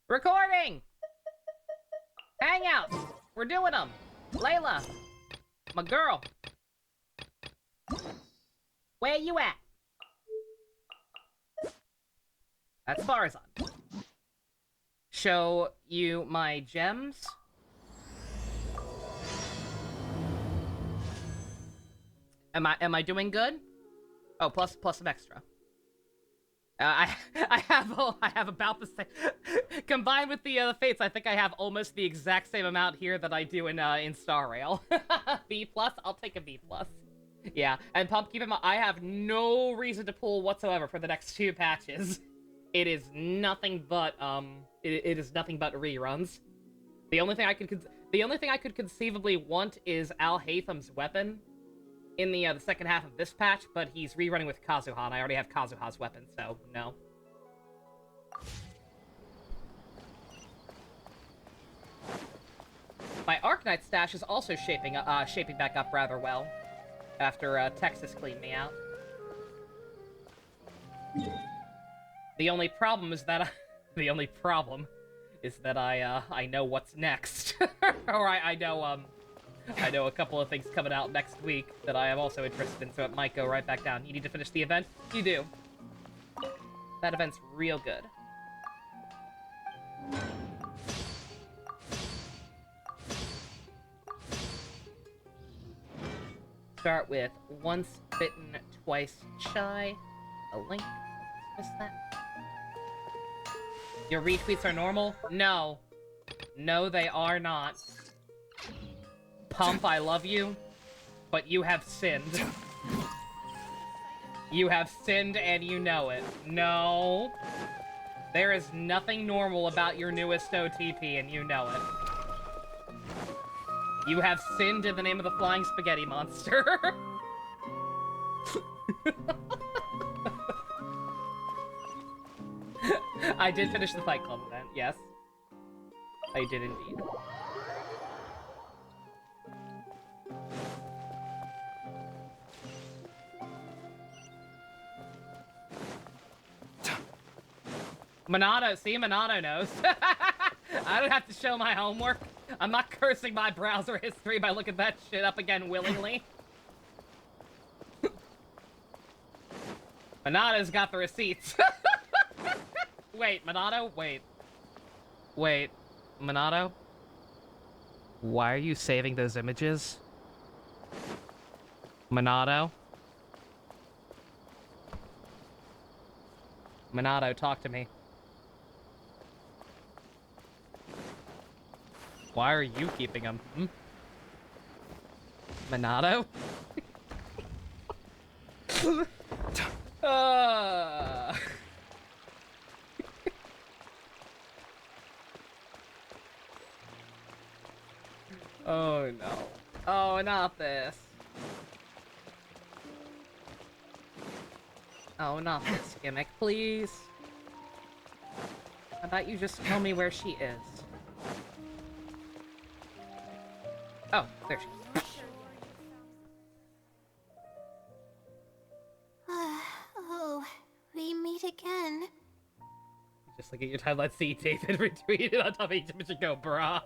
Recording! Hangouts! We're doing them! Layla! My girl! Where you at? That's Farzan. Show you my gems. Am I doing good? Oh, plus some extra. I have about the same. Combined with the fates, I think I have almost the exact same amount here that I do in Star Rail. B plus, I'll take a B plus. Yeah, and Pump, keep in mind, I have no reason to pull whatsoever for the next 2 patches. It is nothing but it is nothing but reruns. The only thing I could conceivably want is Al Haytham's weapon in the second half of this patch, but he's rerunning with Kazuha, and I already have Kazuha's weapon, so no. My Arknight stash is also shaping back up rather well after Texas cleaned me out. The only problem is that I know what's next, or I know a couple of things coming out next week that I am also interested in, so it might go right back down. You need to finish the event? You do. That event's real good. Start with once bitten, twice shy. A link. What's that? Your retweets are normal? No. No, they are not. Pump, I love you, but you have sinned. You have sinned and you know it. No. There is nothing normal about your newest OTP and you know it. You have sinned in the name of the flying spaghetti monster. I did finish the Fight Club event, yes. I did indeed. Monado, see? Monado knows. I don't have to show my homework. I'm not cursing my browser history by looking that shit up again willingly. Monado's got the receipts. Wait, Monado? Wait. Wait. Monado? Why are you saving those images? Monado? Monado, talk to me. Why are you keeping them? Hmm? Monado? Oh no. Oh, not this. Oh, not this gimmick, please. How about you just tell me where she is? Oh, there she is. Oh, we meet again. Just look at your timeline, see David retweeted on top of each image and go, brah.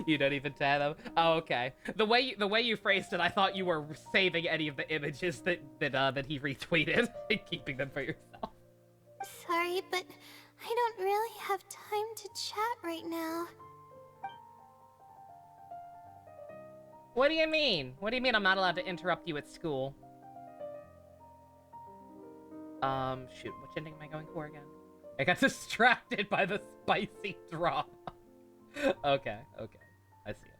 You don't even tag them. Oh, okay. The way you phrased it, I thought you were saving any of the images that he retweeted and keeping them for yourself. Sorry, but I don't really have time to chat right now. What do you mean? What do you mean I'm not allowed to interrupt you at school? Shoot, which ending am I going for again? I got distracted by the spicy drama. Okay, I see it.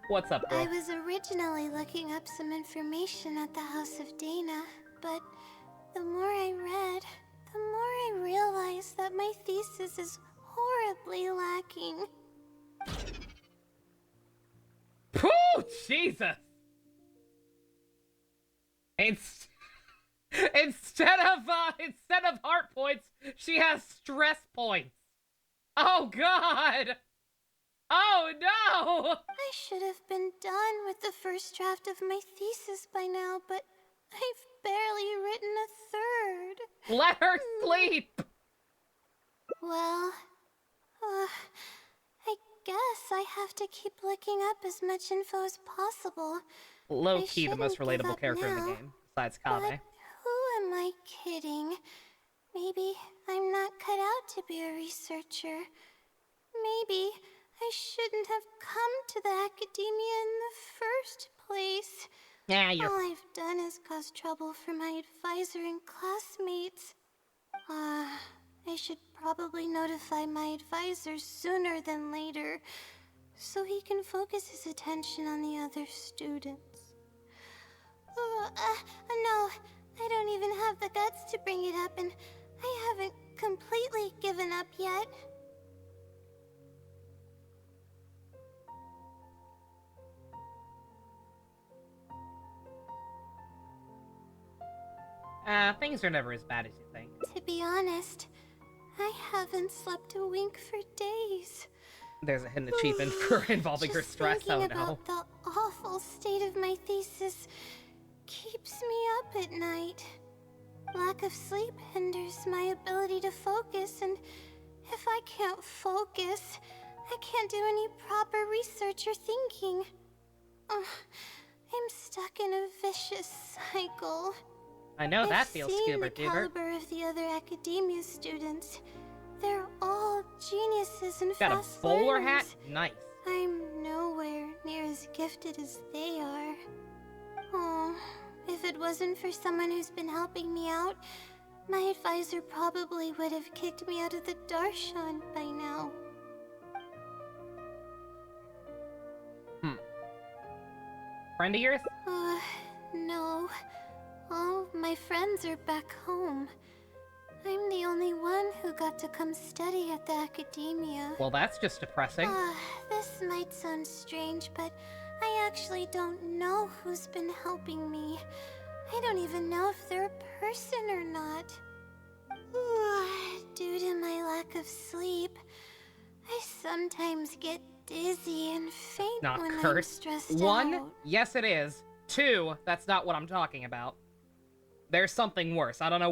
What's up, girl? I was originally looking up some information at the House of Dana, but the more I read, the more I realized that my thesis is horribly lacking. Pooh, Jesus! Instead of heart points, she has stress points. Oh God! Oh no! I should have been done with the first draft of my thesis by now, but I've barely written a third. Let her sleep! Well, I have to keep looking up as much info as possible. Low-key the most shouldn't give relatable up character in the now, game, besides But Kame. who am I kidding? Maybe I'm not cut out to be a researcher. Maybe I shouldn't have come to the academia in the first place. Yeah, you're... All I've done is cause trouble for my advisor and classmates. I should probably notify my advisor sooner than later, so he can focus his attention on the other students. No, I don't even have the guts to bring it up, and I haven't completely given up yet. Things are never as bad as you think. To be honest, I haven't slept a wink for days. There's a hidden achievement for involving her stress, Just oh thinking no. about the awful state of my thesis keeps me up at night. Lack of sleep hinders my ability to focus, and if I can't focus, I can't do any proper research or thinking. I'm stuck in a vicious cycle. I know that feels I've seen scuba the duber. caliber of the other academia students. They're all geniuses and Got a fast bowler learners. hat? Nice. I'm nowhere near as gifted as they are. Oh, if it wasn't for someone who's been helping me out, my advisor probably would have kicked me out of the Darshan by now. Friend of yours? No. All my friends are back home. I'm the only one who got to come study at the academia. Well, that's just depressing. This might sound strange, but I actually don't know who's been helping me. I don't even know if they're a person or not. Due to my lack of sleep, I sometimes get dizzy and faint Not when I'm cursed. stressed One, out. yes it is. Two, that's not what I'm talking about. There's something worse. I don't know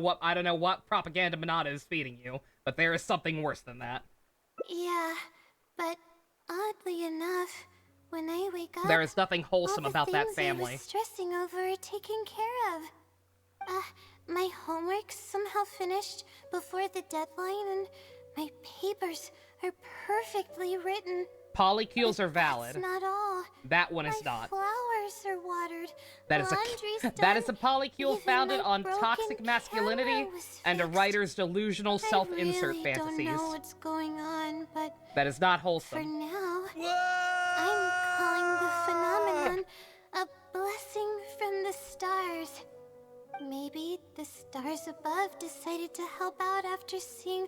what propaganda Monada is feeding you, but there is something worse than that. Yeah, but oddly enough, when I wake up, There is nothing wholesome all the about that things family. I was stressing over are taken care of. My homework's somehow finished before the deadline, and my papers are perfectly written. Polycules are valid. That's not all. That one is My not. flowers are watered. That is Laundry's that done. is a polycule Even founded my on broken toxic masculinity camera was and a fixed. writer's delusional self-insert I really fantasies. don't know what's going on, but That is not for wholesome. now, I'm calling the phenomenon a blessing from the stars. Maybe the stars above decided to help out after seeing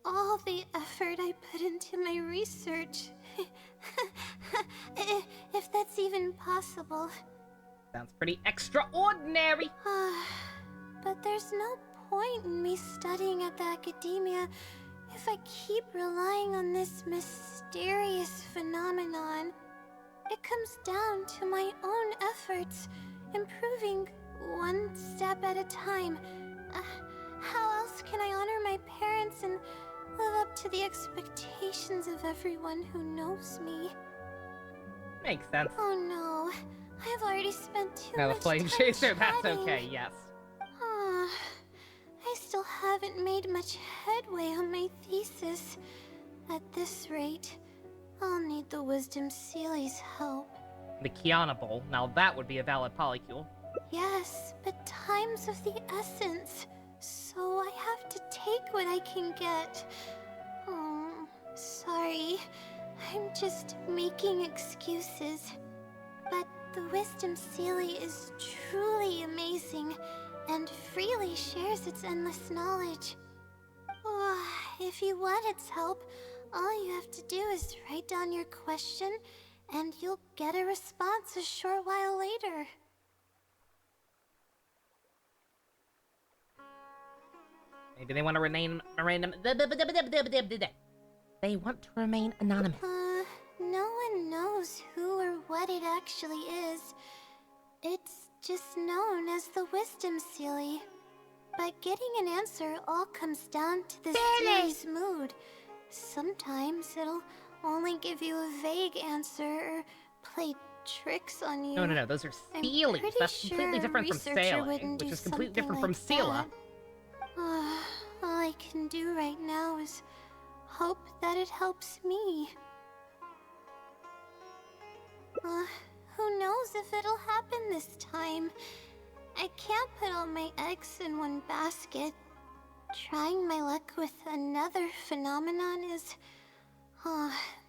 all the effort I put into my research. If that's even possible. Sounds pretty extraordinary. But there's no point in me studying at the academia if I keep relying on this mysterious phenomenon. It comes down to my own efforts, improving one step at a time. How else can I honor my parents and live up to the expectations of everyone who knows me? Makes sense. Oh no, I've already spent too Now the much flame time chaser, that's chatting. okay, yes. I still haven't made much headway on my thesis. At this rate, I'll need the Wisdom Sealy's help. The Kiana Bowl. Now that would be a valid polycule. Yes, but time's of the essence, so I have to take what I can get. Oh, sorry. I'm just making excuses. But the Wisdom Sealy is truly amazing, and freely shares its endless knowledge. If you want its help, all you have to do is write down your question, and you'll get a response a short while later. Maybe they want to remain They want to remain anonymous. No one knows who or what it actually is. It's just known as the Wisdom Sealy. But getting an answer all comes down to the Sealy's mood. Sometimes it'll only give you a vague answer or play tricks on you. No, those are I'm Sealies. pretty That's completely sure a different from researcher sailing, wouldn't which do is completely different something from like Seala. that. All I can do right now is hope that it helps me. Who knows if it'll happen this time? I can't put all my eggs in one basket. Trying my luck with another phenomenon is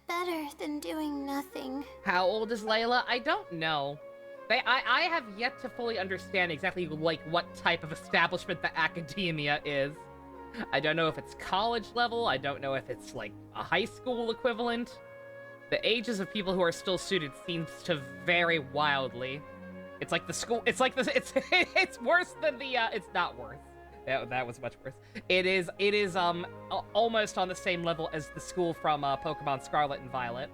better than doing nothing. How old is Layla? I don't know. I have yet to fully understand exactly, like, what type of establishment the academia is. I don't know if it's college level, I don't know if it's, like, a high school equivalent. The ages of people who are still students seems to vary wildly. It's like the school, it's worse than the, it's not worse. That was much worse. It is almost on the same level as the school from, Pokemon Scarlet and Violet.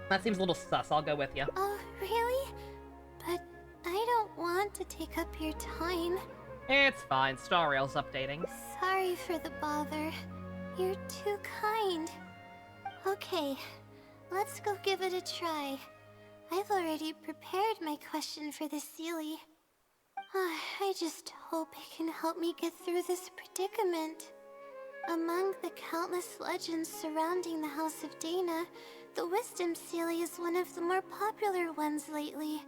That seems a little sus, I'll go with you. Oh, really? But I don't want to take up your time. It's fine, Star Rail's updating. Sorry for the bother. You're too kind. Okay, let's go give it a try. I've already prepared my question for the Sealy. I just hope it can help me get through this predicament. Among the countless legends surrounding the House of Dana, the Wisdom Sealy is one of the more popular ones lately.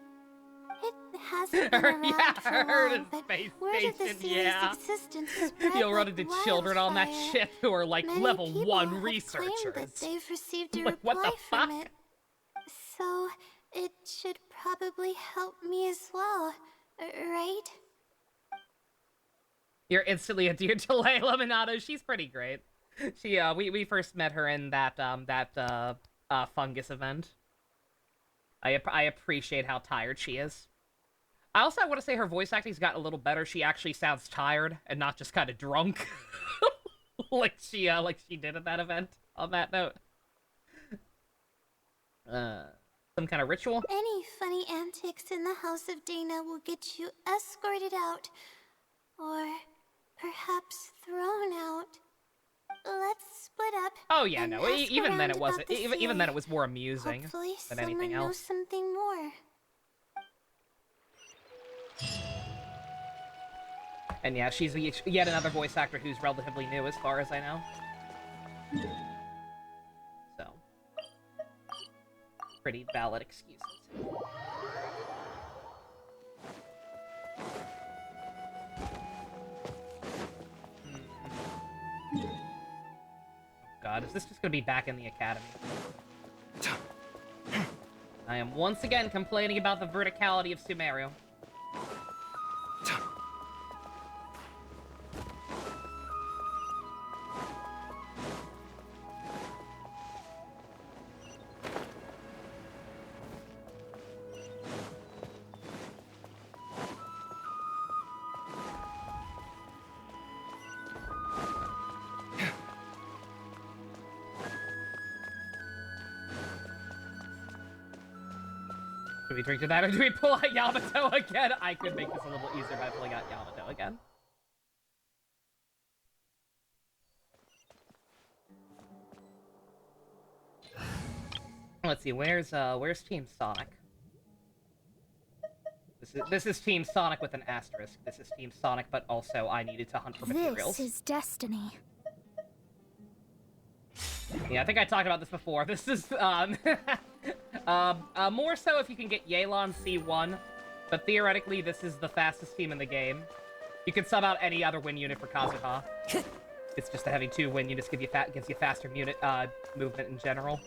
It hasn't been around for long, but word of the Sealy's existence spread You'll run like into children on that wildfire. ship who are like Many level people 1 have researchers. claimed that they've received a Like, what reply the from fuck? it. So, it should probably help me as well, right? You're instantly endeared to Layla Minato. She's pretty great. She, we first met her in that, fungus event. I appreciate how tired she is. I also want to say her voice acting's gotten a little better. She actually sounds tired and not just kind of drunk. like she did at that event, on that note. Some kind of ritual? Any funny antics in the House of Dana will get you escorted out. Or perhaps thrown out. Let's split up. Oh yeah, and no. ask Even then around it wasn't. about the Even then Sealy. it was more amusing Hopefully than someone anything knows else. something more. And yeah, she's yet another voice actor who's relatively new, as far as I know. So, pretty valid excuses. Oh God, is this just gonna be back in the academy? I am once again complaining about the verticality of Sumeru. Do we drink to that, or do we pull out Yamato again? I could make this a little easier by pulling out Yamato again. Let's see, where's Team Sonic? This is Team Sonic with an asterisk. This is Team Sonic, but also I needed to hunt for materials. This is destiny. Yeah, I think I talked about this before. This is, more so if you can get Yelan C1, but theoretically this is the fastest team in the game. You can sub out any other win unit for Kazuha. It's just that having 2 win units gives you faster unit, movement in general.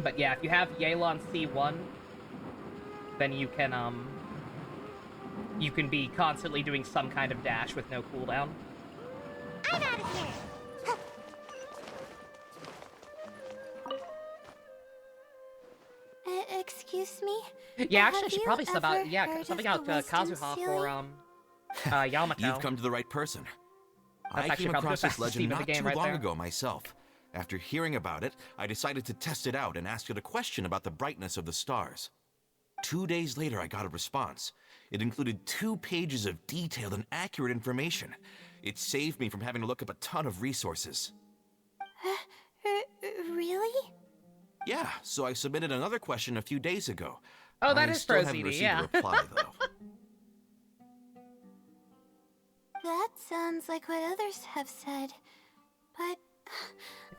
But yeah, if you have Yelan C1, then you can be constantly doing some kind of dash with no cooldown. I'm out of here! Excuse me? Yeah, actually, I Have should you probably sub out, ever heard subbing of out the Wisdom Kazuha Sealy? for, Yamato. You've come to the right person. That's I actually came probably across the this fastest team legend in the not game too right long there. ago myself. After hearing about it, I decided to test it out and asked it a question about the brightness of the stars. 2 days later, I got a response. It included 2 pages of detailed and accurate information. It saved me from having to look up a ton of resources. Really? Yeah, so I submitted another question a few days ago. Oh, that I is still for haven't OCD, received yeah. a reply, though. That sounds like what others have said. But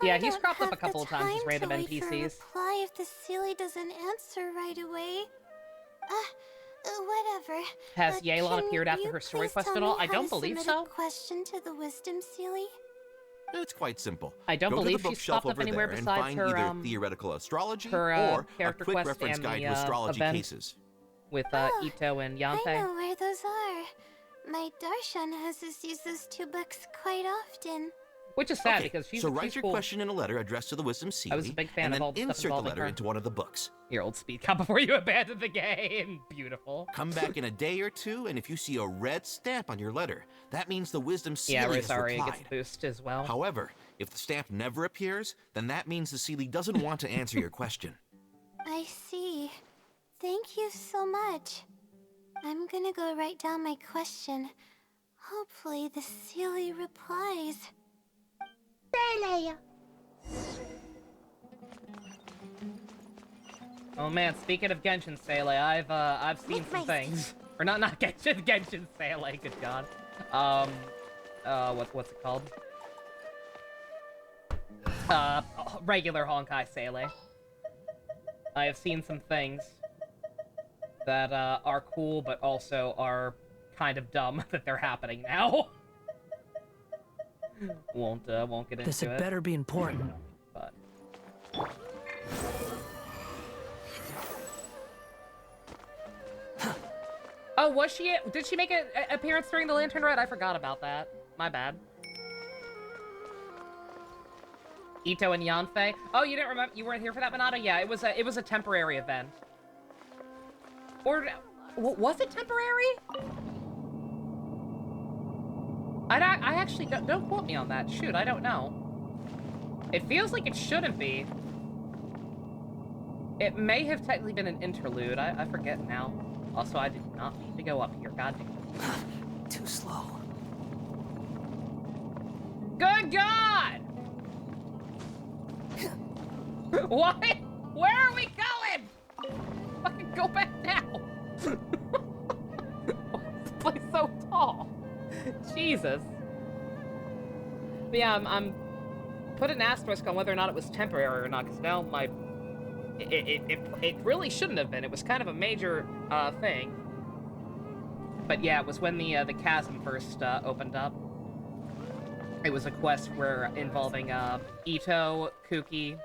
Yeah, I he's don't cropped up have a couple the of times as time random to wait for a NPCs. reply if the Sealy doesn't answer right away. Whatever. Has Yelan Can appeared after you her story please quest tell at me all? I how don't to believe submit so. a question to the Wisdom Sealy? It's quite simple. I don't Go believe to the she's bookshelf popped up over anywhere there and besides find her, either theoretical astrology her, or a character quick quest reference and guide the, to astrology event. cases. With Ito and I Yanfei. know where those are. My Darshan has us use those two books quite often. Which is sad Okay, because she's so write she's your cool. question in a letter addressed to the Wisdom Sealy, I was a big fan and of then all the stuff insert the involving letter her. into one of the books. Your old speed cut before you abandoned the game. Beautiful. Come back in a day or two, and if you see a red stamp on your letter, that means the Wisdom Sealy Yeah, has Rosaria replied. gets a boost as well. However, if the stamp never appears, then that means the Sealy doesn't want to answer your question. I see. Thank you so much. I'm gonna go write down my question. Hopefully the Sealy replies. Layla. Oh man, speaking of Genshin Sele, I've seen some things. Or not Genshin Sele, good god. What's it called? Regular Honkai Sele. I have seen some things that are cool, but also are kind of dumb that they're happening now. won't get into it. This had better be important. But oh, was she? Did she make an appearance during the Lantern Ride? I forgot about that. My bad. Ito and Yanfei. Oh, you didn't remember? You weren't here for that, Monata? Yeah, it was a temporary event. Or was it temporary? I actually don't quote me on that. Shoot, I don't know. It feels like it shouldn't be. It may have technically been an interlude. I forget now. Also, I did not need to go up here. God damn. Too slow. Good God! What? Where are we going? Fucking go back now. Why is this place so tall? Jesus. But yeah, I'm put an asterisk on whether or not it was temporary or not, because now my it really shouldn't have been. It was kind of a major thing. But yeah, it was when the chasm first opened up. It was a quest where involving Ito, Kuki,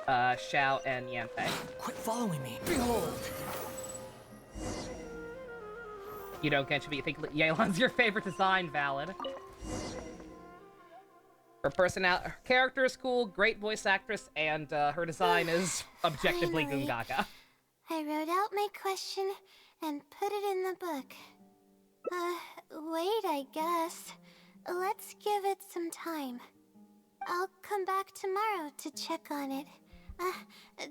Xiao, and Yanfei. Quit following me. Behold. You don't get to be. You think Yelan's your favorite design? Valid. Her character is cool, great voice actress, and her design is objectively Finally. Gungaka. I wrote out my question and put it in the book. Wait, I guess. Let's give it some time. I'll come back tomorrow to check on it.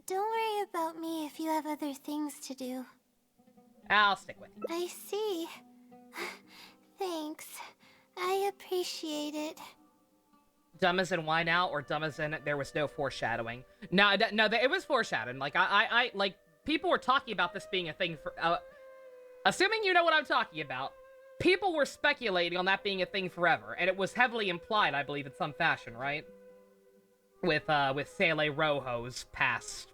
Don't worry about me if you have other things to do. I'll stick with you. I see. Thanks. I appreciate it. Dumb as in why now, or dumb as in there was no foreshadowing? No, it was foreshadowing. Like, I like, people were talking about this being a thing for, assuming you know what I'm talking about, people were speculating on that being a thing forever, and it was heavily implied, I believe, in some fashion, right? With Sele Rojo's past.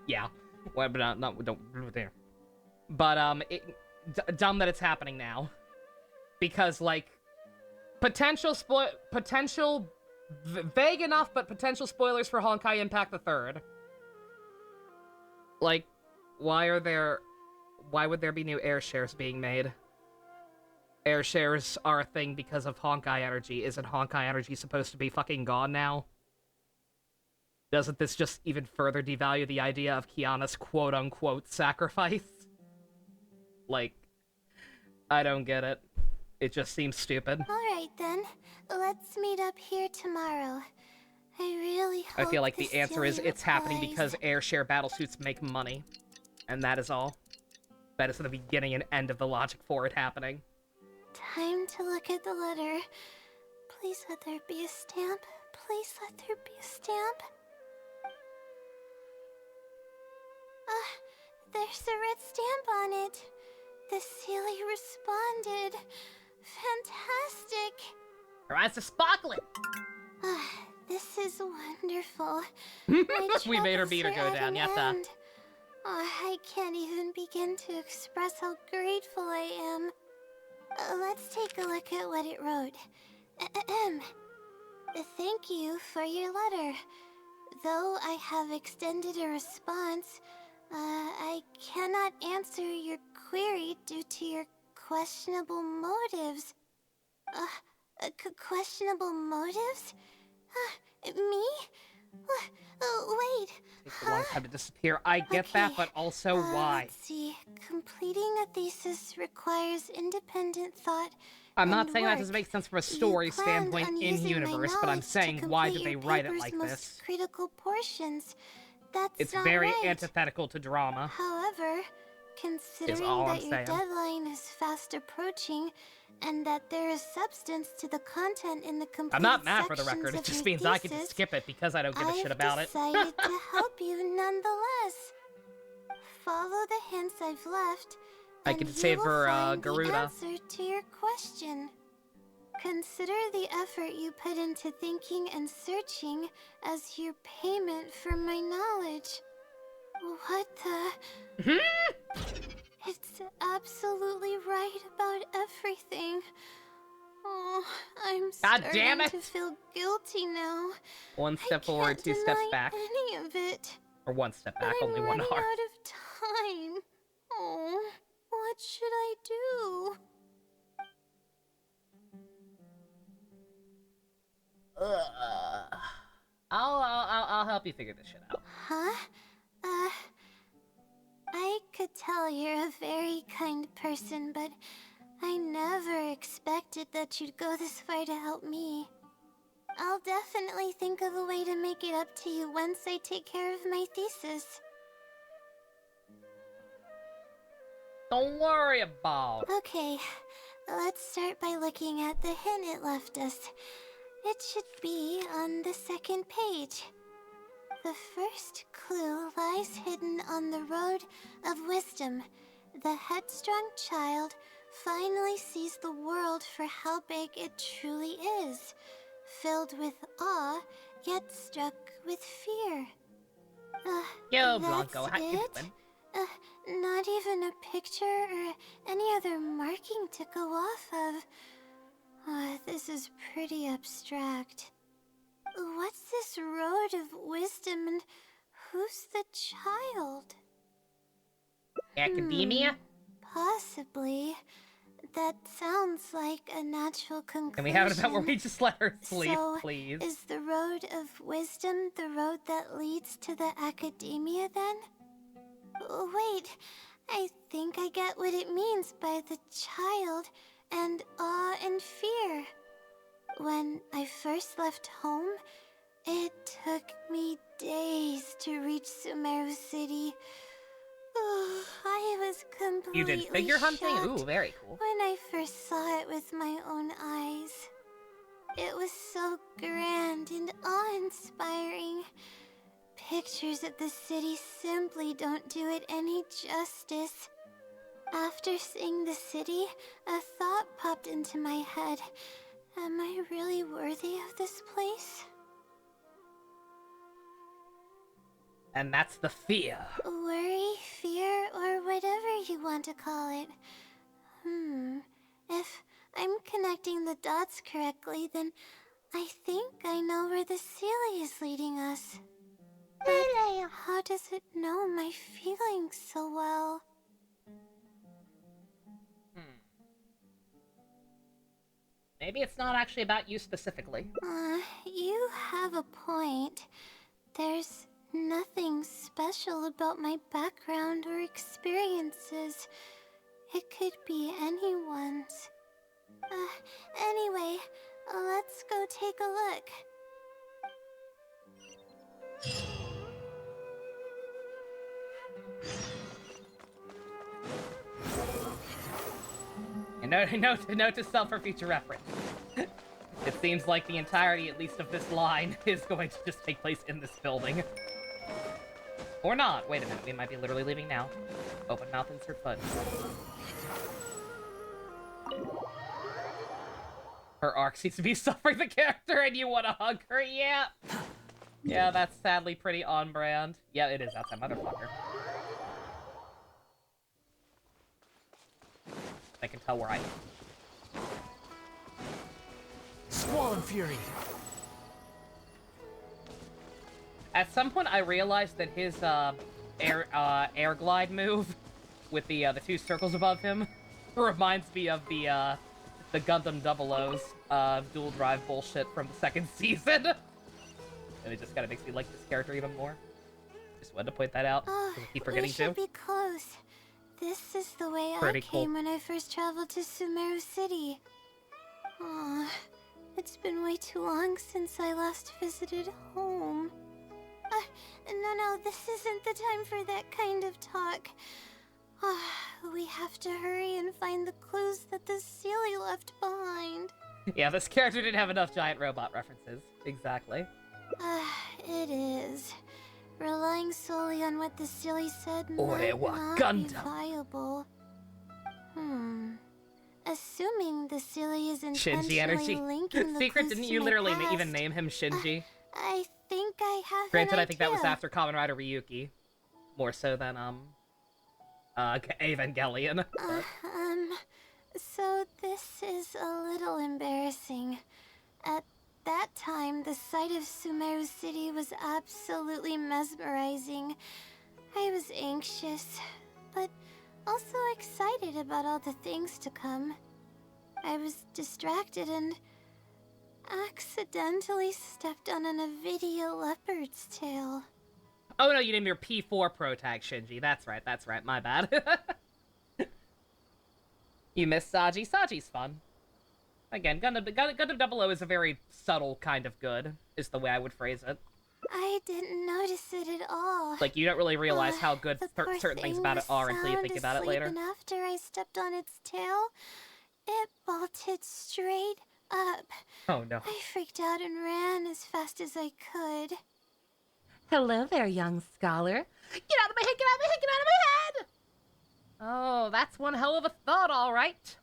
Yeah. Well, but don't there. But, dumb that it's happening now. Because, like, vague enough, but potential spoilers for Honkai Impact the Third. Like, why would there be new air shares being made? Air shares are a thing because of Honkai Energy. Isn't Honkai Energy supposed to be fucking gone now? Doesn't this just even further devalue the idea of Kiana's quote-unquote sacrifice? Like, I don't get it. It just seems stupid. Alright then. Let's meet up here tomorrow. I really hope I feel like the answer is Sealy it's happening replies. because airshare battlesuits make money. And that is all. That is the beginning and end of the logic for it happening. Time to look at the letter. Please let there be a stamp. Please let there be a stamp. there's a red stamp on it. The Sealy responded. Fantastic. Her eyes are sparkling. This is wonderful. We made her beat her go down, yatta. I can't even begin to express how grateful I am. Let's take a look at what it wrote. Thank you for your letter. Though I have extended a response, I cannot answer your query due to your questionable motives. Questionable motives? Me? Wait. Takes a long time to disappear. I get that, but also why? Let's see. Completing a thesis requires independent thought. I'm not and saying that work. doesn't make sense from a story You planned standpoint on in using my universe, but I'm knowledge to saying why did complete they your write it paper's like most this? critical portions. That's It's not very right. antithetical to drama. However, considering all I'm that your saying. deadline is fast approaching, and that there is substance to the content in the completed I'm not mad for the sections record, it of just your means I can just thesis, skip it because I don't give a shit about it. I've decided to help you nonetheless. Follow the hints I've left, I and can you save will her, find Garuda. the answer to your question. Consider the effort you put into thinking and searching as your payment for my knowledge. What the? It's absolutely right about everything. Oh, I'm God starting damn it. to feel guilty now. One I step forward, can't 2 steps deny back. any of it. Or 1 step But back, I'm only 1 running R. out of time. Oh, what should I do? I'll help you figure this shit out. Huh? I could tell you're a very kind person, but I never expected that you'd go this far to help me. I'll definitely think of a way to make it up to you once I take care of my thesis. Don't worry about it. Okay, let's start by looking at the hint it left us. It should be on the second page. The first clue lies hidden on the road of wisdom. The headstrong child finally sees the world for how big it truly is, filled with awe, yet struck with fear. Yo, that's Blanco, how you it? doing? Not even a picture or any other marking to go off of. This is pretty abstract. What's this road of wisdom and who's the child? Academia? Possibly. That sounds like a natural conclusion. Can we have it about where we just let her sleep, So, please? is the road of wisdom the road that leads to the academia then? Wait, I think I get what it means by the child and awe and fear. When I first left home, it took me days to reach Sumeru City. I was completely You did figure hunting? shocked Ooh, very cool. when I first saw it with my own eyes. It was so grand and awe-inspiring. Pictures of the city simply don't do it any justice. After seeing the city, a thought popped into my head. Am I really worthy of this place? And that's the fear. Worry, fear, or whatever you want to call it. If I'm connecting the dots correctly, then I think I know where the Sealy is leading us. But how does it know my feelings so well? Maybe it's not actually about you specifically. You have a point. There's nothing special about my background or experiences. It could be anyone's. Anyway, let's go take a look. And note to self for future reference. It seems like the entirety, at least of this line, is going to just take place in this building. Or not. Wait a minute, we might be literally leaving now. Open mouth, insert foot. Her arc seems to be suffering the character and you want to hug her, yeah. Yeah, that's sadly pretty on brand. Yeah, it is, that's a motherfucker. I can tell where I am. Squall and Fury. At some point, I realized that his air glide move with the 2 circles above him reminds me of the Gundam 00's dual drive bullshit from the 2nd season. And it just kind of makes me like this character even more. Just wanted to point that out. Oh, I keep forgetting we should to. be close. This is the way Pretty I came cool. when I first traveled to Sumeru City. Aw, it's been way too long since I last visited home. No, this isn't the time for that kind of talk. We have to hurry and find the clues that the Sealy left behind. Yeah, this character didn't have enough giant robot references. Exactly. It is. Relying solely on what the Sealy said Ore might wa not be Gundam. viable. Assuming the Sealy is Shinji intentionally energy. linking the Secret, clues didn't to you my literally past, even name him Shinji? I think I have Granted, an I think that was idea. after Kamen Rider Ryuki. More so than, Evangelion. But- So this is a little embarrassing. At that time, the sight of Sumeru City was absolutely mesmerizing. I was anxious, but also excited about all the things to come. I was distracted and accidentally stepped on an Avidia leopard's tail. Oh no, you named your P4 pro tag Shinji. That's right, my bad. You missed Saji. Saji's fun. Again, Gundam 00 is a very subtle kind of good, is the way I would phrase it. I didn't notice it at all. Like, you don't really realize how good The poor certain things thing about it was are until you sound think about it asleep, later. And after I stepped on its tail, it bolted straight up. Oh no. I freaked out and ran as fast as I could. Hello there, young scholar. Get out of my head, get out of my head, get out of my head! Oh, that's one hell of a thought, alright.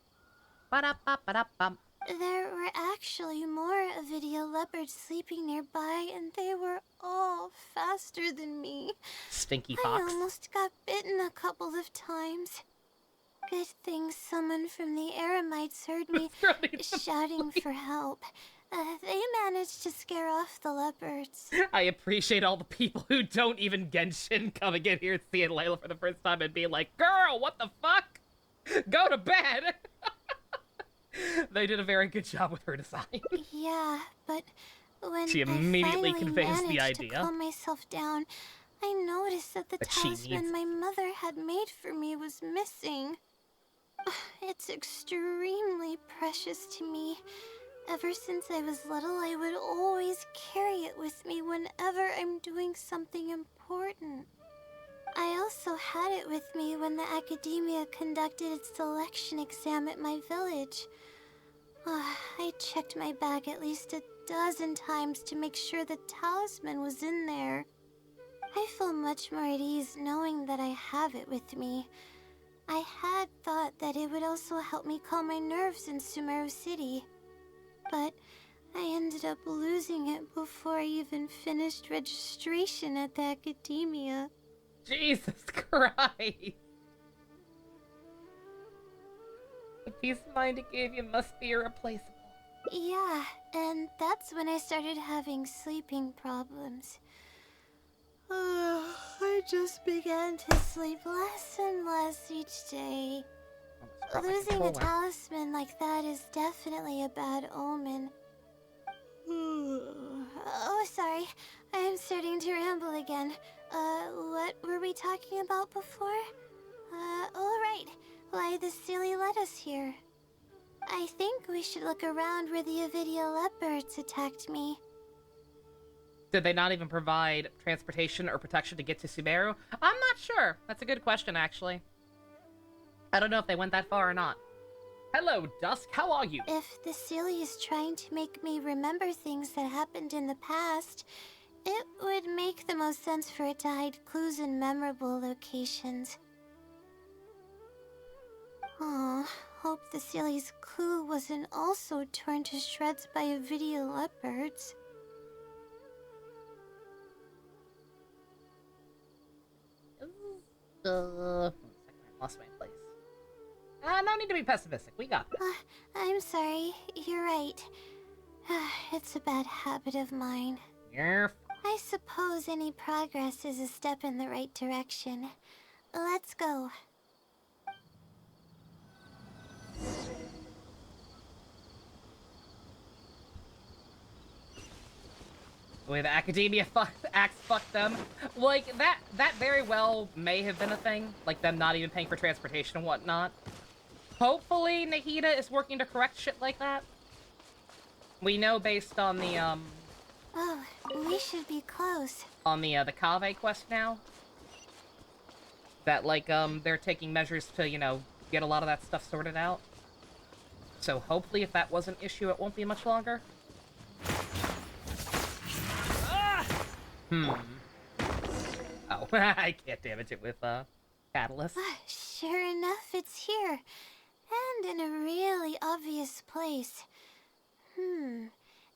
Ba-da-ba-ba-da-bum. There were actually more Avidia leopards sleeping nearby, and they were all faster than me. Stinky I fox. almost got bitten a couple of times. Good thing someone from the Eremites heard me This girl needs some shouting for help. They managed to scare off the leopards. I appreciate all the people who don't even Genshin coming in here seeing Layla for the first time and being like, girl, what the fuck? Go to bed! They did a very good job with her design. Yeah, but when She immediately I finally conveys the managed idea. to calm myself down, I noticed that the That she talisman needs- my mother had made for me was missing. It's extremely precious to me. Ever since I was little, I would always carry it with me whenever I'm doing something important. I also had it with me when the academia conducted its selection exam at my village. I checked my bag at least a dozen times to make sure the talisman was in there. I feel much more at ease knowing that I have it with me. I had thought that it would also help me calm my nerves in Sumeru City. But I ended up losing it before I even finished registration at the academia. Jesus Christ. The peace of mind it gave you must be irreplaceable. Yeah, and that's when I started having sleeping problems. I just began to sleep less and less each day. Almost dropped my Losing a controller. talisman like that is definitely a bad omen. Oh, sorry. I'm starting to ramble again. What were we talking about before? Right. Why the Sealy led us here. I think we should look around where the Avidia leopards attacked me. Did they not even provide transportation or protection to get to Sumeru? I'm not sure. That's a good question, actually. I don't know if they went that far or not. Hello, Dusk. How are you? If the Sealy is trying to make me remember things that happened in the past, it would make the most sense for it to hide clues in memorable locations. Aw, hope the Sealy's clue wasn't also torn to shreds by Avidia leopards. One second, I lost my place. No need to be pessimistic. We got this. I'm sorry. You're right. It's a bad habit of mine. You're fine. I suppose any progress is a step in the right direction. Let's go. The way the academia acts fucked them. Like, that very well may have been a thing. Like, them not even paying for transportation and whatnot. Hopefully, Nahida is working to correct shit like that. We know based on the, Oh, we should be close. on the Kaveh quest now, that, like, they're taking measures to, you know, get a lot of that stuff sorted out. So hopefully if that was an issue, it won't be much longer. Oh, I can't damage it with, Catalyst. Sure enough, it's here. And in a really obvious place.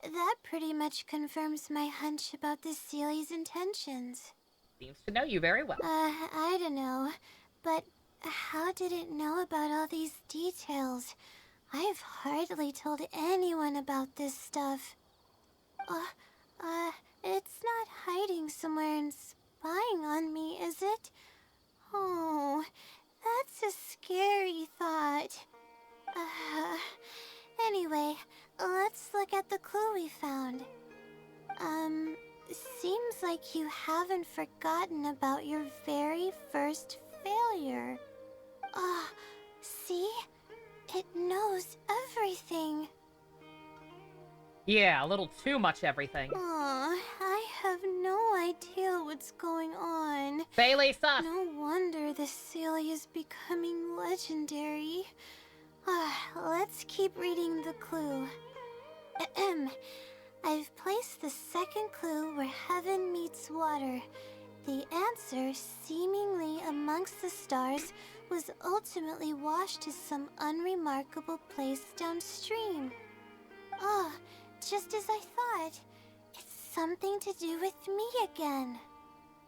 That pretty much confirms my hunch about the Sealy's intentions. Seems to know you very well. I don't know. But how did it know about all these details? I've hardly told anyone about this stuff. It's not hiding somewhere and spying on me, is it? Oh, that's a scary thought. Anyway, let's look at the clue we found. Seems like you haven't forgotten about your very first failure. See? It knows everything. Yeah, a little too much everything. Aw, I have no idea what's going on. Say, Lisa! No wonder the Sealy is becoming legendary. Let's keep reading the clue. I've placed the second clue where heaven meets water. The answer, seemingly amongst the stars, was ultimately washed to some unremarkable place downstream. Just as I thought. It's something to do with me again.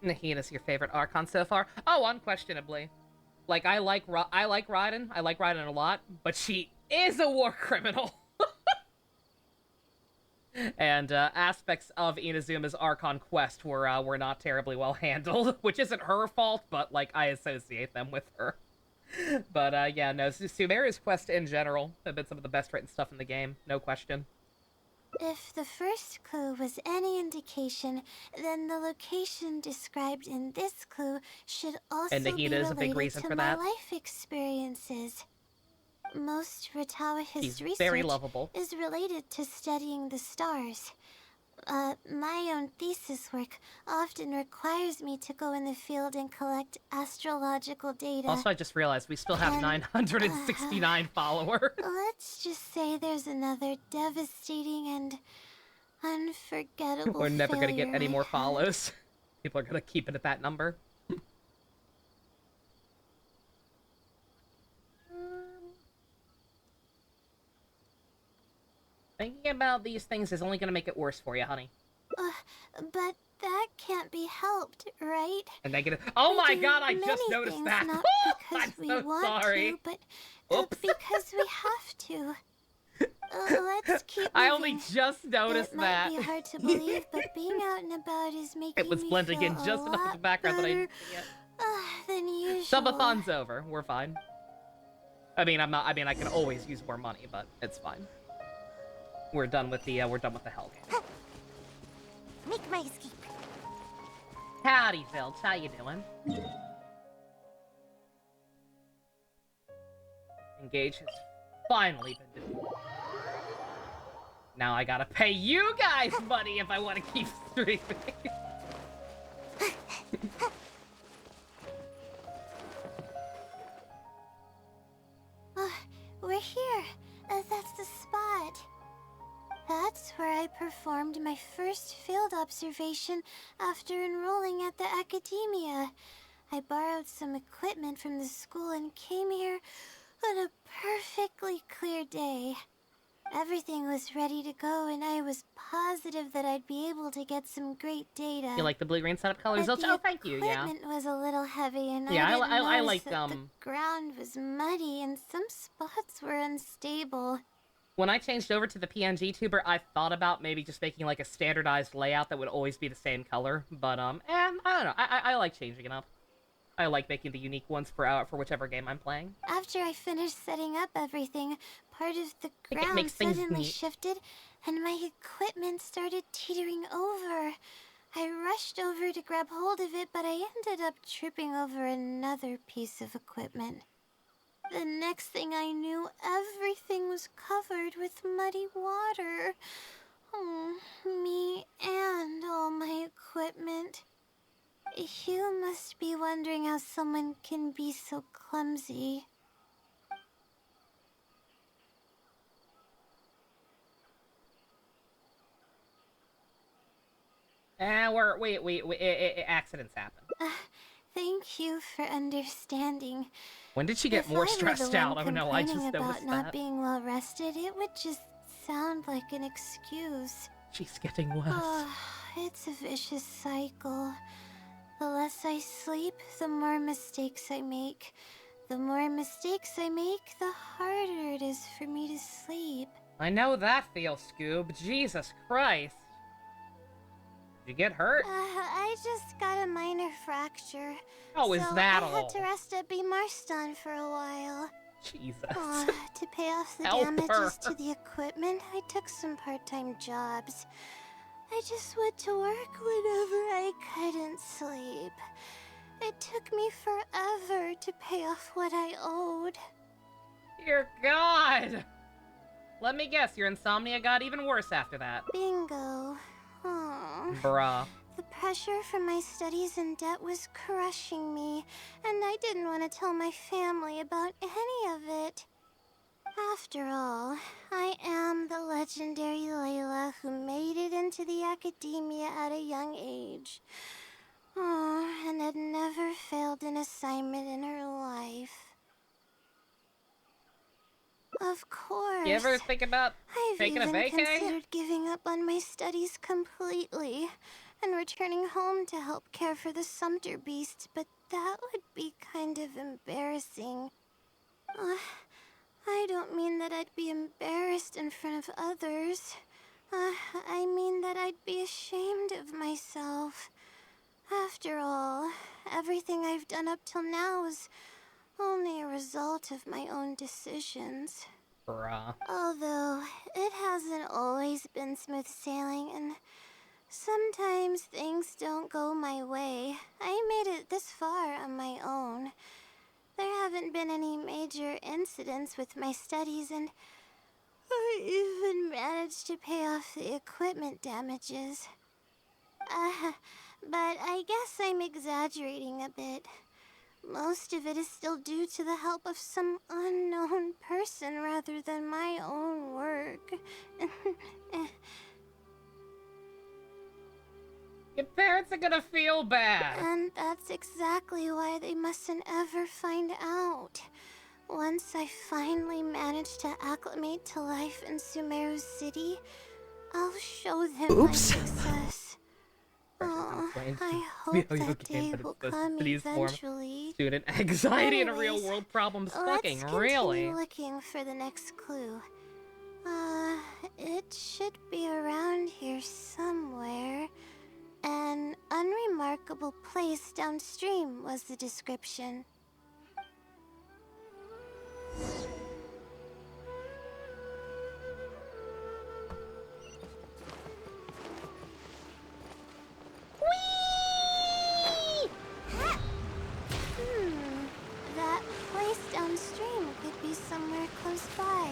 Nahida's your favorite Archon so far? Oh, unquestionably. Like, I like Raiden. I like Raiden a lot, but she is a war criminal. And aspects of Inazuma's Archon quest were not terribly well handled, which isn't her fault, but, like, I associate them with her. But, yeah, no, Sumeria's quests in general have been some of the best written stuff in the game, no question. If the first clue was any indication, then the location described in this clue should also And be Nahida is a big related reason to for my that. life experiences. Most Ratawaha's She's research very lovable. is related to studying the stars. My own thesis work often requires me to go in the field and collect astrological data. Also, I just realized we still have And, 969 followers. Let's just say there's another devastating and unforgettable We're never gonna get failure any I more had. follows. People are gonna keep it at that number. Thinking about these things is only gonna make it worse for you, honey. But that can't be helped, right? A negative. Oh We my do god, I just many noticed things that! Not because I'm we so want sorry. to, but Oops. because we have to. Let's keep I only moving. just noticed It that. might be hard to believe, but being out and about is making It was me blending feel in just a enough in lot the background that I better, didn't see it. than usual. Subathon's over. We're fine. I mean, I can always use more money, but it's fine. We're done with the hell game. Make my escape. Howdy, Filch. How you doing? Engage has finally been defeated. Now I gotta pay you guys money if I want to keep streaming. We're here. That's the spot. That's where I performed my first field observation after enrolling at the academia. I borrowed some equipment from the school and came here What a perfectly clear day. Everything was ready to go, and I was positive that I'd be able to get some great data. You like the blue-green setup colors? But Oh, thank you, yeah. the equipment was a little heavy, and Yeah, I didn't I notice like, that the ground was muddy and some spots were unstable. When I changed over to the PNG tuber, I thought about maybe just making, like, a standardized layout that would always be the same color, but, and I don't know, I like changing it up. I like making the unique ones for whichever game I'm playing. After I finished setting up everything, part of the I think it ground makes things suddenly neat. shifted, and my equipment started teetering over. I rushed over to grab hold of it, but I ended up tripping over another piece of equipment. The next thing I knew, everything was covered with muddy water. Oh, me and all my equipment. You must be wondering how someone can be so clumsy. Accidents happen. Thank you for understanding. When did she get If more I were stressed the out? one Oh no, I just complaining about noticed not that. being well rested, it would just sound like an excuse. She's getting worse. Oh, it's a vicious cycle. The less I sleep, the more mistakes I make. The more mistakes I make, the harder it is for me to sleep. I know that feels, Scoob. Jesus Christ. Did you get hurt? I just got a minor fracture. Oh, is so that I all? had to rest at B. Marston for a while. Jesus. To pay off the Help damages her. to the equipment, I took some part-time jobs. I just went to work whenever I couldn't sleep. It took me forever to pay off what I owed. Dear God. Let me guess, your insomnia got even worse after that. Bingo. Oh. Bruh. The pressure from my studies and debt was crushing me, and I didn't want to tell my family about any of it. After all, I am the legendary Layla who made it into the academia at a young age. Oh, and had never failed an assignment in her life. Of course. You ever think about I've taking a even vacay? considered giving up on my studies completely and returning home to help care for the Sumter beast, but that would be kind of embarrassing. I don't mean that I'd be embarrassed in front of others. I mean that I'd be ashamed of myself. After all, everything I've done up till now is only a result of my own decisions. Bruh. Although, it hasn't always been smooth sailing, and sometimes things don't go my way. I made it this far on my own. There haven't been any major incidents with my studies, and I even managed to pay off the equipment damages. But I guess I'm exaggerating a bit. Most of it is still due to the help of some unknown person rather than my own work. Your parents are gonna feel bad. And that's exactly why they mustn't ever find out. Once I finally manage to acclimate to life in Sumeru City, I'll show them my success. Oh, I hope that day will come eventually. Student anxiety and Anyways, real world problems. Let's Fucking continue really. looking for the next clue. It should be around here somewhere. An unremarkable place downstream was the description. That place downstream could be somewhere close by.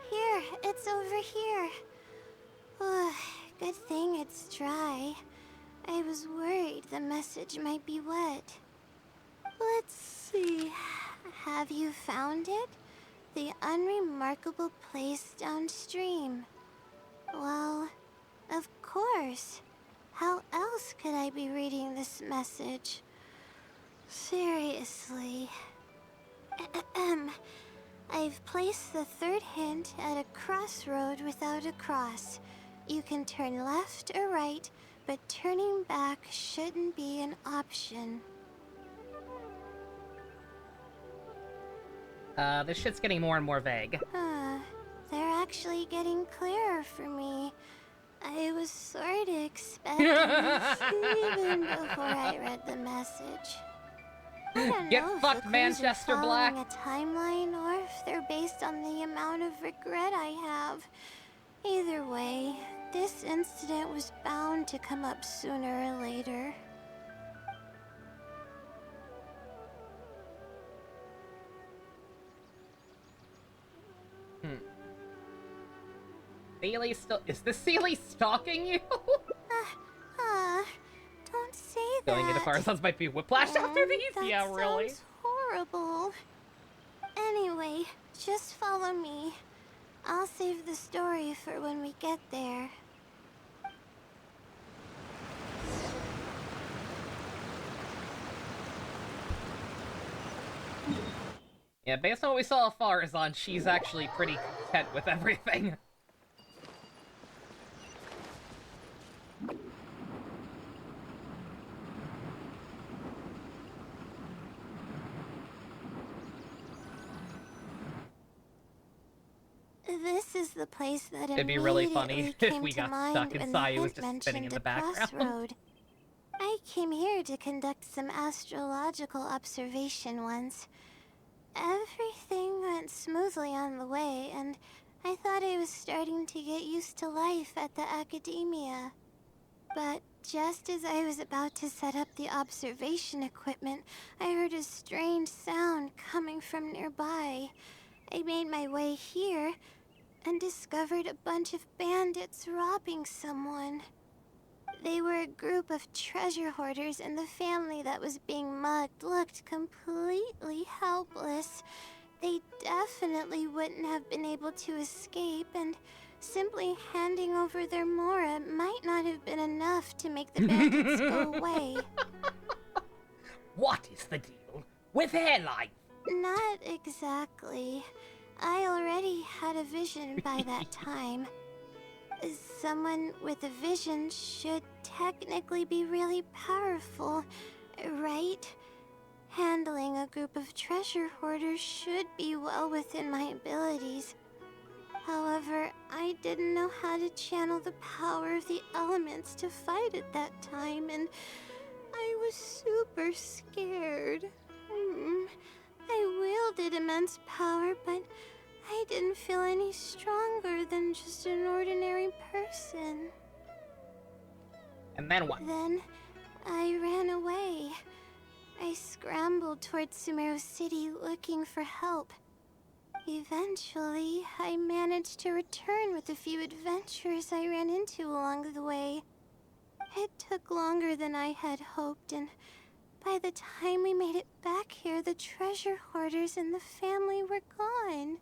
Here, it's over here. Good thing it's dry. I was worried the message might be wet. Let's see. Have you found it? The unremarkable place downstream. Well, of course. How else could I be reading this message? Seriously. Ahem. I've placed the third hint at a crossroad without a cross. You can turn left or right, but turning back shouldn't be an option. This shit's getting more and more vague. They're actually getting clearer for me. I was sort of expecting this even before I read the message. I don't Get know if fucked, the clues Manchester are Black. following a timeline or if they're based on the amount of regret I have. Either way, this incident was bound to come up sooner or later. Sealy still— is this Sealy stalking you? Don't say that. Going into Farazan's might be whiplash after these? That Yeah, really. sounds horrible. Anyway, just follow me. I'll save the story for when we get there. Yeah, based on what we saw of Farazan, she's actually pretty content with everything. This is the place that It'd be really funny immediately if came we to got mind stuck and when Saya the was hint just spinning in mentioned the a background. crossroad. I came here to conduct some astrological observation once. Everything went smoothly on the way, and I thought I was starting to get used to life at the academia. But just as I was about to set up the observation equipment, I heard a strange sound coming from nearby. I made my way here and discovered a bunch of bandits robbing someone. They were a group of treasure hoarders, and the family that was being mugged looked completely helpless. They definitely wouldn't have been able to escape, and simply handing over their Mora might not have been enough to make the bandits go away. What is the deal with hair life? Not exactly. I already had a vision by that time. Someone with a vision should technically be really powerful, right? Handling a group of treasure hoarders should be well within my abilities. However, I didn't know how to channel the power of the elements to fight at that time, and I was super scared. I wielded immense power, but I didn't feel any stronger than just an ordinary person. And then what? Then I ran away. I scrambled towards Sumeru City looking for help. Eventually, I managed to return with a few adventurers I ran into along the way. It took longer than I had hoped, and by the time we made it back here, the treasure hoarders and the family were gone.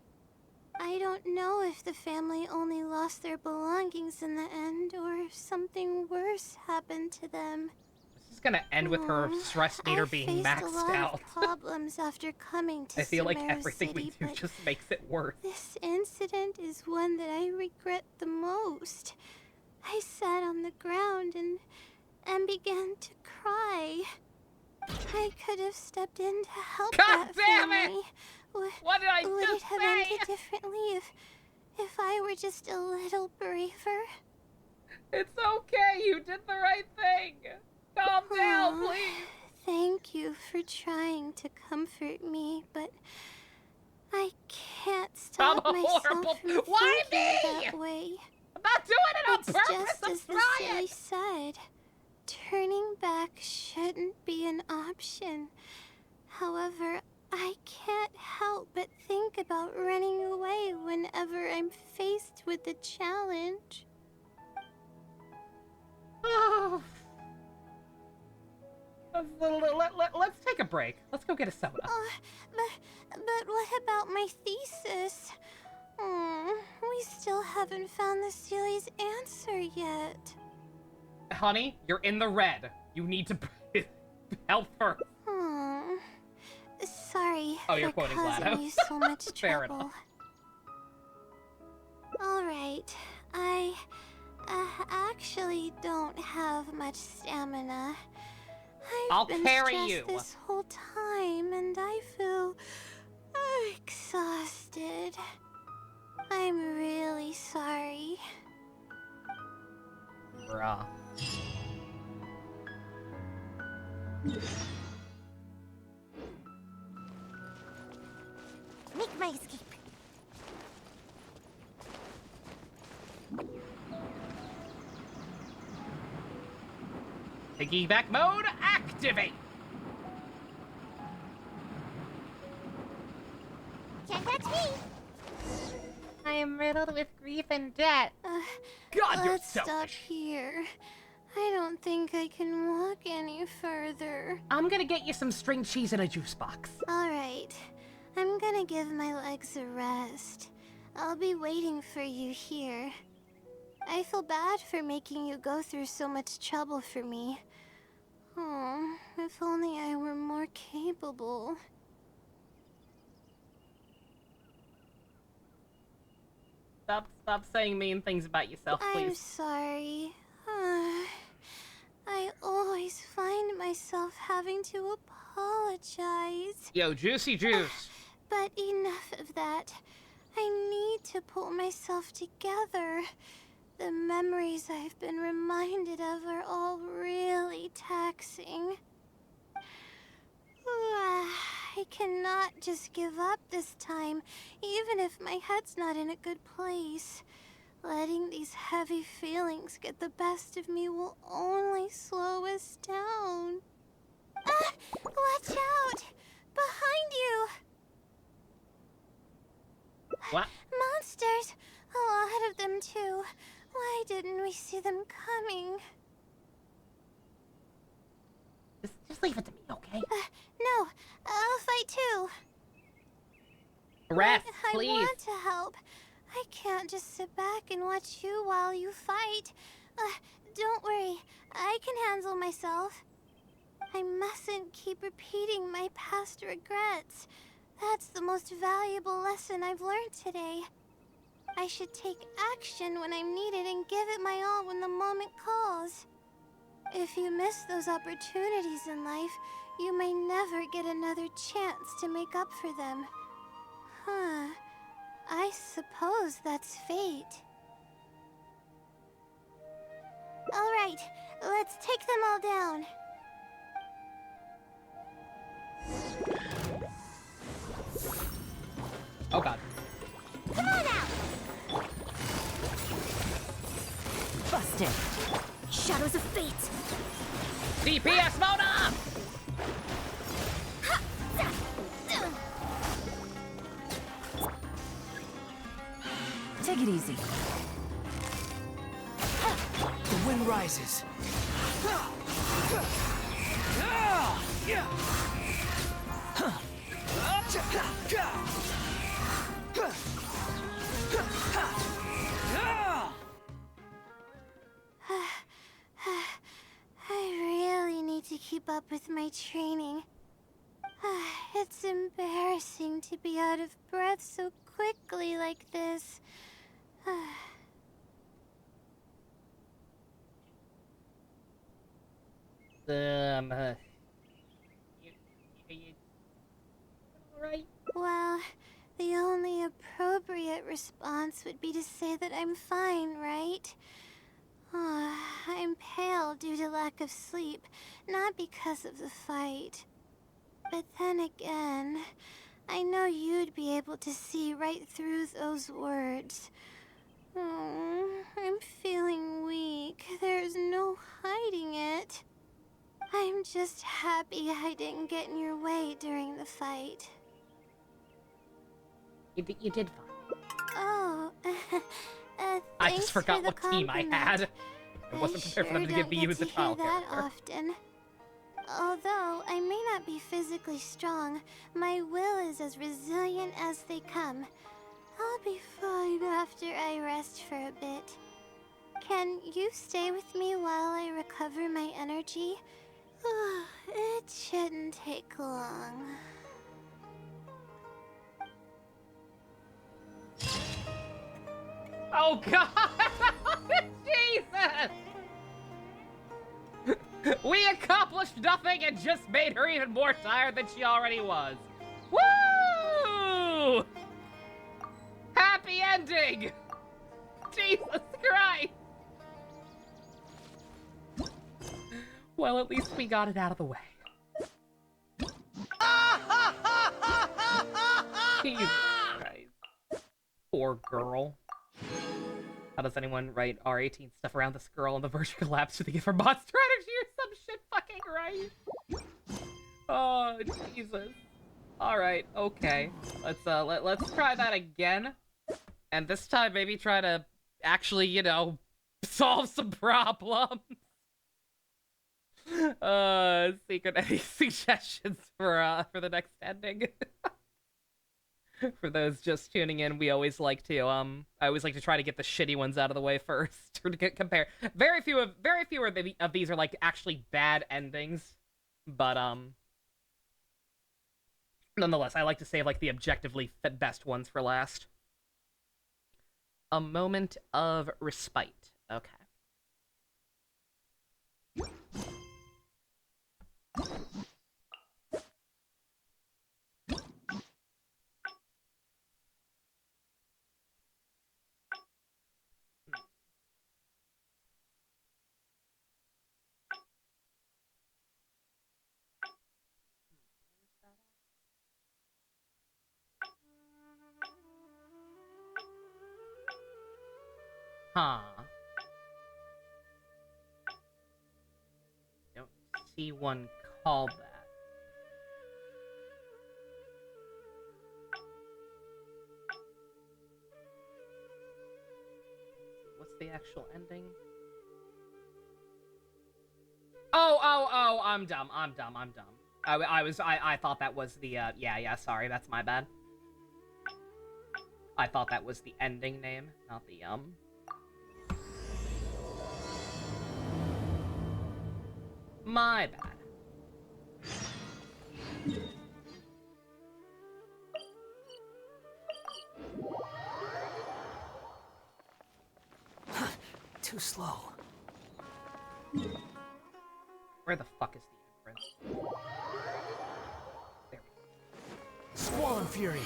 I don't know if the family only lost their belongings in the end, or if something worse happened to them. This is gonna end with her stress meter being maxed I faced a lot out. of problems after coming to I feel like Sumeru everything City, we do but just makes it worse. this incident is one that I regret the most. I sat on the ground and began to cry. I could have stepped in to help God that damn it! family. What did I Would just it have say? ended differently if I were just a little braver? It's okay, you did the right thing. Calm down, Aw, please. Thank you for trying to comfort me, but I can't stop I'm myself horrible. from Why thinking me? that way. I'm not doing it on It's purpose. just I'm as the trying. silly said. Turning back shouldn't be an option. However, I can't help but think about running away whenever I'm faced with a challenge. Oh. Let's take a break. Let's go get a soda. But what about my thesis? We still haven't found the Sealy's answer yet. honey, you're in the red. You need to help her. Hmm. Sorry Oh, you're for quoting causing GLaDOS. you so much Fair trouble. enough. Alright, I actually don't have much stamina. I'll I've been carry stressed you. this whole time and I feel exhausted. I'm really sorry. Bruh. Make my escape. Piggyback mode, activate! Can't catch me. I am riddled with grief and debt. God, you're Let's stop selfish. here. I don't think I can walk any further. I'm gonna get you some string cheese in a juice box. Alright, I'm gonna give my legs a rest. I'll be waiting for you here. I feel bad for making you go through so much trouble for me. Oh, if only I were more capable. Stop saying mean things about yourself, I'm please. sorry. I always find myself having to apologize. Yo, juicy juice. But enough of that. I need to pull myself together. The memories I've been reminded of are all really taxing. I cannot just give up this time, even if my head's not in a good place. Letting these heavy feelings get the best of me will only slow us down. Watch out! Behind you! What? Monsters! A lot of them too. Why didn't we see them coming? Just leave it to me, okay? No, I'll fight too. Rest, I please. want to help. I can't just sit back and watch you while you fight. Don't worry, I can handle myself. I mustn't keep repeating my past regrets. That's the most valuable lesson I've learned today. I should take action when I'm needed and give it my all when the moment calls. If you miss those opportunities in life, you may never get another chance to make up for them. Huh. I suppose that's fate. Alright, let's take them all down. Oh god. Come on out! Busted. Shadows of fate. DPS mode up! Take it easy. The wind rises. I really need to keep up with my training. It's embarrassing to be out of breath so quickly like this. You alright? Well, the only appropriate response would be to say that I'm fine, right? I'm pale due to lack of sleep, not because of the fight. But then again, I know you'd be able to see right through those words. I'm feeling weak. There's no hiding it. I'm just happy I didn't get in your way during the fight. You did fine. Oh, I thanks just forgot for the what team I compliment. had. I wasn't prepared for them to give me you as a child I sure don't get to hear character. that often. Although I may not be physically strong, my will is as resilient as they come. I'll be fine after I rest for a bit. Can you stay with me while I recover my energy? It shouldn't take long. Oh god! Jesus! We accomplished nothing and just made her even more tired than she already was. Woo! Happy ending! Jesus Christ! Well, at least we got it out of the way. Jesus Christ. Poor girl. How does anyone write R18 stuff around this girl on the verge of collapse to the gift for monster energy or some shit fucking right? Oh, Jesus. Alright, okay. Let's try that again. And this time maybe try to actually, you know, solve some problems. Secret, any suggestions for the next ending? For those just tuning in, we always like to I always like to try to get the shitty ones out of the way first to compare. Very few of these are like actually bad endings, but nonetheless, I like to save like the objectively best ones for last. A moment of respite. Okay. Huh. Don't see one called that. What's the actual ending? Oh, I'm dumb. I thought that was the, yeah, sorry, that's my bad. I thought that was the ending name, not the, My bad. Too slow. Where the fuck is the entrance? There we go. Squall and Fury.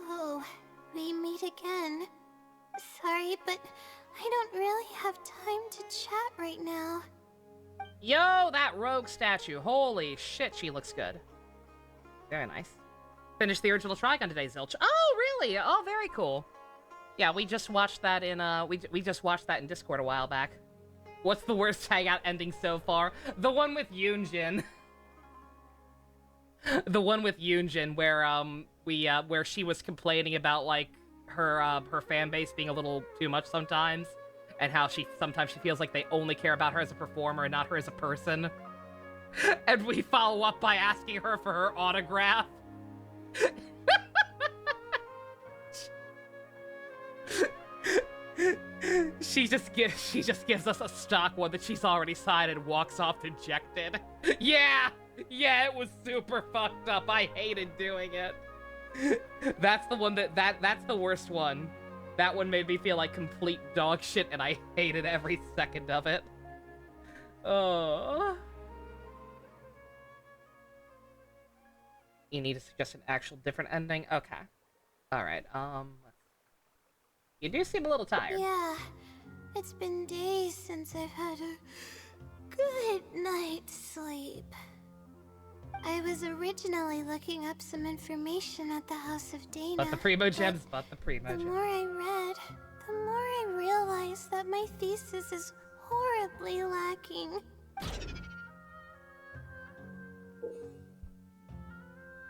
Oh, we meet again. Sorry, but I don't really have time to chat right now. Yo, that rogue statue. Holy shit, she looks good. Very nice. Finished the original Trigun today, Zilch. Oh, really? Oh, very cool. Yeah, we just watched that in, we just watched that in Discord a while back. What's the worst hangout ending so far? The one with Yoonjin. The one with Yoonjin where, where she was complaining about, like, her fan base being a little too much sometimes. And how sometimes she feels like they only care about her as a performer and not her as a person. And we follow up by asking her for her autograph. She just gives us a stock one that she's already signed and walks off dejected. Yeah, it was super fucked up. I hated doing it. That's the one that's the worst one. That one made me feel like complete dog shit, and I hated every second of it. Oh. You need to suggest an actual different ending? Okay. Alright, you do seem a little tired. Yeah, it's been days since I've had a good night's sleep. I was originally looking up some information at the House of Dana. But the Primo Gems, The more I read, the more I realized that my thesis is horribly lacking.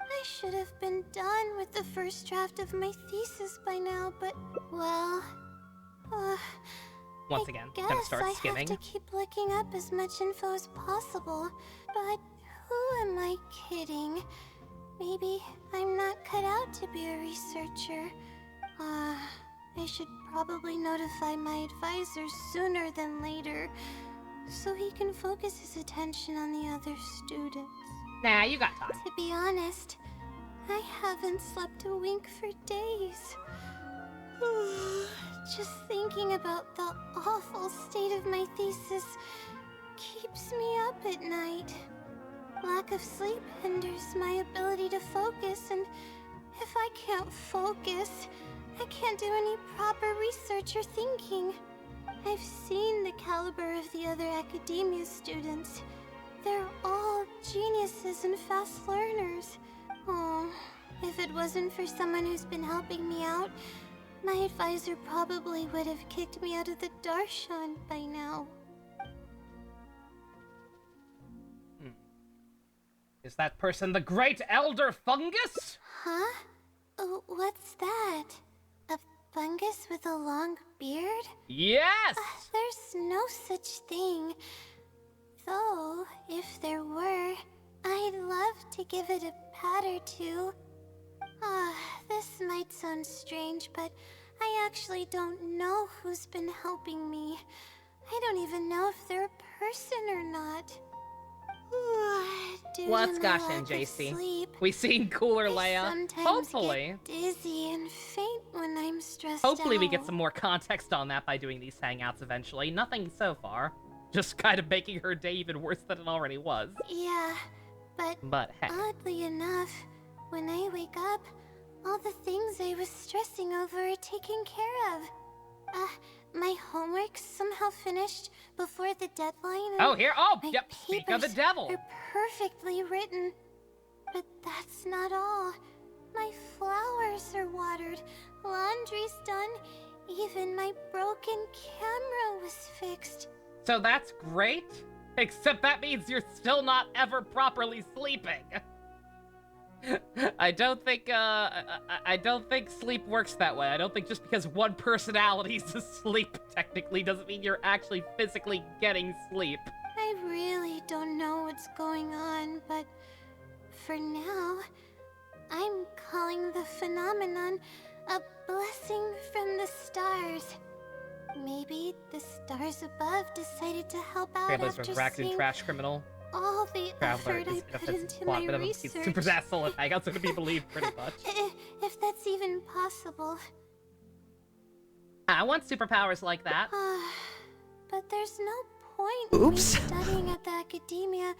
I should have been done with the first draft of my thesis by now, but, well, once again, I gonna guess start I skimming. have to keep looking up as much info as possible, but who am I kidding? Maybe I'm not cut out to be a researcher. I should probably notify my advisor sooner than later, so he can focus his attention on the other students. Nah, you got time. To be honest, I haven't slept a wink for days. Just thinking about the awful state of my thesis keeps me up at night. Lack of sleep hinders my ability to focus, and if I can't focus, I can't do any proper research or thinking. I've seen the caliber of the other academia students. They're all geniuses and fast learners. Oh, if it wasn't for someone who's been helping me out, my advisor probably would have kicked me out of the Darshan by now. Is that person the Great Elder Fungus? Huh? Oh, what's that? A fungus with a long beard? Yes! There's no such thing. Though, if there were, I'd love to give it a pat or two. This might sound strange, but I actually don't know who's been helping me. I don't even know if they're a person or not. What's Genshin, JC? We seen cooler Leia. Hopefully. Get dizzy and faint when I'm stressed Hopefully we get out. some more context on that by doing these hangouts eventually. Nothing so far. Just kind of making her day even worse than it already was. Yeah, But heck. oddly enough, when I wake up, all the things I was stressing over are taken care of. My homework's somehow finished before the deadline. And Oh, here. Oh, my yep. Speak of the papers devil. are perfectly written. But that's not all. My flowers are watered, laundry's done, even my broken camera was fixed. So that's great. Except that means you're still not ever properly sleeping. I don't think sleep works that way. I don't think just because one personality's asleep technically doesn't mean you're actually physically getting sleep. I really don't know what's going on, but for now, I'm calling the phenomenon a blessing from the stars. Maybe the stars above decided to help out Traveler's after Raccoon seeing Trash Criminal. all the Traveler effort I is put offensive into plot, my but he's research. super asshole at Hangouts, so to be believed pretty much. If that's even possible. I want superpowers like that. But there's no point in me Oops. studying at the academia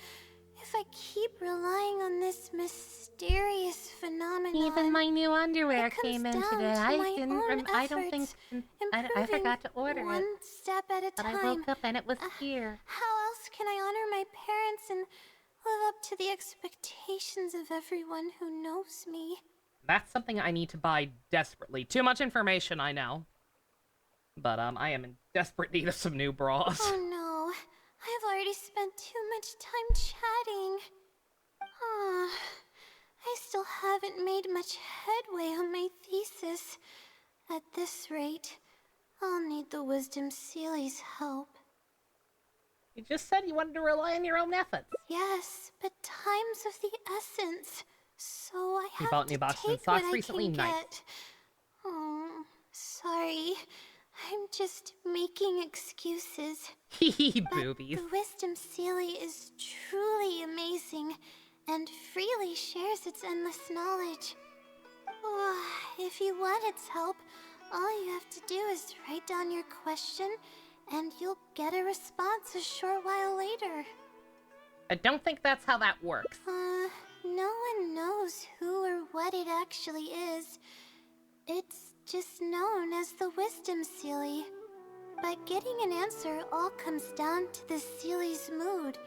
if I keep relying on this mysterious phenomenon. Even my new underwear It comes came in down today. to I my didn't. own I don't think. efforts, I forgot to order one it. step at a But I time. woke up and it was here. How else can I honor my parents and live up to the expectations of everyone who knows me? That's something I need to buy desperately. Too much information, I know. But I am in desperate need of some new bras. Oh no, I've already spent too much time chatting. I still haven't made much headway on my thesis. At this rate, I'll need the Wisdom Sealy's help. You just said you wanted to rely on your own efforts. Yes, but time's of the essence. So I You have bought to new boxes take and socks what recently? I can Nice. get. Oh, sorry. I'm just making excuses. Hee But boobies. the Wisdom Sealy is truly amazing and freely shares its endless knowledge. If you want its help, all you have to do is write down your question and you'll get a response a short while later. I don't think that's how that works. No one knows who or what it actually is. It's just known as the Wisdom Sealy. But getting an answer all comes down to the Sealy's mood.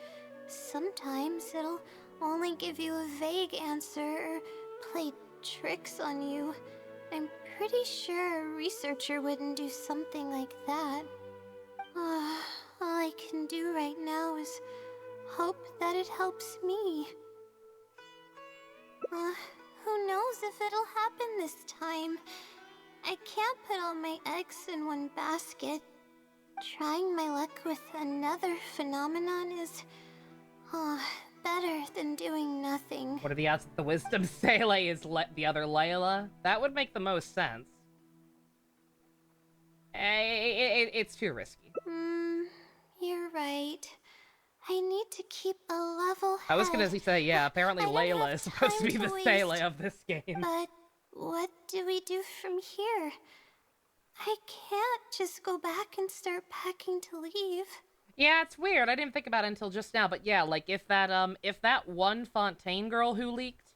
Sometimes it'll only give you a vague answer or play tricks on you. I'm pretty sure a researcher wouldn't do something like that. All I can do right now is hope that it helps me. Who knows if it'll happen this time? I can't put all my eggs in one basket. trying my luck with another phenomenon is better than doing nothing. What are the odds that the Wisdom Sele is the other Layla? That would make the most sense. It's too risky. You're right. I need to keep a level head. I was gonna say, yeah, apparently I don't Layla have is supposed to be time the to Sele waste. of this game. But what do we do from here? I can't just go back and start packing to leave. Yeah, it's weird. I didn't think about it until just now, but yeah, like if that one Fontaine girl who leaked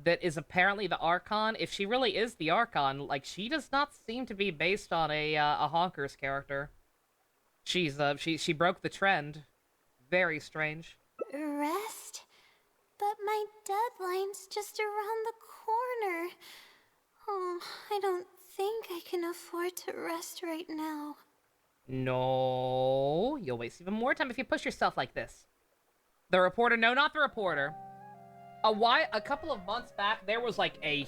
that is apparently the Archon, if she really is the Archon, like she does not seem to be based on a Honkers character. She broke the trend. Very strange. Rest? But my deadline's just around the corner. Oh, I don't think I can afford to rest right now. No, you'll waste even more time if you push yourself like this. The reporter, no, not the reporter. A couple of months back, there was like a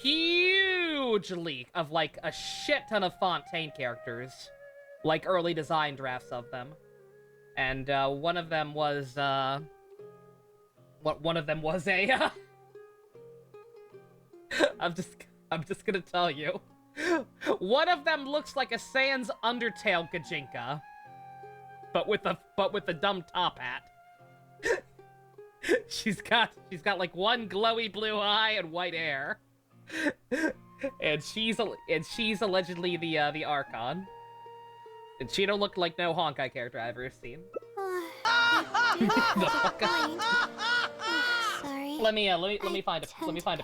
huge leak of like a shit ton of Fontaine characters, like early design drafts of them, and one of them was one of them was a. I'm just gonna tell you. One of them looks like a Sans Undertale Kajinka, but with the dumb top hat. she's got like one glowy blue eye and white hair, and she's allegedly the Archon, and she don't look like no Honkai character I've ever seen. You do have a point. Sorry. Let me find a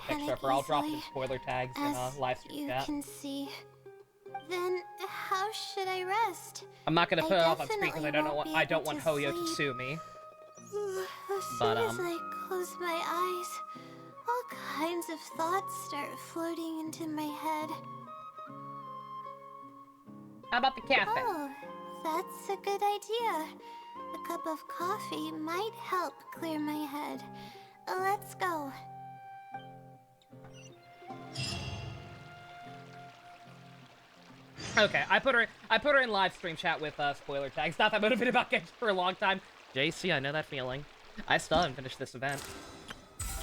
picture of her. I'll drop it in easily, spoiler tags in As live stream you chat. can see. Then how should I rest? I'm not gonna I put it off on screen because definitely I don't won't want be Hoyo able to to sue me. As But, soon as I close my eyes, all kinds of thoughts start floating into my head. How about the cafe? Oh, that's a good idea. A cup of coffee might help clear my head. Let's go. Okay, I put her in live stream chat with spoiler tags. Not that motivated about Genshin for a long time. JC, I know that feeling. I still haven't finished this event.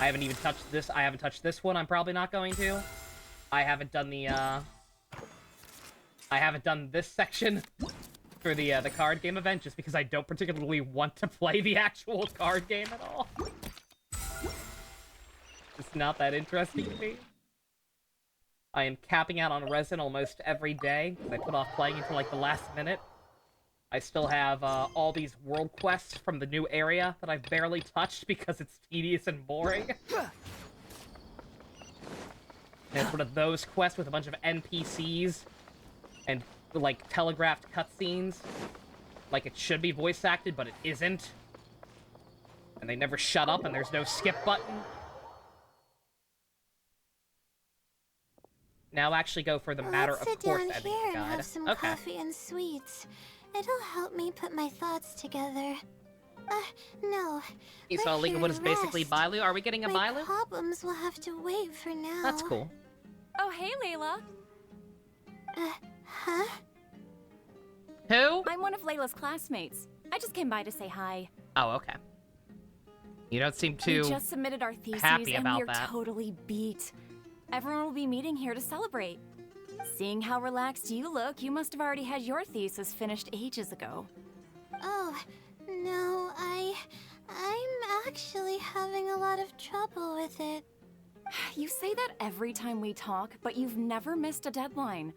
I haven't even touched this. I haven't touched this one. I'm probably not going to. I haven't done the I haven't done this section for the card game event just because I don't particularly want to play the actual card game at all. It's not that interesting to me. I am capping out on resin almost every day because I put off playing until like the last minute. I still have all these world quests from the new area that I've barely touched because it's tedious and boring. And it's one of those quests with a bunch of NPCs and like telegraphed cutscenes. Like it should be voice acted, but it isn't. And they never shut up and there's no skip button. Now actually go for the matter Let's of course sit down ending here and guide. have some Okay. coffee and sweets. It'll help me put my thoughts together. No. You we're saw League of here what is to basically rest. Bailu. Are we getting a My Bailu? problems will have to wait for now. That's cool. Oh, hey, Layla. Huh? Who? I'm one of Layla's classmates. I just came by to say hi. Oh, okay. You don't seem We too just submitted our theses happy and about we're that. totally beat. Everyone will be meeting here to celebrate. Seeing how relaxed you look, you must have already had your thesis finished ages ago. Oh, no, I'm actually having a lot of trouble with it. You say that every time we talk, but you've never missed a deadline.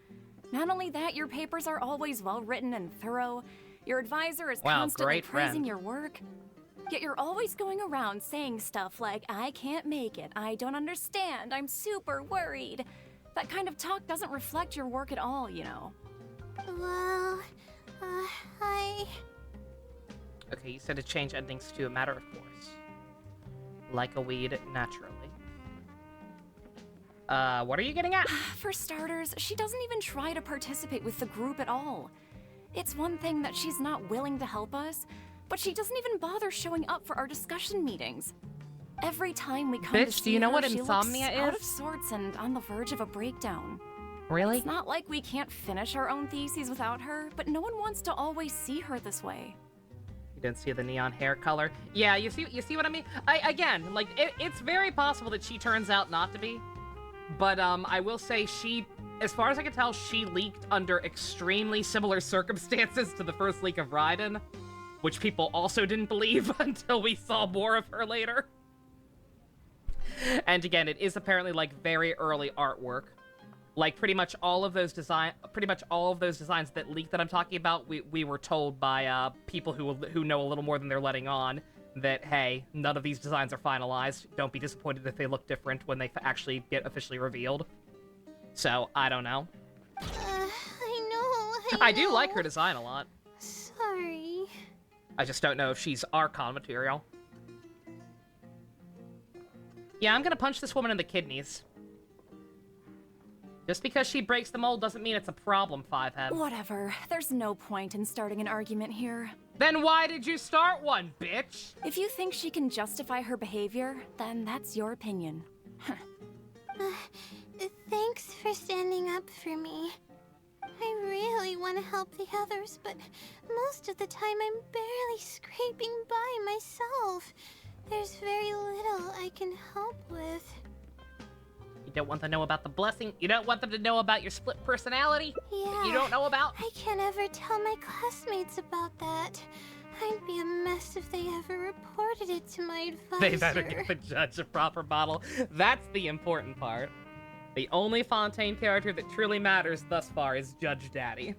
Not only that, your papers are always well written and thorough. Your advisor is Wow, constantly great praising friend. your work. Yet you're always going around saying stuff like, I can't make it, I don't understand, I'm super worried. That kind of talk doesn't reflect your work at all, you know. Well, Okay, you said to change endings to a matter of course. Like a weed, naturally. What are you getting at? For starters, she doesn't even try to participate with the group at all. It's one thing that she's not willing to help us, but she doesn't even bother showing up for our discussion meetings. Every time we come to Bitch, see do you know her, what she insomnia looks out of is? sorts and on the verge of a breakdown. Really? It's not like we can't finish our own theses without her, but no one wants to always see her this way. You didn't see the neon hair color. Yeah, you see what I mean? Again, like, it's very possible that she turns out not to be. But, I will say she, as far as I can tell, she leaked under extremely similar circumstances to the first leak of Raiden, which people also didn't believe until we saw more of her later. And again, it is apparently, like, very early artwork. Like, pretty much all of those designs that leaked that I'm talking about, we were told by, people who know a little more than they're letting on, that, hey, none of these designs are finalized. Don't be disappointed if they look different when they actually get officially revealed. So, I don't know. I know. I do like her design a lot. Sorry. I just don't know if she's Archon material. Yeah, I'm gonna punch this woman in the kidneys. Just because she breaks the mold doesn't mean it's a problem, Fivehead. Whatever. There's no point in starting an argument here. Then why did you start one, bitch? If you think she can justify her behavior, then that's your opinion. Thanks for standing up for me. I really want to help the others, but most of the time I'm barely scraping by myself. There's very little I can help with. You don't want them to know about the blessing? You don't want them to know about your split personality? Yeah. You don't know about? I can't ever tell my classmates about that. I'd be a mess if they ever reported it to my advisor. They better give the judge a proper bottle. That's the important part. The only Fontaine character that truly matters thus far is Judge Daddy.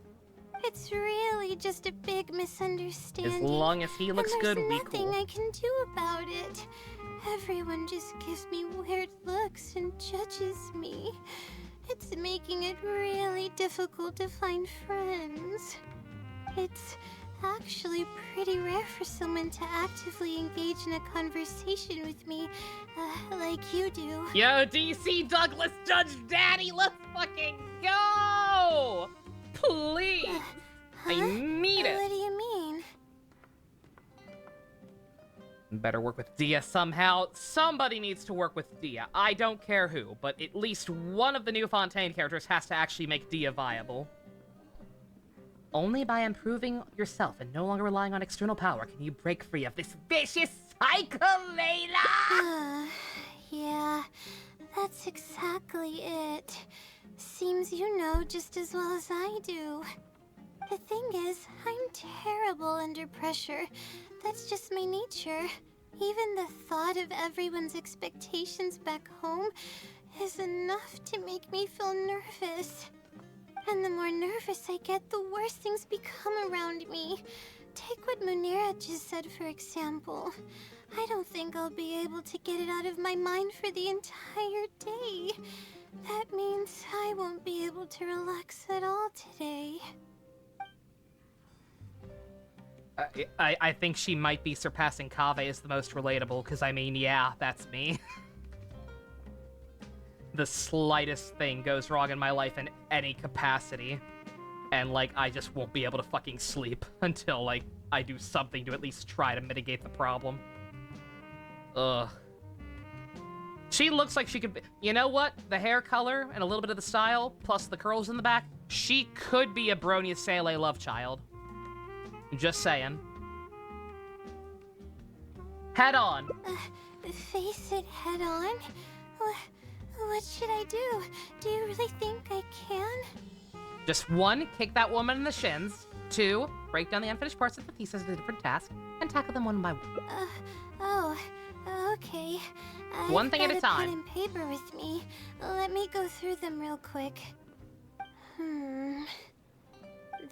It's really just a big misunderstanding. As long as he looks good, we There's nothing cool. I can do about it. Everyone just gives me weird looks and judges me. It's making it really difficult to find friends. It's actually pretty rare for someone to actively engage in a conversation with me, like you do. Yo, DC Douglas Judge Daddy, let's fucking go! Please! I need it! What do you mean? Better work with Dia somehow. Somebody needs to work with Dia. I don't care who, but at least one of the new Fontaine characters has to actually make Dia viable. Only by improving yourself and no longer relying on external power can you break free of this vicious cycle, Layla! Yeah, that's exactly it. Seems you know just as well as I do. The thing is, I'm terrible under pressure. That's just my nature. Even the thought of everyone's expectations back home is enough to make me feel nervous. And the more nervous I get, the worse things become around me. Take what Munira just said, for example. I don't think I'll be able to get it out of my mind for the entire day. That means I won't be able to relax at all today. I think she might be surpassing Kaveh as the most relatable, because I mean, yeah, that's me. The slightest thing goes wrong in my life in any capacity, and, like, I just won't be able to fucking sleep until, like, I do something to at least try to mitigate the problem. Ugh. She looks like she could be... You know what? The hair color and a little bit of the style, plus the curls in the back, she could be a Bronya Sele love child. Just saying. Head on. Face it head on? What should I do? Do you really think I can? Just 1, kick that woman in the shins. 2, break down the unfinished parts of the thesis as a different task, and tackle them one by one. Okay. One thing at a I've got time. pen and paper with me. Let me go through them real quick.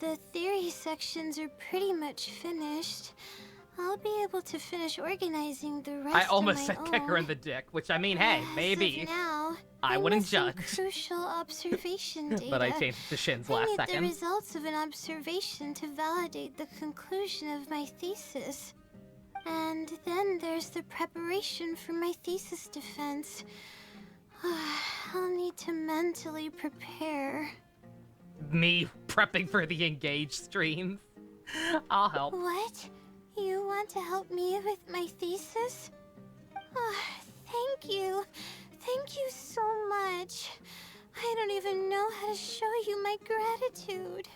The theory sections are pretty much finished. I'll be able to finish organizing the rest I almost on said my kick her own. in the dick, which I mean, hey, As of maybe. now, I I'm wouldn't missing judge. Crucial observation data. But I changed it to shins I last need second. the results of an observation to validate the conclusion of my thesis. And then there's the preparation for my thesis defense. I'll need to mentally prepare. Me prepping for the engaged streams. I'll help. What? You want to help me with my thesis? Thank you. Thank you so much. I don't even know how to show you my gratitude.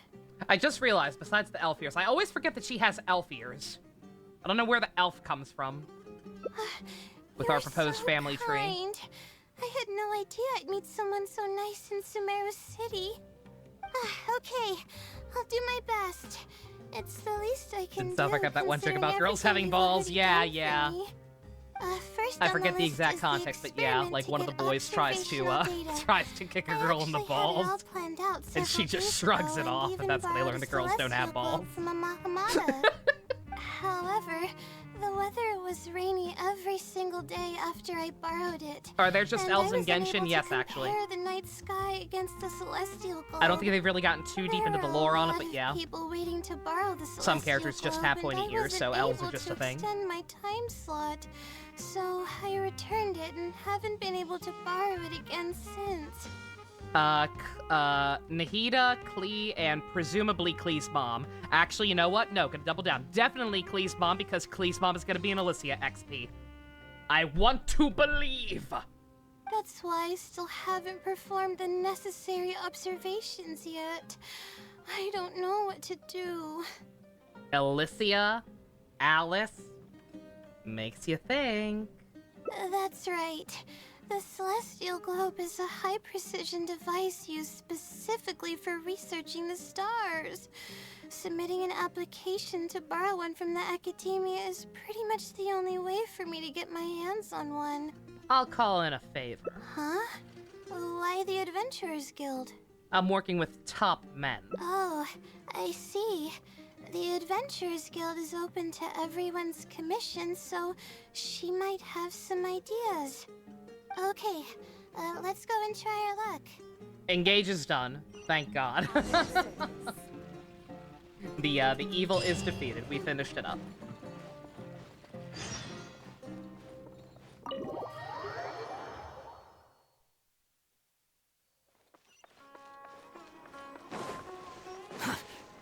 I just realized, besides the elf ears, I always forget that she has elf ears. I don't know where the elf comes from. With our proposed family tree. I had no idea I'd meet someone so nice in Sumeru City. Okay, I'll do my best. It's the least I can do. Stuff I got that one joke about girls having balls. Yeah. First I forget the exact context, but yeah, like one of the boys tries to kick a girl in the balls, and she just shrugs it off, and that's when they learn the girls don't have balls. However, the weather was rainy every single day after I borrowed it. Are there just elves in Genshin? Yes, actually. The night sky against the celestial globe. I don't think they've really gotten too deep into the lore on it, but yeah. People waiting to borrow the some characters just have pointy ears, so elves are just a thing. Extend my time slot, so I returned it and haven't been able to borrow it again since. Nahida, Klee, and presumably Klee's mom. Actually, you know what? No, gonna double down. Definitely Klee's mom, because Klee's mom is gonna be an Alicia XP. I want to believe! That's why I still haven't performed the necessary observations yet. I don't know what to do. Alicia? Alice? Makes you think. That's right. The celestial globe is a high-precision device used specifically for researching the stars. Submitting an application to borrow one from the academia is pretty much the only way for me to get my hands on one. I'll call in a favor. Huh? Why the Adventurers Guild? I'm working with top men. Oh, I see. The Adventurers Guild is open to everyone's commission, so she might have some ideas. Okay, let's go and try our luck. Engage is done. Thank God. The evil is defeated. We finished it up.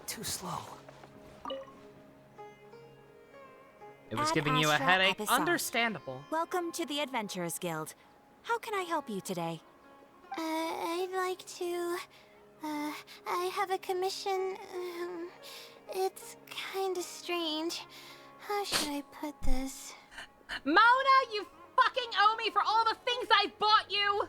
Too slow. It was Ad giving you a Astra headache. Episode. Understandable. Welcome to the Adventurers Guild. How can I help you today? I'd like to... I have a commission... it's kinda strange. How should I put this? Mona, you fucking owe me for all the things I bought you!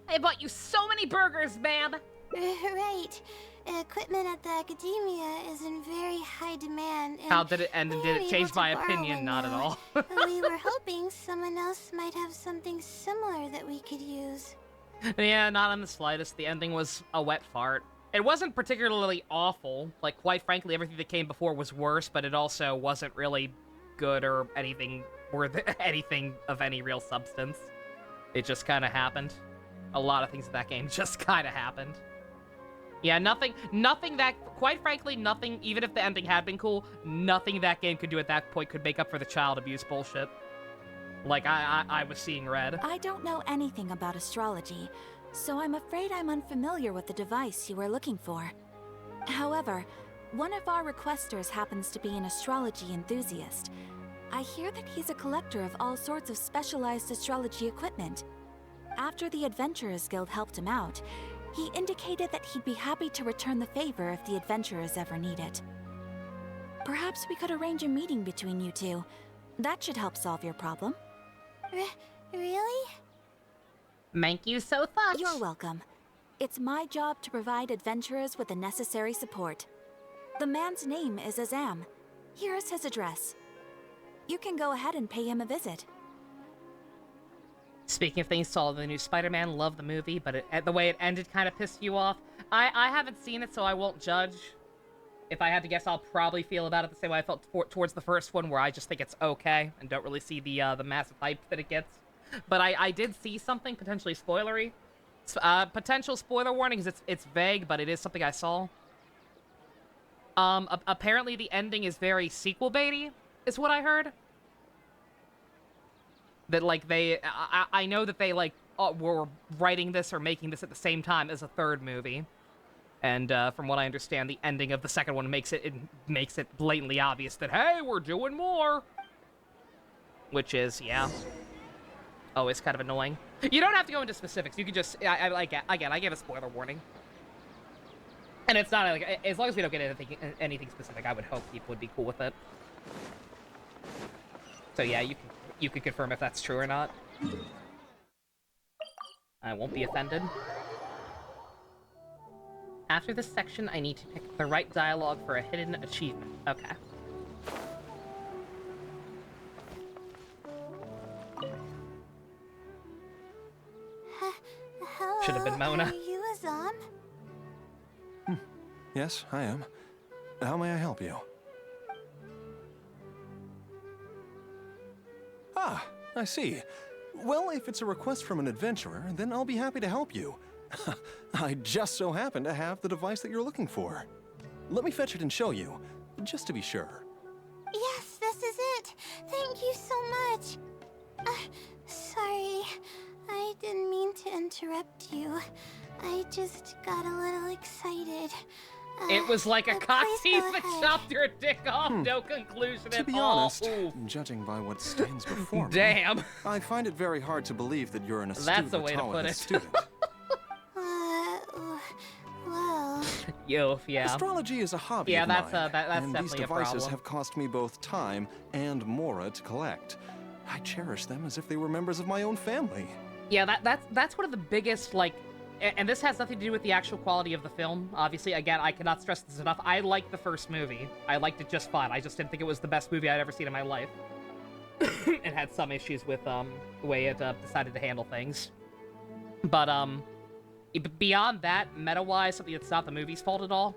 I bought you so many burgers, ma'am! Right. Equipment at the academia is in very high demand. And How did it end, and did it change my opinion? Not at all. We were hoping someone else might have something similar that we could use. Yeah, not in the slightest. The ending was a wet fart. It wasn't particularly awful. Like, quite frankly, everything that came before was worse, but it also wasn't really good or anything worth anything of any real substance. It just kind of happened. A lot of things in that game just kind of happened. Yeah, nothing that, quite frankly, nothing, even if the ending had been cool, nothing that game could do at that point could make up for the child abuse bullshit. Like, I was seeing red. I don't know anything about astrology, so I'm afraid I'm unfamiliar with the device you were looking for. However, one of our requesters happens to be an astrology enthusiast. I hear that he's a collector of all sorts of specialized astrology equipment. After the Adventurers Guild helped him out, he indicated that he'd be happy to return the favor if the adventurers ever need it. Perhaps we could arrange a meeting between you two. That should help solve your problem. Really? Thank you so much. You're welcome. It's my job to provide adventurers with the necessary support. The man's name is Azam. Here is his address. You can go ahead and pay him a visit. Speaking of things, saw the new Spider-Man, love the movie, but the way it ended kind of pissed you off. I haven't seen it, so I won't judge. If I had to guess, I'll probably feel about it the same way I felt towards the first one, where I just think it's okay, and don't really see the massive hype that it gets. But I did see something potentially spoilery. Potential spoiler warning, because it's vague, but it is something I saw. Apparently the ending is very sequel-baity, is what I heard. That, like, I know that they, like, were writing this or making this at the same time as a third movie. And, from what I understand, the ending of the second one makes it blatantly obvious that, hey, we're doing more! Which is, yeah. always kind of annoying. You don't have to go into specifics. You can just, I gave a spoiler warning. And it's not, like, as long as we don't get anything specific, I would hope people would be cool with it. So yeah, you can confirm if that's true or not. I won't be offended. After this section, I need to pick the right dialogue for a hidden achievement. Okay. Hello, Should have been Mona. Are you Azam? Yes, I am. How may I help you? Ah, I see. Well, if it's a request from an adventurer, then I'll be happy to help you. I just so happen to have the device that you're looking for. Let me fetch it and show you, just to be sure. Yes, this is it. Thank you so much. Sorry, I didn't mean to interrupt you. I just got a little excited. It was like a cock please tease go that ahead. chopped your dick off. No conclusion To at be all. honest, Ooh. judging by what stands before me, Damn. I find it very hard to believe that you're an astute That's the way to put Rhetoric it. student. Well, Yo, yeah. Astrology is a hobby Yeah, of that's, mine, that's and these definitely a devices problem. have cost me both time and mora to collect. I cherish them as if they were members of my own family. Yeah, that's one of the biggest, like, and this has nothing to do with the actual quality of the film. Obviously, again, I cannot stress this enough. I liked the first movie. I liked it just fine. I just didn't think it was the best movie I'd ever seen in my life. It had some issues with the way it decided to handle things. But beyond that, meta-wise, something that's not the movie's fault at all.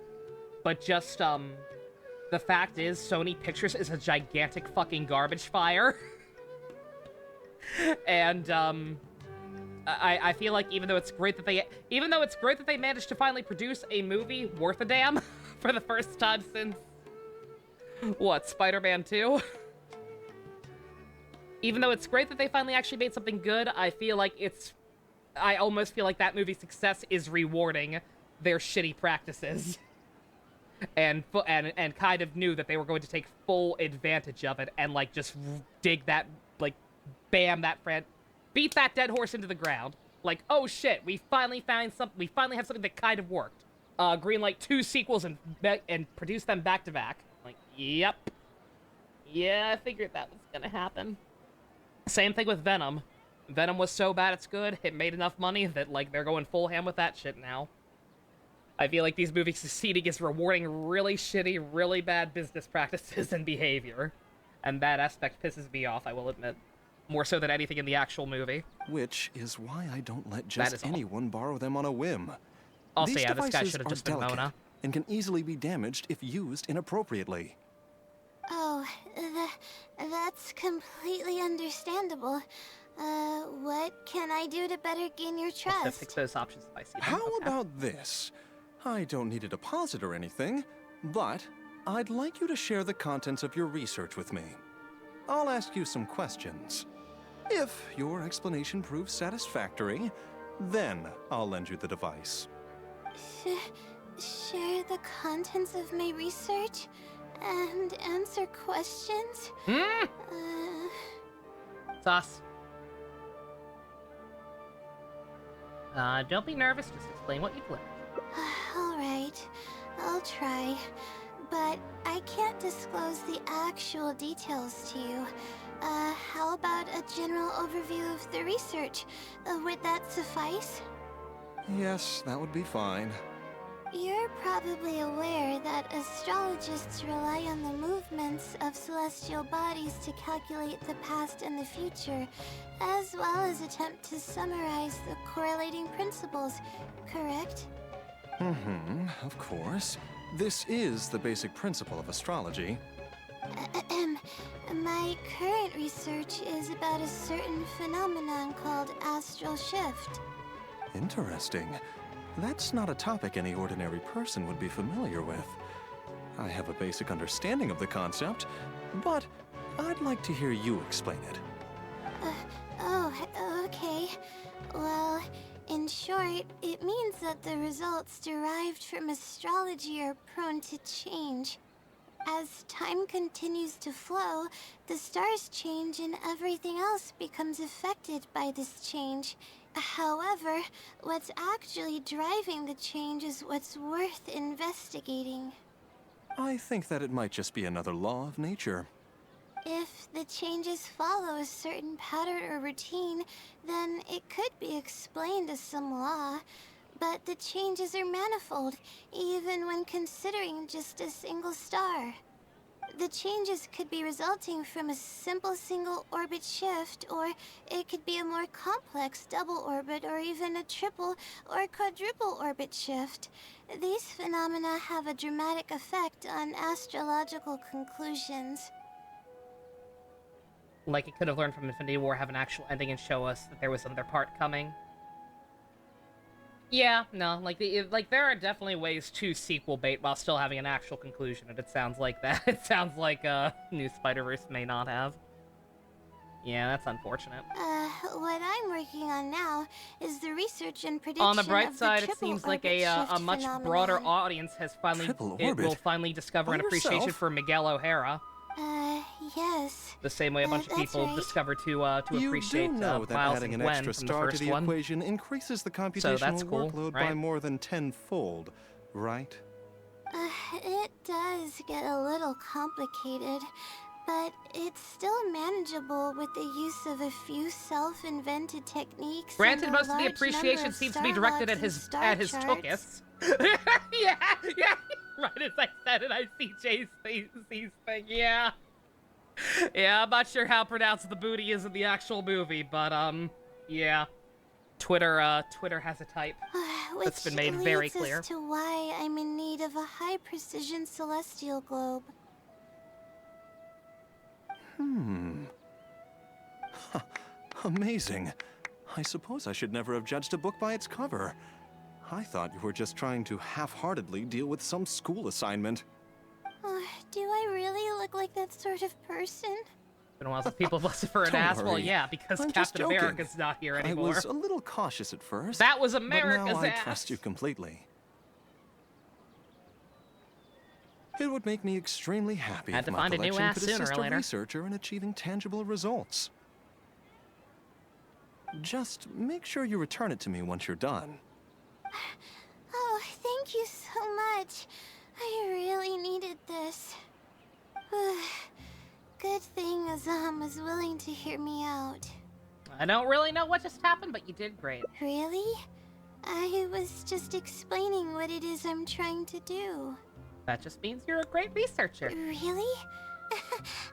But just the fact is, Sony Pictures is a gigantic fucking garbage fire. And I feel like even though it's great that they managed to finally produce a movie worth a damn for the first time since what, Spider-Man 2? Even though it's great that they finally actually made something good, I almost feel like that movie's success is rewarding their shitty practices. And kind of knew that they were going to take full advantage of it and like just dig that, like, bam that beat that dead horse into the ground. Like, oh shit, we finally have something that kind of worked. Greenlight 2 sequels and produce them back to back. Like, yep. Yeah, I figured that was gonna happen. Same thing with Venom. Venom was so bad it's good, it made enough money that, like, they're going full ham with that shit now. I feel like these movies succeeding is rewarding really shitty, really bad business practices and behavior. And that aspect pisses me off, I will admit. More so than anything in the actual movie. Which is why I don't let That just is all. anyone borrow them on a whim. Also, These yeah, this guy devices should have are just been delicate Mona. and can easily be damaged if used inappropriately. oh, that's completely understandable. What can I do to better gain your To trust? fix those options if I see them. How Okay. about this? I don't need a deposit or anything, but I'd like you to share the contents of your research with me. I'll ask you some questions. If your explanation proves satisfactory, then I'll lend you the device. Share the contents of my research and answer questions? Sauce. Don't be nervous, just explain what you've learned. Alright, I'll try. But I can't disclose the actual details to you. How about a general overview of the research? Would that suffice? Yes, that would be fine. You're probably aware that astrologists rely on the movements of celestial bodies to calculate the past and the future, as well as attempt to summarize the correlating principles, correct? Of course. This is the basic principle of astrology. My current research is about a certain phenomenon called astral shift. Interesting. That's not a topic any ordinary person would be familiar with. I have a basic understanding of the concept, but I'd like to hear you explain it. Okay. Well, in short, it means that the results derived from astrology are prone to change. As time continues to flow, the stars change and everything else becomes affected by this change. However, what's actually driving the change is what's worth investigating. I think that it might just be another law of nature. If the changes follow a certain pattern or routine, then it could be explained as some law. But the changes are manifold, even when considering just a single star. The changes could be resulting from a simple single orbit shift, or it could be a more complex double orbit, or even a triple or quadruple orbit shift. These phenomena have a dramatic effect on astrological conclusions. Like, it could have learned from Infinity War, have an actual ending, and show us that there was another part coming. Yeah, no, like, there are definitely ways to sequel bait while still having an actual conclusion, and it sounds like that. It sounds like, New Spider-Verse may not have. Yeah, that's unfortunate. What I'm working on now is the research and prediction On the bright of side, the it seems triple like orbit a shift much phenomenon. broader audience has finally will finally discover By an appreciation yourself? for Miguel O'Hara. Yes. The same way a bunch of That's people right. discovered to You appreciate do know that Miles adding and an Gwen extra from the star to first the one. equation increases the computational So that's cool, workload right? by more than tenfold, right? It does get a little complicated, but it's still manageable with the use of a few self-invented techniques. Granted, and a most of the large appreciation number of seems to star be directed lots at and star his charts. tuchus. yeah. Right as I said it, I see Jay's thing. Yeah. Yeah, I'm not sure how pronounced the booty is in the actual movie, but yeah. Twitter has a type. That's been made very Which clear. leads us to why I'm in need of a high-precision celestial globe. Amazing. I suppose I should never have judged a book by its cover. I thought you were just trying to half-heartedly deal with some school assignment. Do I really look like that sort of person? Been a while since people busted for an Don't ass. Well, worry. yeah, because I'm just Captain joking. America's not here anymore. I was a little cautious at first. That was but America's now I ass. trust you completely. It would make me extremely happy Had if to my find a new collection ass could sooner or assist a later. researcher in achieving tangible results. Just make sure you return it to me once you're done. Oh, thank you so much. I really needed this. Good thing Azam was willing to hear me out. I don't really know what just happened, but you did great. Really? I was just explaining what it is I'm trying to do. That just means you're a great researcher. Really?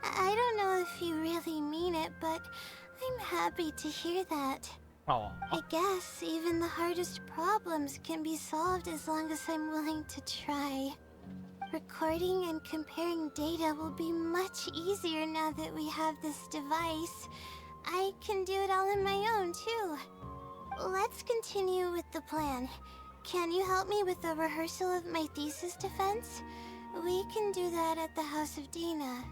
I don't know if you really mean it, but I'm happy to hear that. Aw. I guess even the hardest problems can be solved as long as I'm willing to try. Recording and comparing data will be much easier now that we have this device. I can do it all on my own, too. Let's continue with the plan. Can you help me with the rehearsal of my thesis defense? We can do that at the House of Dana.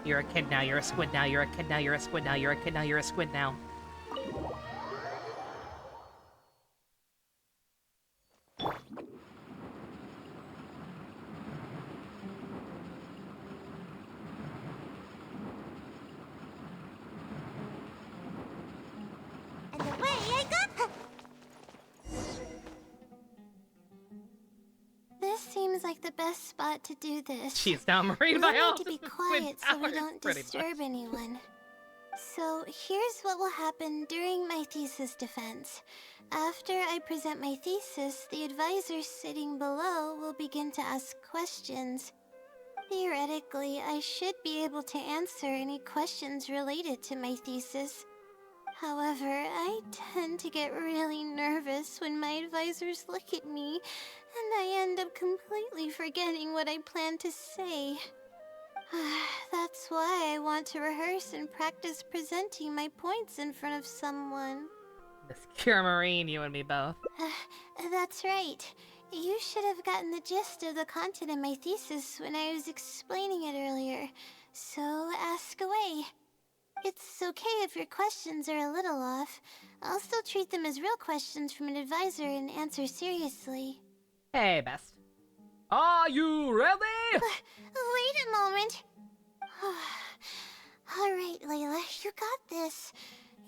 You're a kid now, you're a squid now, you're a kid now, you're a squid now, you're a kid now, you're a squid now. And away I go! This seems like the best spot to do this. She's now marine We need biologist to be with quiet squid so we powers, don't pretty disturb much. anyone. So here's what will happen during my thesis defense. After I present my thesis, the advisors sitting below will begin to ask questions. Theoretically, I should be able to answer any questions related to my thesis. However, I tend to get really nervous when my advisors look at me, and I end up completely forgetting what I plan to say. That's why I want to rehearse and practice presenting my points in front of someone. Miss Cure Marine, you and me both. That's right. You should have gotten the gist of the content of my thesis when I was explaining it earlier. So ask away. It's okay if your questions are a little off. I'll still treat them as real questions from an advisor and answer seriously. Hey, best. Are you ready? Wait a moment. Alright, Layla, you got this.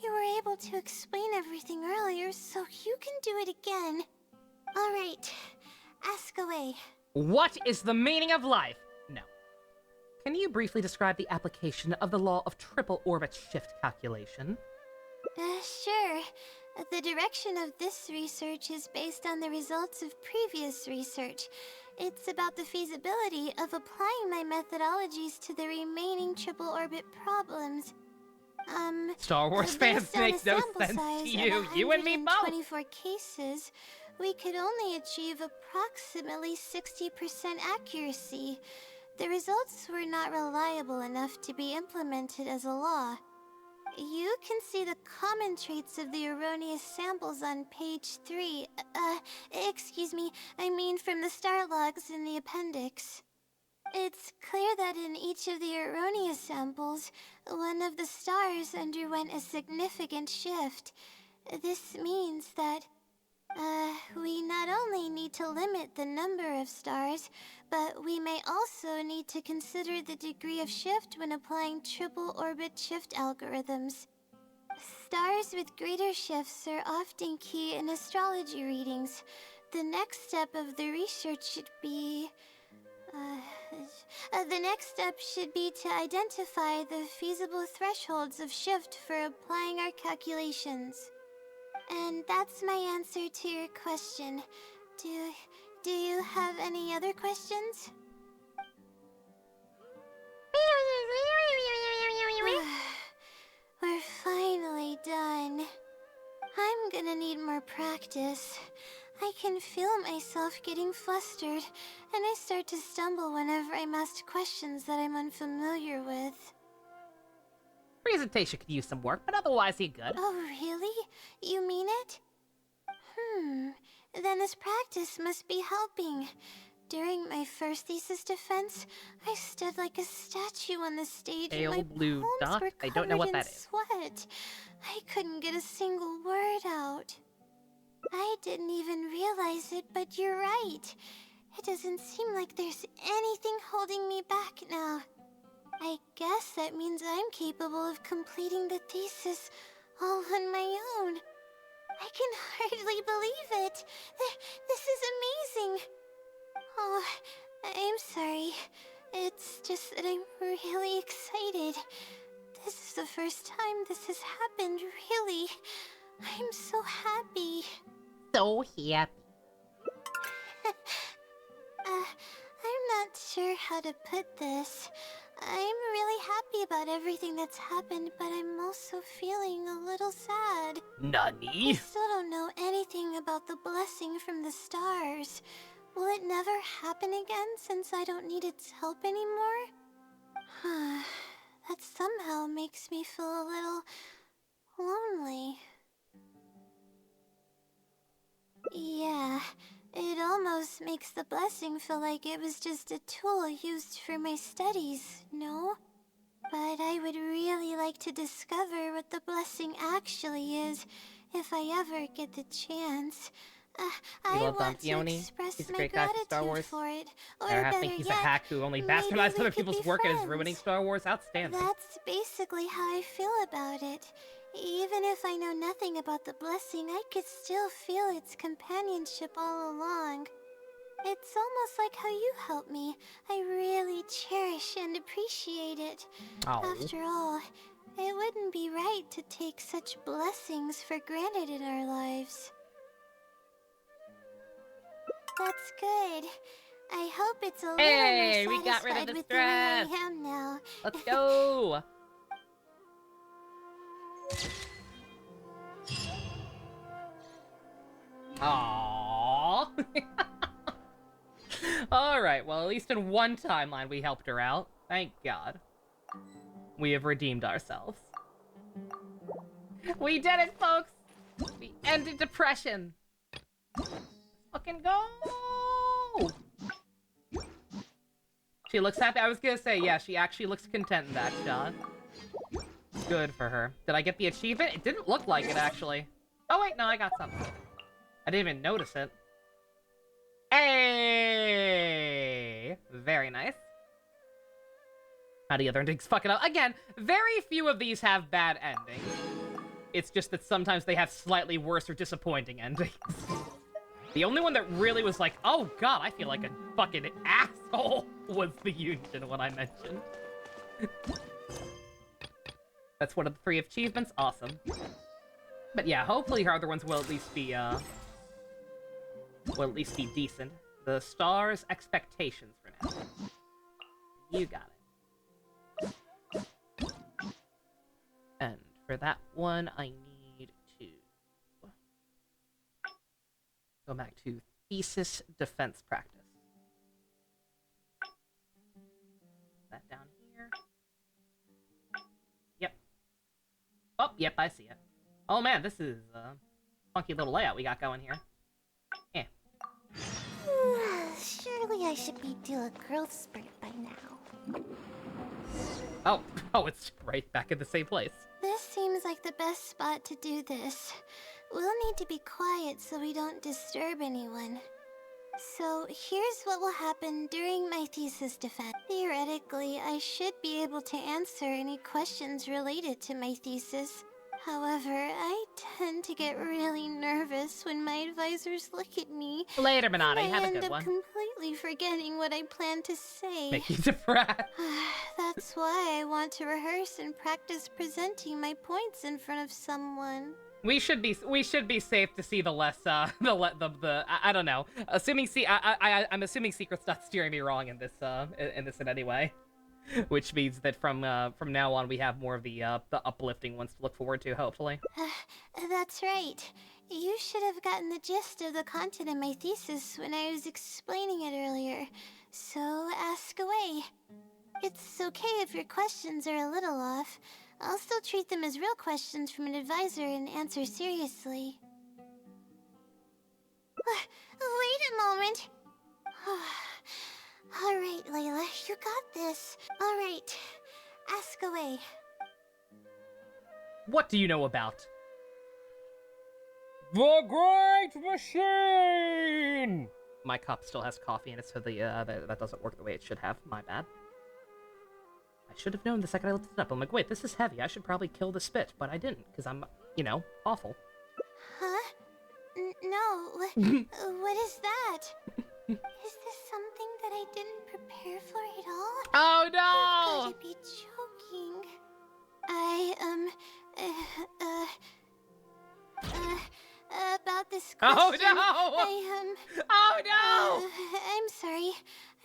You were able to explain everything earlier, so you can do it again. Alright, ask away. What is the meaning of life? No. Can you briefly describe the application of the law of triple orbit shift calculation? Sure. The direction of this research is based on the results of previous research. It's about the feasibility of applying my methodologies to the remaining triple orbit problems. Star Wars fans make no sense to you. You and me both. 24 cases, we could only achieve approximately 60% accuracy. The results were not reliable enough to be implemented as a law. You can see the common traits of the erroneous samples on page 3. Excuse me, I mean from the star logs in the appendix. It's clear that in each of the erroneous samples, one of the stars underwent a significant shift. This means that, we not only need to limit the number of stars, but we may also need to consider the degree of shift when applying triple orbit shift algorithms. Stars with greater shifts are often key in astrology readings. The next step of the research should be... the next step should be to identify the feasible thresholds of shift for applying our calculations. And that's my answer to your question. Do you have any other questions? We're finally done. I'm gonna need more practice. I can feel myself getting flustered, and I start to stumble whenever I'm asked questions that I'm unfamiliar with. Presentation could use some work, but otherwise you good. Oh, really? You mean it? Then this practice must be helping. During my first thesis defense, I stood like a statue on the stage and my blue palms dot? were I don't know what covered in that is. sweat. I couldn't get a single word out. I didn't even realize it, but you're right. It doesn't seem like there's anything holding me back now. I guess that means I'm capable of completing the thesis all on my own. I can hardly believe it. This is amazing. Oh, I'm sorry. It's just that I'm really excited. This is the first time this has happened, really. I'm so happy. So happy. I'm not sure how to put this. I'm really happy about everything that's happened, but I'm also feeling a little sad. I Nani? still don't know anything about the blessing from the stars. Will it never happen again since I don't need its help anymore? That somehow makes me feel a little lonely. Yeah, it almost makes the blessing feel like it was just a tool used for my studies, no? But I would really like to discover what the blessing actually is, if I ever get the chance. I love want to Dantioni. express He's a my great guy for Star gratitude Wars. for it, or I better think he's a yet, hack who only maybe bastardises we other could people's be work and is friends. ruining Star Wars. Outstanding. That's basically how I feel about it. Even if I know nothing about the blessing, I could still feel its companionship all along. It's almost like how you helped me. I really cherish and appreciate it. Oh. After all, it wouldn't be right to take such blessings for granted in our lives. That's good. I hope it's a little Hey, more we got rid of satisfied the with the way I stress. am now. Let's go. Aww. Alright, well, at least in one timeline we helped her out. Thank God. We have redeemed ourselves. We did it, folks! We ended depression. Let's fucking go. She looks happy. I was gonna say, yeah, she actually looks content in that shot. Good for her. Did I get the achievement? It didn't look like it, actually. Oh, wait, no, I got something. I didn't even notice it. Hey! Very nice. How do the other endings fuck it up? Again, very few of these have bad endings. It's just that sometimes they have slightly worse or disappointing endings. The only one that really was like, oh god, I feel like a fucking asshole, was the Union one I mentioned. That's one of the 3 achievements. Awesome. But yeah, hopefully her other ones will at least be, decent. The stars' expectations for now. You got it. And for that one, I need to go back to thesis defense practice. That down here. Yep. Oh, yep, I see it. Oh man, this is a funky little layout we got going here. Yeah. Surely I should be due a growth spurt by now. Oh, it's right back in the same place. This seems like the best spot to do this. We'll need to be quiet so we don't disturb anyone. So here's what will happen during my thesis defense. Theoretically, I should be able to answer any questions related to my thesis. However, I tend to get really nervous when my advisors look at me. Later, Minotti. Have a I good end one. up completely forgetting what I plan to say. Make you depressed. That's why I want to rehearse and practice presenting my points in front of someone. We should be safe to see the less I don't know. Assuming I'm assuming Secret's not steering me wrong in this in any way. Which means that from now on we have more of the uplifting ones to look forward to, hopefully. That's right. You should have gotten the gist of the content of my thesis when I was explaining it earlier. So ask away. It's okay if your questions are a little off. I'll still treat them as real questions from an advisor and answer seriously. Wait a moment. Alright, Layla, you got this. Alright, ask away. What do you know about the Great Machine? My cup still has coffee in it, so that doesn't work the way it should have. My bad. I should have known the second I looked it up. I'm like, wait, this is heavy. I should probably kill the spit, but I didn't, because I'm, awful. Huh? No. What is that? Is this something that I didn't prepare for at all? Oh no! I've got to be joking. About this question. Oh no! Oh no! I'm sorry.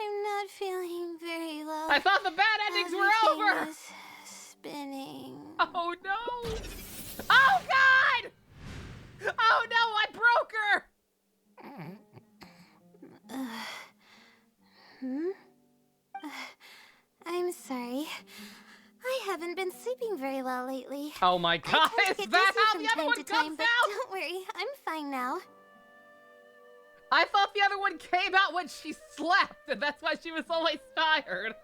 I'm not feeling very well. I thought the bad endings were over! Everything is spinning. Oh no! Oh god! Oh no, I broke her! I'm sorry. I haven't been sleeping very well lately. Oh my god, is that how the other one comes but out? don't worry, I'm fine now. I thought the other one came out when she slept, and that's why she was always tired.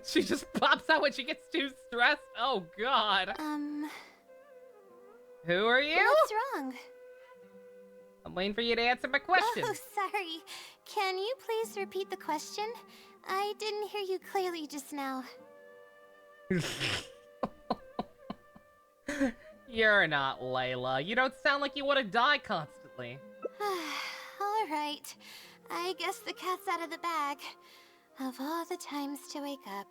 She just pops out when she gets too stressed. Oh god. Who are you? What's wrong? I'm waiting for you to answer my question. Oh, sorry. Can you please repeat the question? I didn't hear you clearly just now. You're not Layla. You don't sound like you want to die constantly. Alright. I guess the cat's out of the bag. Of all the times to wake up.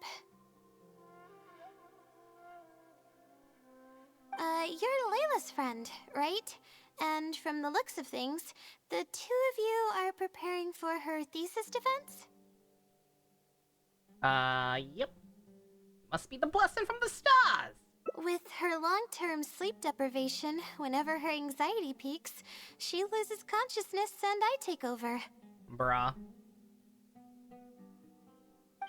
You're Layla's friend, right? And from the looks of things, the two of you are preparing for her thesis defense? Yep. Must be the blessing from the stars. With her long-term sleep deprivation, whenever her anxiety peaks, she loses consciousness and I take over. Bruh.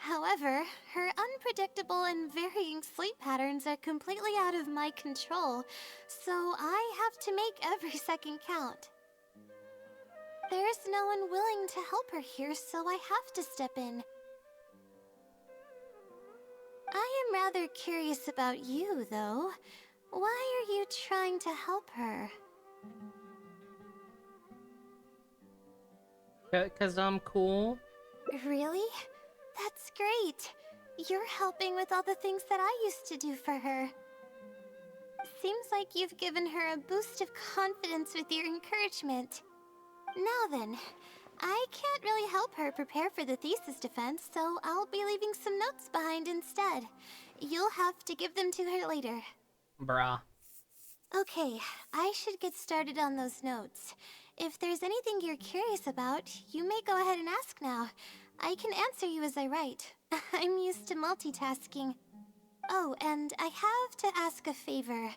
However, her unpredictable and varying sleep patterns are completely out of my control, so I have to make every second count. There's no one willing to help her here, so I have to step in. I am rather curious about you, though. Why are you trying to help her? Because I'm cool. Really? That's great. You're helping with all the things that I used to do for her. Seems like you've given her a boost of confidence with your encouragement. Now then, I can't really help her prepare for the thesis defense, so I'll be leaving some notes behind instead. You'll have to give them to her later. Bruh. Okay, I should get started on those notes. If there's anything you're curious about, you may go ahead and ask now. I can answer you as I write. I'm used to multitasking. Oh, and I have to ask a favor.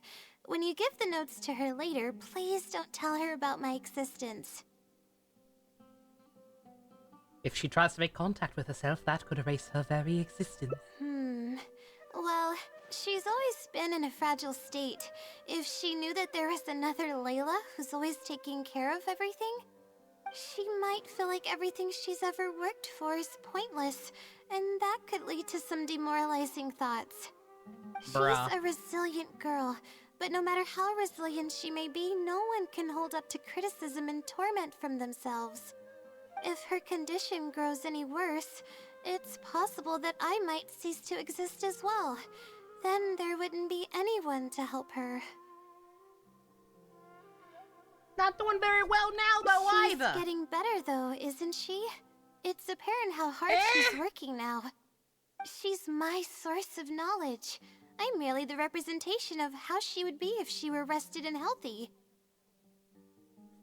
When you give the notes to her later, please don't tell her about my existence. If she tries to make contact with herself, that could erase her very existence. Well, she's always been in a fragile state. If she knew that there was another Layla who's always taking care of everything, she might feel like everything she's ever worked for is pointless, and that could lead to some demoralizing thoughts. Bruh. She's a resilient girl, but no matter how resilient she may be, no one can hold up to criticism and torment from themselves. If her condition grows any worse, it's possible that I might cease to exist as well. Then there wouldn't be anyone to help her. Not doing very well now, though, She's either. getting better, though, isn't she? It's apparent how hard she's working now. She's my source of knowledge. I'm merely the representation of how she would be if she were rested and healthy.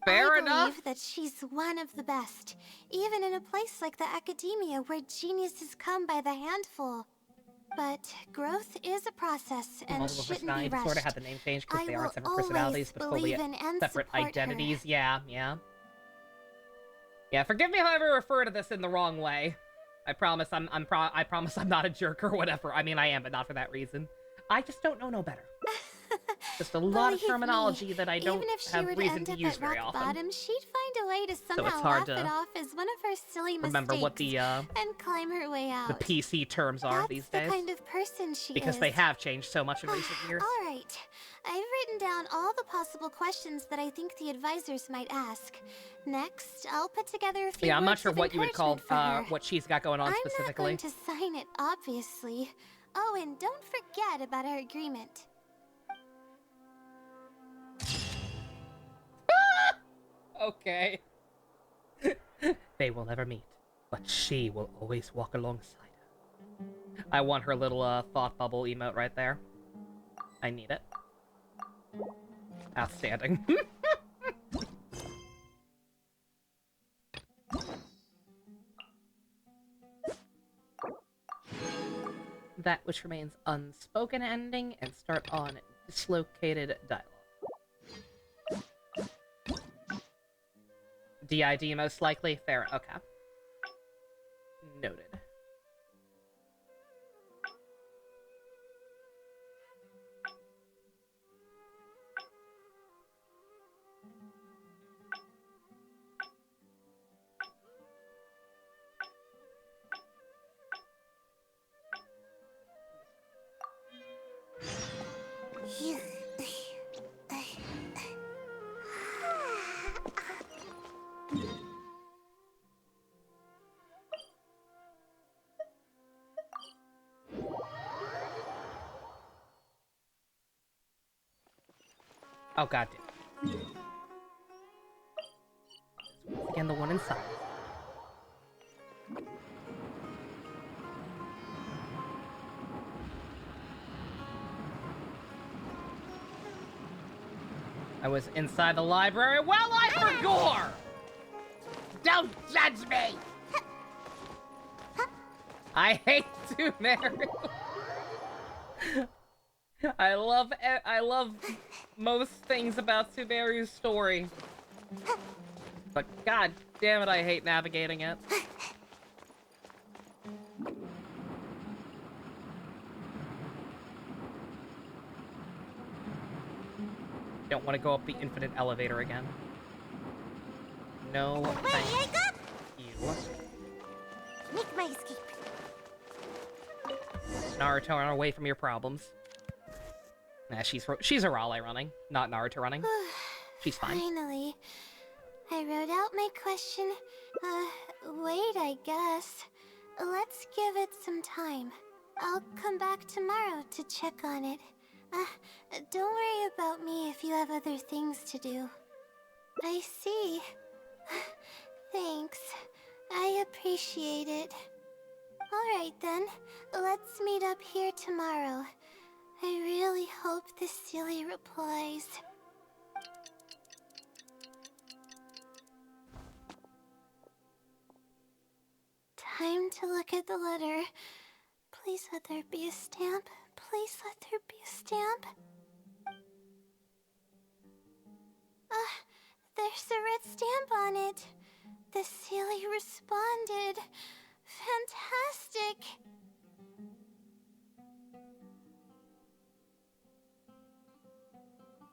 Fair I enough. believe that she's one of the best, even in a place like the academia where geniuses come by the handful. But growth is a process and Multiple shouldn't be personalities rushed. sort of had the name changed because I they will aren't separate always personalities, but fully believe in and separate support identities. her. Yeah. Yeah, forgive me if I ever refer to this in the wrong way. I promise I promise I'm not a jerk or whatever. I mean, I am, but not for that reason. I just don't know no better. Just a lot of Believe terminology me, that I don't even if she have were to reason end to up use at very rock often. bottom, she'd find a way to somehow it's hard laugh to it off as one of her silly Remember what mistakes and climb her way out. the PC terms are That's these the days. kind of person she Because is. they have changed so much in recent years. All right. I've written down all the possible questions that I think the advisors might ask. Next, I'll put together a few Yeah, I'm not words sure of what you would call encouragement for her. what she's got going on I'm specifically. not going to sign it, obviously. Oh, and don't forget about our agreement. Okay. They will never meet, but she will always walk alongside her. I want her little thought bubble emote right there. I need it. Outstanding. That which remains unspoken ending and start on dislocated dialogue. DID most likely? Fair. Okay. Noted. Oh, god damn. Once again, the one inside. I was inside the library. Well, I forgot! Don't judge me! I hate to marry. I love most things about Subaru's story. But god damn it, I hate navigating it. don't want to go up the infinite elevator again. No, thank you. Make my escape. Naruto, run away from your problems. Nah, she's Arale running, not Naruto running. She's fine. Finally. I wrote out my question. Wait, I guess. Let's give it some time. I'll come back tomorrow to check on it. Don't worry about me if you have other things to do. I see. Thanks. I appreciate it. Alright then, let's meet up here tomorrow. I really hope the silly replies. Time to look at the letter. Please let there be a stamp. Please let there be a stamp. There's a red stamp on it. The silly responded. Fantastic.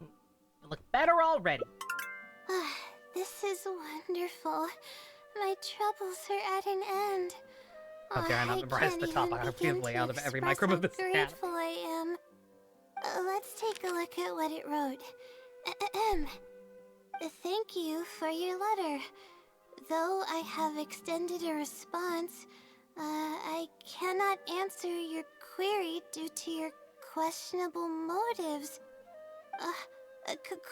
You look better already. This is wonderful. My troubles are at an end. Okay, I'm not embarrassed the top. I gotta feel way out of every microbe of this cat. Grateful I am. Let's take a look at what it wrote. Thank you for your letter. Though I have extended a response, I cannot answer your query due to your questionable motives.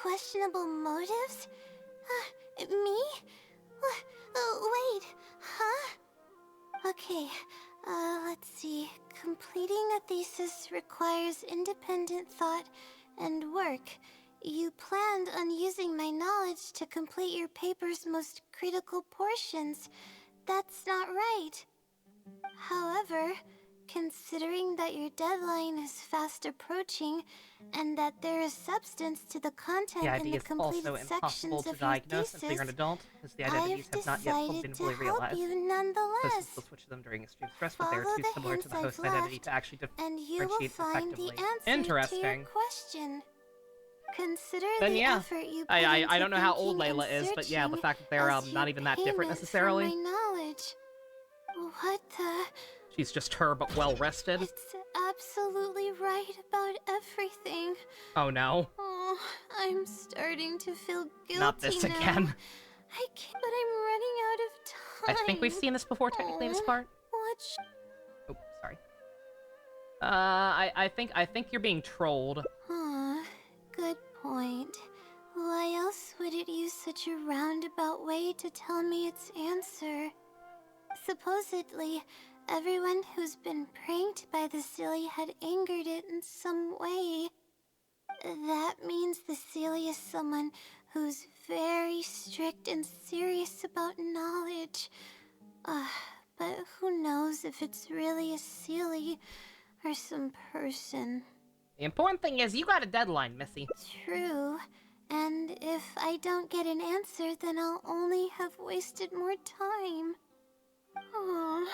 Questionable motives? Me? Wait, huh? Okay, let's see. Completing a thesis requires independent thought and work. You planned on using my knowledge to complete your paper's most critical portions. That's not right. However, considering that your deadline is fast approaching, and that there is substance to the content in the completed sections of your thesis, since you're an adult, because the identities have not yet been fully realized. Nonetheless. Will switch them during extreme stress, but they are too similar to the host identity to actually differentiate effectively. Interesting. Question. Consider Then the yeah, effort you put I don't into know how old thinking Layla and is, but yeah, the searching fact that they're as not your even that different payment for necessarily. my knowledge. What the? She's just her, but well rested. It's absolutely right about everything. Oh no. Oh, I'm starting to feel guilty Not this now. again. I can't, but I'm running out of time. I think we've seen this before, technically, this part. What? Oh, sorry. I think you're being trolled. Huh. Good point. Why else would it use such a roundabout way to tell me its answer? Supposedly, everyone who's been pranked by the silly had angered it in some way. That means the silly is someone who's very strict and serious about knowledge. But who knows if it's really a silly or some person. The important thing is you got a deadline, Missy. True. And if I don't get an answer, then I'll only have wasted more time. Oh,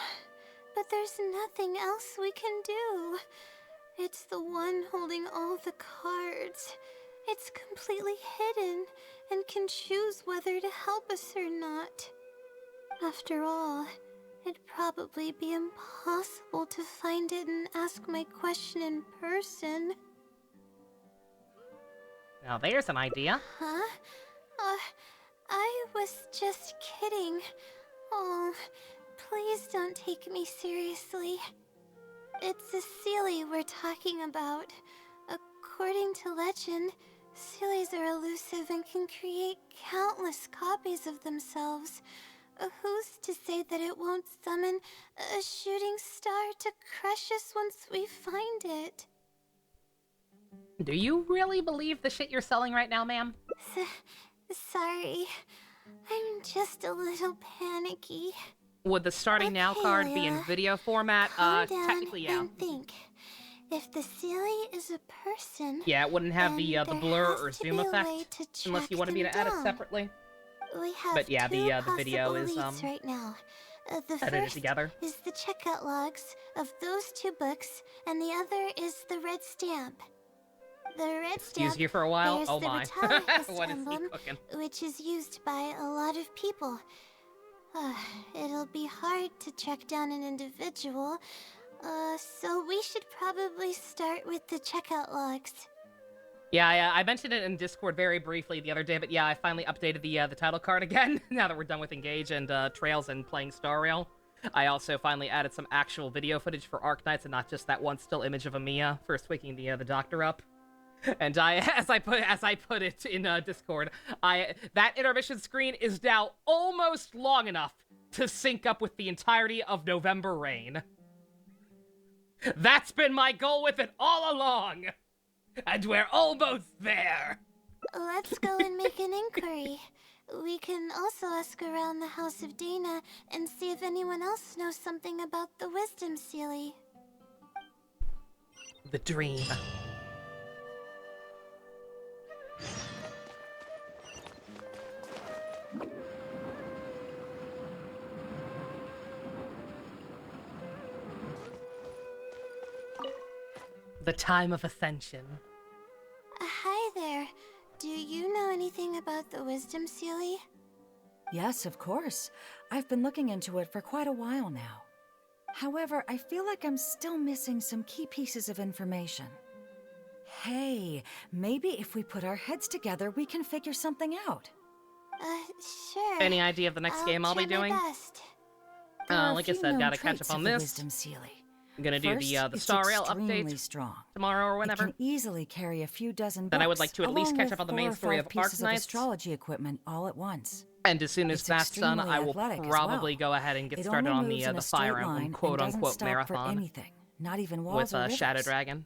but there's nothing else we can do. It's the one holding all the cards. It's completely hidden and can choose whether to help us or not. After all, it'd probably be impossible to find it and ask my question in person. Now there's an idea. Huh? I was just kidding. Oh, please don't take me seriously. It's a silly we're talking about. According to legend, sillies are elusive and can create countless copies of themselves. Who's to say that it won't summon a shooting star to crush us once we find it? Do you really believe the shit you're selling right now, ma'am? Sorry. I'm just a little panicky. Would the starting now card be in Layla. video format? Calm down Technically, yeah. and think. If the silly is a person, Yeah, it wouldn't have the then blur there or has to zoom be a effect, way to unless you track wanted me them to add it down. separately. We have But yeah, two the video is possible leads right now. The edited first together. is the checkout logs of those two books, and the other is the red stamp. The red Excuse stamp you for a while? bears Oh the my. Retalius What is he emblem, cooking? which is used by a lot of people. It'll be hard to track down an individual, so we should probably start with the checkout logs. Yeah, I mentioned it in Discord very briefly the other day, but yeah, I finally updated the title card again, now that we're done with Engage and Trails and playing Star Rail. I also finally added some actual video footage for Arknights and not just that one still image of Amiya first waking the Doctor up. And as I put it in Discord, that intermission screen is now almost long enough to sync up with the entirety of November Rain. That's been my goal with it all along! And we're almost there! Let's go and make an inquiry. We can also ask around the House of Dana and see if anyone else knows something about the Wisdom Sealy. The dream. The time of ascension. Hi there. Do you know anything about the Wisdom Sealy? Yes, of course. I've been looking into it for quite a while now. However, I feel like I'm still missing some key pieces of information. Hey, maybe if we put our heads together, we can figure something out. Sure. Any idea of the next game I'll be try my doing? best. Like I said, gotta catch up on this. Wisdom Sealy. I'm gonna do the First, Star Rail it's extremely update strong. tomorrow or whenever. It can easily carry a few dozen books, Then I would like to at least along catch with up on the 4 main or story 5 of pieces Arknights. astrology equipment all at once. And as soon as It's that's done, I will extremely athletic as probably well. go ahead and get It started only on moves in the a straight Fire line Emblem and quote-unquote doesn't stop marathon for anything, not even walls with or rivers. Shadow Dragon.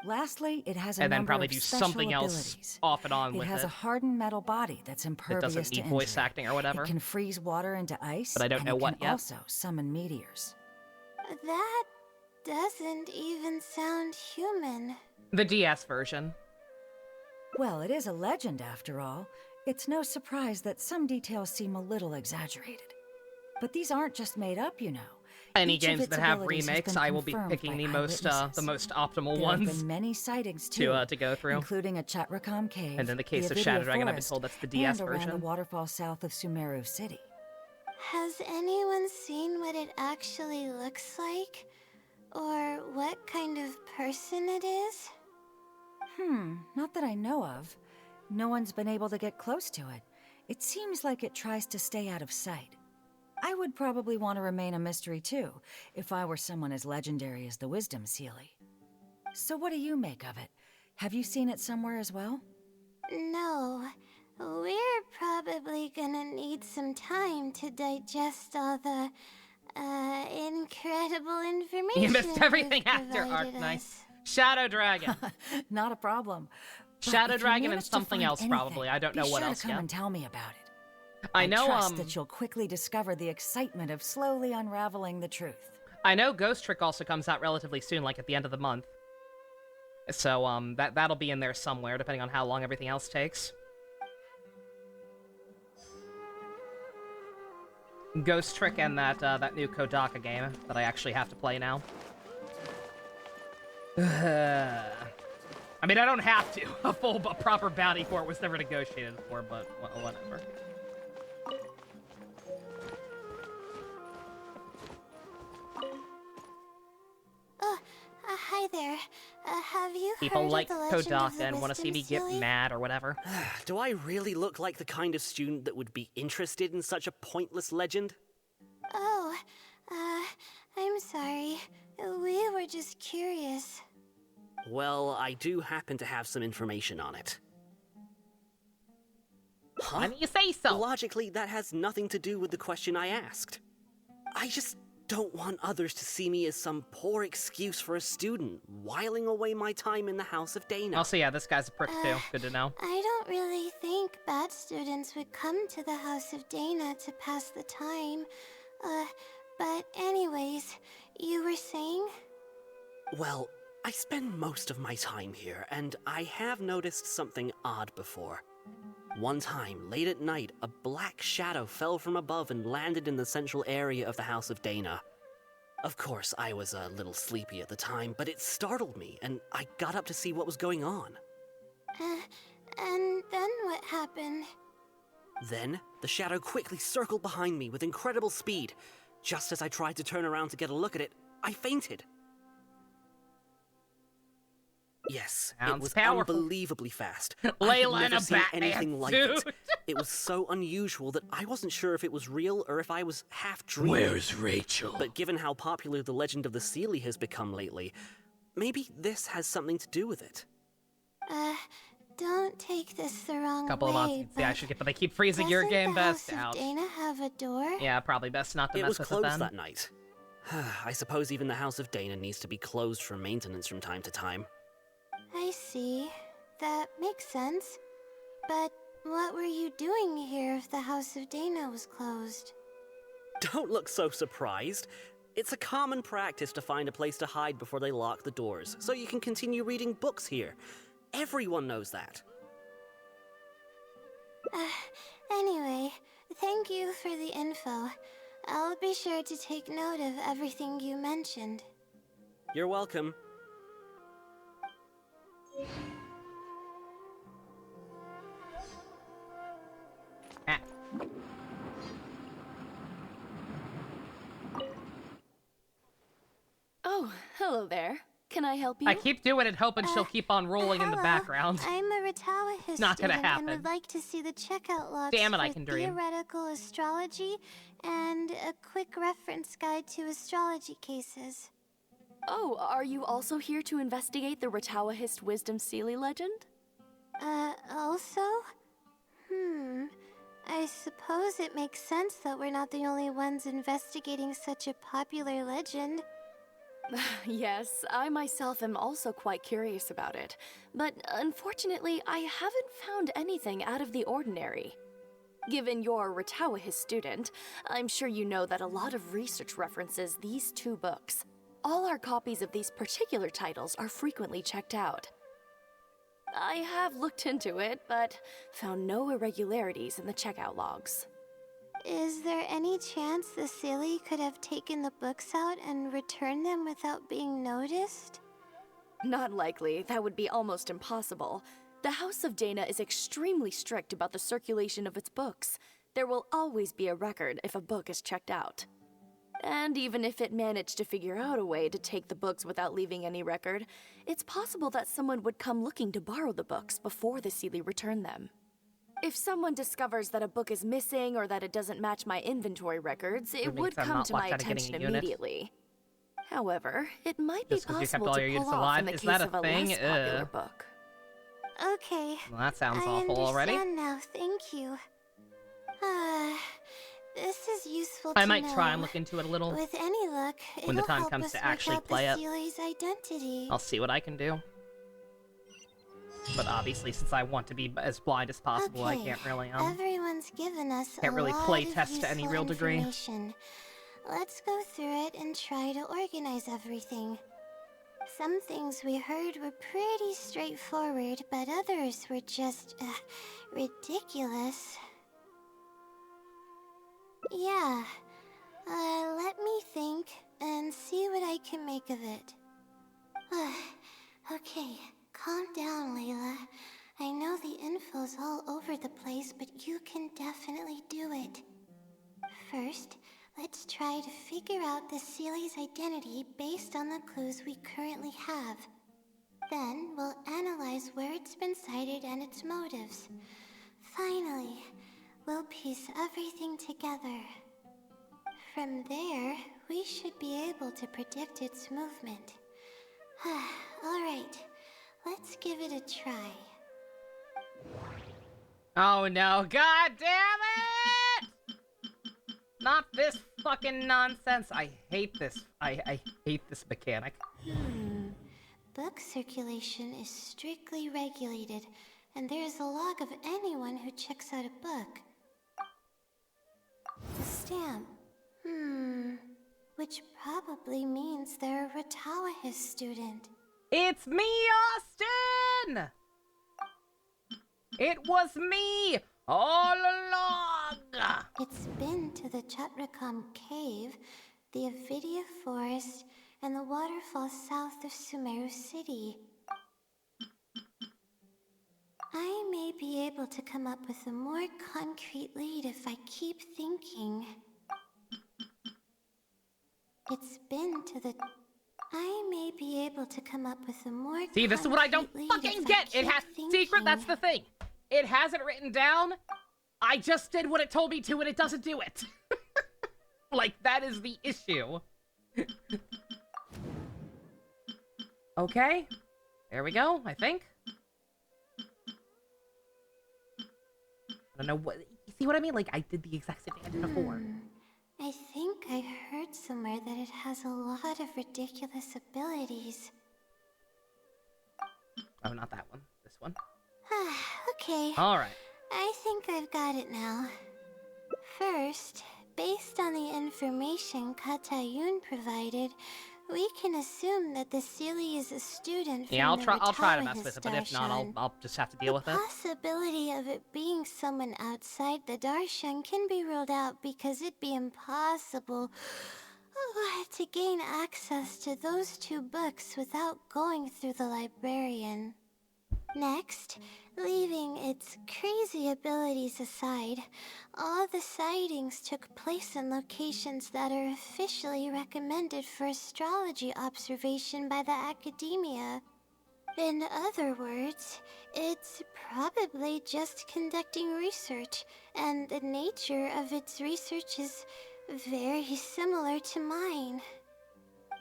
Lastly, it has a And then number probably of do special something else abilities. off and on It with has it. a hardened metal body that's That impervious doesn't to need voice injury. acting or whatever. It can freeze water into ice, But I don't and know it what can yet. also summon meteors. That doesn't even sound human. The DS version. Well, it is a legend after all. It's no surprise that some details seem a little exaggerated. But these aren't just made up, you know. Any Each of games its that have abilities has remakes, been I will be confirmed picking by the most eyewitnesses. optimal There have ones been many sightings too, to go through. including a Chatrakam cave. And in the case the of Shadow Avidia Dragon, I've been Forest, told that's the DS and around version. the waterfall south of Sumeru City. Has anyone seen what it actually looks like? Or what kind of person it is? Not that I know of. No one's been able to get close to it. It seems like it tries to stay out of sight. I would probably want to remain a mystery too, if I were someone as legendary as the Wisdom Sealy. So what do you make of it? Have you seen it somewhere as well? No. We're probably gonna need some time to digest all the, incredible information You missed everything you've after provided Arknight. us. Shadow Dragon. Not a problem. But Shadow if you Dragon and manage to something find else, anything, probably. I don't know be what sure else to come yet. and tell me about it. I know, trust that you'll quickly discover the excitement of slowly unraveling the truth. I know Ghost Trick also comes out relatively soon, like at the end of the month. So, that'll be in there somewhere, depending on how long everything else takes. Ghost Trick and that new Kodaka game that I actually have to play now. I mean, I don't have to. A full proper bounty for it was never negotiated for, but whatever. Hi there. Have you People heard like of the legend of Kodaka the and want to see Wisdom me get Sealy? mad or whatever. Do I really look like the kind of student that would be interested in such a pointless legend? Oh, I'm sorry. We were just curious. Well, I do happen to have some information on it. Why don't you say so? Logically, that has nothing to do with the question I asked. I just don't want others to see me as some poor excuse for a student, whiling away my time in the House of Dana. Also, yeah, this guy's a prick too. Good to know. I don't really think bad students would come to the House of Dana to pass the time. But anyways, you were saying? Well, I spend most of my time here, and I have noticed something odd before. One time, late at night, a black shadow fell from above and landed in the central area of the House of Dana. Of course, I was a little sleepy at the time, but it startled me, and I got up to see what was going on. And then what happened? Then, the shadow quickly circled behind me with incredible speed. Just as I tried to turn around to get a look at it, I fainted. Yes, it Sounds was powerful. unbelievably fast. Layla I in had never a seen Batman anything like suit. it. It was so unusual that I wasn't sure if it was real or if I was half dreaming. Where's Rachel? But given how popular the legend of the Seelie has become lately, maybe this has something to do with it. Don't take this the wrong Couple of way, months. Yeah, I should get, but they keep freezing your doesn't game the best House of out. Dana have a door? Yeah, probably best not to It mess was with closed it then. that night. I suppose even the House of Dana needs to be closed for maintenance from time to time. I see. That makes sense. But what were you doing here if the House of Dana was closed? Don't look so surprised. It's a common practice to find a place to hide before they lock the doors, so you can continue reading books here. Everyone knows that. Anyway, thank you for the info. I'll be sure to take note of everything you mentioned. You're welcome. Ah. Oh, hello there. Can I help you? I keep doing it hoping she'll keep on rolling in the Hello. background. I'm a Ratawa Not gonna student happen. and would like to see the checkout logs Damn it, I for can dream. theoretical astrology and a quick reference guide to astrology cases. Oh, are you also here to investigate the Ratawahist Wisdom Seelie legend? Also? I suppose it makes sense that we're not the only ones investigating such a popular legend. Yes, I myself am also quite curious about it. But unfortunately, I haven't found anything out of the ordinary. Given you're a Ratawahist student, I'm sure you know that a lot of research references these two books. All our copies of these particular titles are frequently checked out. I have looked into it, but found no irregularities in the checkout logs. Is there any chance the Seelie could have taken the books out and returned them without being noticed? Not likely. That would be almost impossible. The House of Dana is extremely strict about the circulation of its books. There will always be a record if a book is checked out. And even if it managed to figure out a way to take the books without leaving any record, it's possible that someone would come looking to borrow the books before the Seelie returned them. If someone discovers that a book is missing or that it doesn't match my inventory records, it would come to my attention immediately. However, it might be Just 'cause you kept possible all to your pull units off alive? in the Is case that a of a thing? less popular book. Okay. Well, that sounds I awful already. understand now, thank you. This is useful I to might know. try and look into it a little. With any luck, when the it'll time help comes us to work actually out play the it. Seelie's identity. I'll see what I can do. But obviously, since I want to be as blind as possible, I Okay, can't really Everyone's given us can't a really lot play of test to any useful real degree. information. Let's go through it and try to organize everything. Some things we heard were pretty straightforward, but others were just ridiculous. Yeah. Let me think and see what I can make of it. Okay, calm down, Layla. I know the info's all over the place, but you can definitely do it. First, let's try to figure out the Seelie's identity based on the clues we currently have. Then, we'll analyze where it's been sighted and its motives. Finally, we'll piece everything together. From there, we should be able to predict its movement. Alright, let's give it a try. Oh no, god damn it! Not this fucking nonsense. I hate this. I hate this mechanic. Book circulation is strictly regulated, and there's a log of anyone who checks out a book. The stamp. Which probably means they're a Ratawahist student. It's me, Austin! It was me all along! It's been to the Chatrakam Cave, the Avidia Forest, and the waterfall south of Sumeru City. I may be able to come up with a more concrete lead if I keep thinking. It's been to the... I may be able to come up with a more See, this is what I don't fucking get! It has secret, that's the thing. It has it written down. I just did what it told me to and it doesn't do it. Like, that is the issue. Okay. There we go, I think. I don't know what... You see what I mean? Like, I did the exact same thing I did before. I think I heard somewhere that it has a lot of ridiculous abilities. Oh, not that one. This one. Okay. Alright. I think I've got it now. First, based on the information Katayun provided, we can assume that the Seelie is a student from Yeah, the I'll try to mess Ratawa with it, but if not, Darshan. I'll just have to deal with it. The possibility of it being someone outside the Darshan can be ruled out because it'd be impossible to gain access to those two books without going through the librarian. Next, leaving its crazy abilities aside, all the sightings took place in locations that are officially recommended for astrology observation by the academia. In other words, it's probably just conducting research, and the nature of its research is very similar to mine.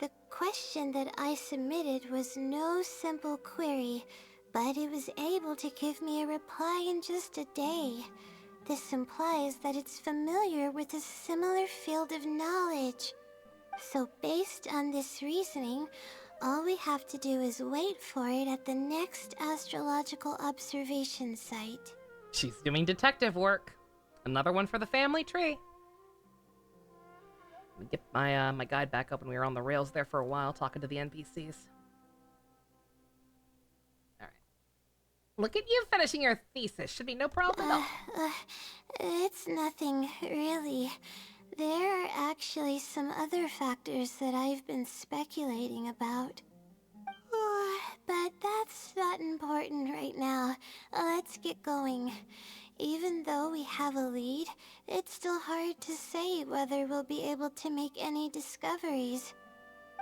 The question that I submitted was no simple query, but it was able to give me a reply in just a day. This implies that it's familiar with a similar field of knowledge. So based on this reasoning, all we have to do is wait for it at the next astrological observation site. She's doing detective work. Another one for the family tree. Let me get my my guide back up, and we were on the rails there for a while talking to the NPCs. Alright. Look at you finishing your thesis. Should be no problem at all. It's nothing, really. There are actually some other factors that I've been speculating about. But that's not important right now. Let's get going. Even though we have a lead, it's still hard to say whether we'll be able to make any discoveries.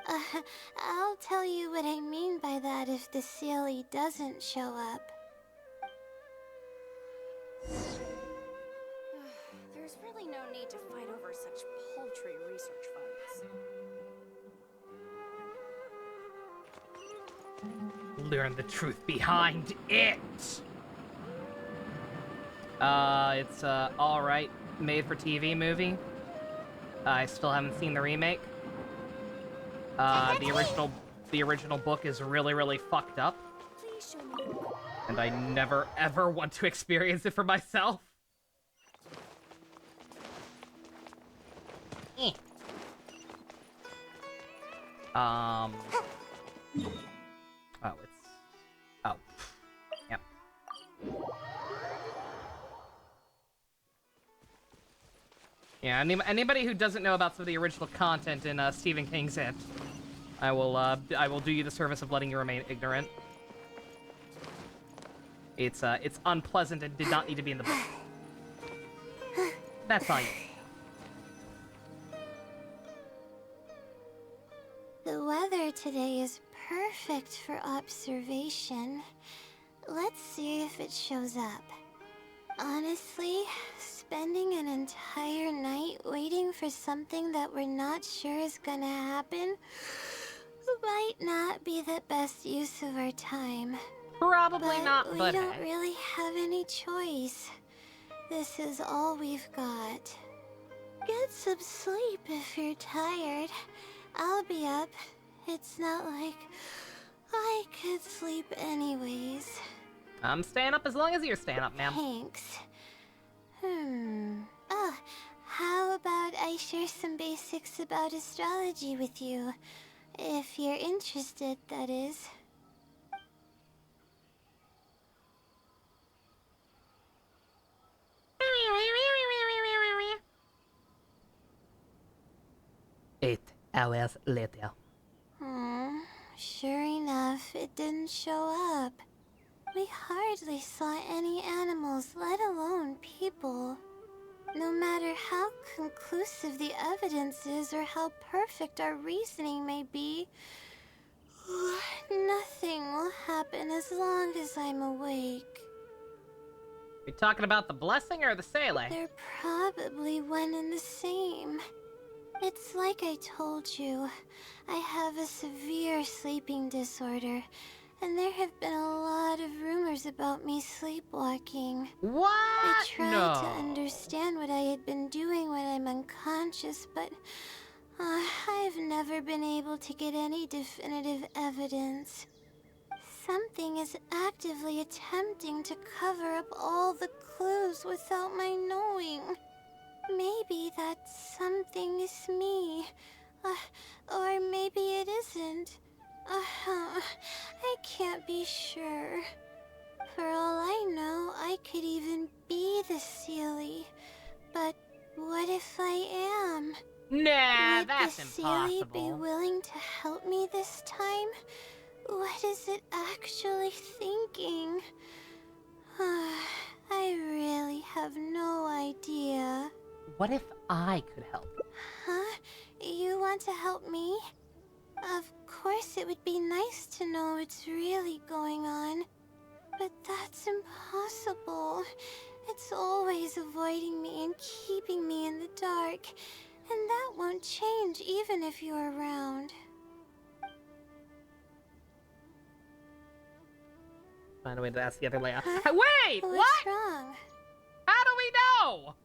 I'll tell you what I mean by that if the Seelie doesn't show up. There's really no need to fight over such paltry research funds. Learn the truth behind it. It's alright, made-for-TV movie. I still haven't seen the remake. The original book is really, really fucked up. Please show me. And I never, ever want to experience it for myself. Oh, it's... Oh. Yep. Yeah, anybody who doesn't know about some of the original content in Stephen King's It, I will do you the service of letting you remain ignorant. It's unpleasant and did not need to be in the book. That's all you need. The weather today is perfect for observation. Let's see if it shows up. Honestly, spending an entire night waiting for something that we're not sure is gonna happen might not be the best use of our time. Probably not, but but we don't really have any choice. This is all we've got. Get some sleep if you're tired. I'll be up. It's not like I could sleep anyways. I'm staying up as long as you're staying up, ma'am. Thanks. Oh, how about I share some basics about astrology with you? If you're interested, that is. Eight hours later. Sure enough, it didn't show up. We hardly saw any animals, let alone people. No matter how conclusive the evidence is or how perfect our reasoning may be, nothing will happen as long as I'm awake. You talking about the blessing or the Sele? They're probably one and the same. It's like I told you, I have a severe sleeping disorder, and there have been a lot of rumors about me sleepwalking. What? I tried No. to understand what I had been doing when I'm unconscious, but I've never been able to get any definitive evidence. Something is actively attempting to cover up all the clues without my knowing. Maybe that something is me. Or maybe it isn't. I can't be sure. For all I know, I could even be the Seelie. But what if I am? Nah, Would that's the Seelie be impossible. willing to help me this time? What is it actually thinking? I really have no idea. What if I could help? Huh? You want to help me? Of course it would be nice to know what's really going on. But that's impossible. It's always avoiding me and keeping me in the dark. And that won't change even if you're around. Find a way to ask the other Layla. Huh? Wait! What's What? wrong? How do we know?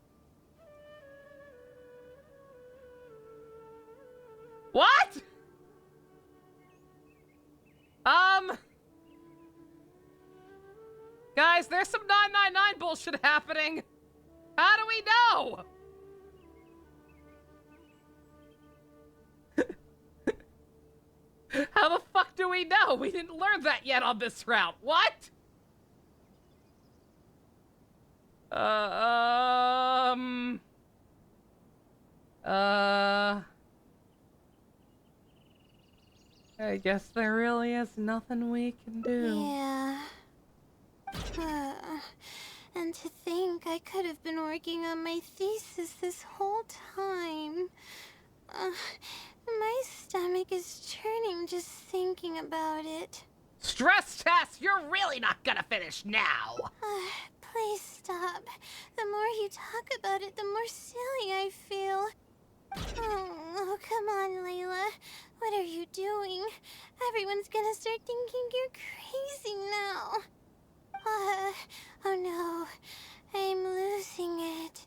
What? Guys, there's some 999 bullshit happening. How do we know? How the fuck do we know? We didn't learn that yet on this route. What? I guess there really is nothing we can do. Yeah. And to think I could have been working on my thesis this whole time. My stomach is churning just thinking about it. Stress test! You're really not gonna finish now! Please stop. The more you talk about it, the more silly I feel. Oh, come on, Layla. What are you doing? Everyone's gonna start thinking you're crazy now. Oh no. I'm losing it.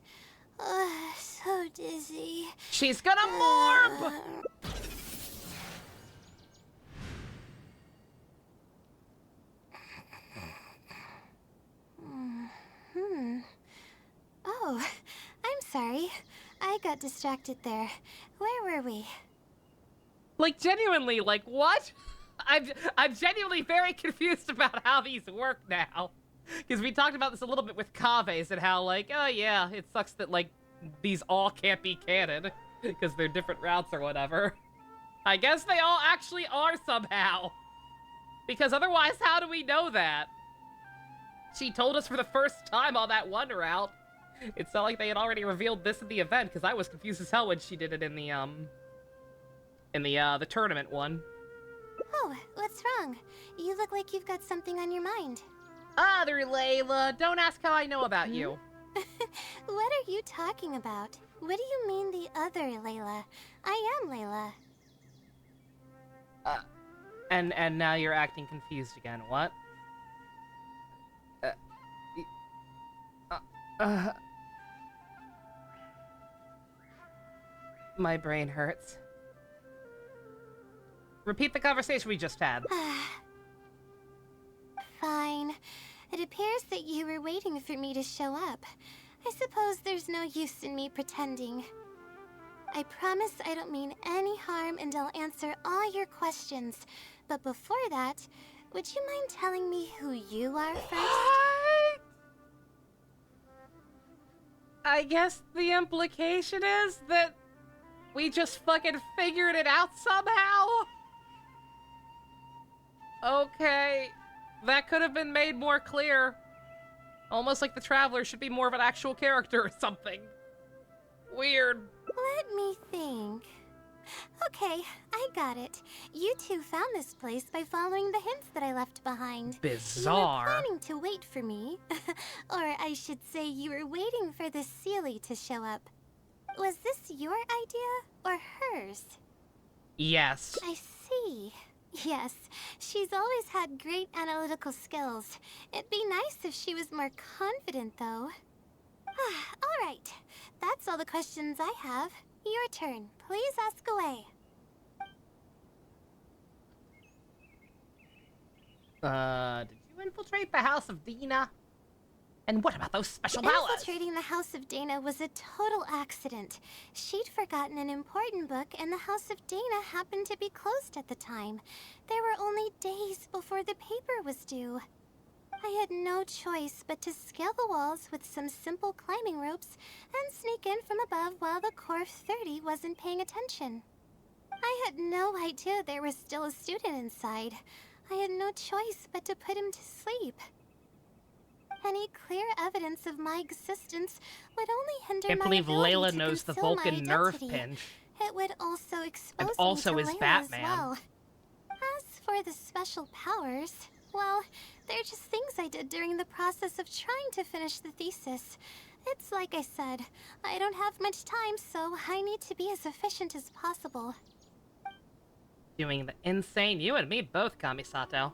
So dizzy. She's gonna morb! Oh, I'm sorry. I got distracted there. Where were we? Like, genuinely, like, what? I'm genuinely very confused about how these work now. Because we talked about this a little bit with Kaves and how, like, oh yeah, it sucks that, like, these all can't be canon. Because they're different routes or whatever. I guess they all actually are somehow. Because otherwise, how do we know that? She told us for the first time on that one route. It's not like they had already revealed this in the event, because I was confused as hell when she did it in the tournament one. Oh, what's wrong? You look like you've got something on your mind. Other Layla, don't ask how I know about you. What are you talking about? What do you mean the other Layla? I am Layla. And now you're acting confused again. What? My brain hurts. Repeat the conversation we just had. Fine. It appears that you were waiting for me to show up. I suppose there's no use in me pretending. I promise I don't mean any harm and I'll answer all your questions. But before that, would you mind telling me who you are first? What? I guess the implication is that we just fucking figured it out somehow? Okay. That could have been made more clear. Almost like the Traveler should be more of an actual character or something. Weird. Let me think. Okay, I got it. You two found this place by following the hints that I left behind. Bizarre. You were planning to wait for me. Or I should say you were waiting for the Seelie to show up. Was this your idea or hers? Yes. I see. Yes, she's always had great analytical skills. It'd be nice if she was more confident, though. All right. That's all the questions I have. Your turn. Please ask away. Did you infiltrate the House of Dina? And what about those special powers? Infiltrating the House of Dana was a total accident. She'd forgotten an important book, and the House of Dana happened to be closed at the time. There were only days before the paper was due. I had no choice but to scale the walls with some simple climbing ropes and sneak in from above while the Core 30 wasn't paying attention. I had no idea there was still a student inside. I had no choice but to put him to sleep. Any clear evidence of my existence would only hinder Can't my believe ability Layla to knows the conceal my Vulcan nerve identity. pinch. It would also expose also me is to Layla Batman. as well. As for the special powers, well, they're just things I did during the process of trying to finish the thesis. It's like I said, I don't have much time, so I need to be as efficient as possible. Doing the insane. You and me both, Kamisato.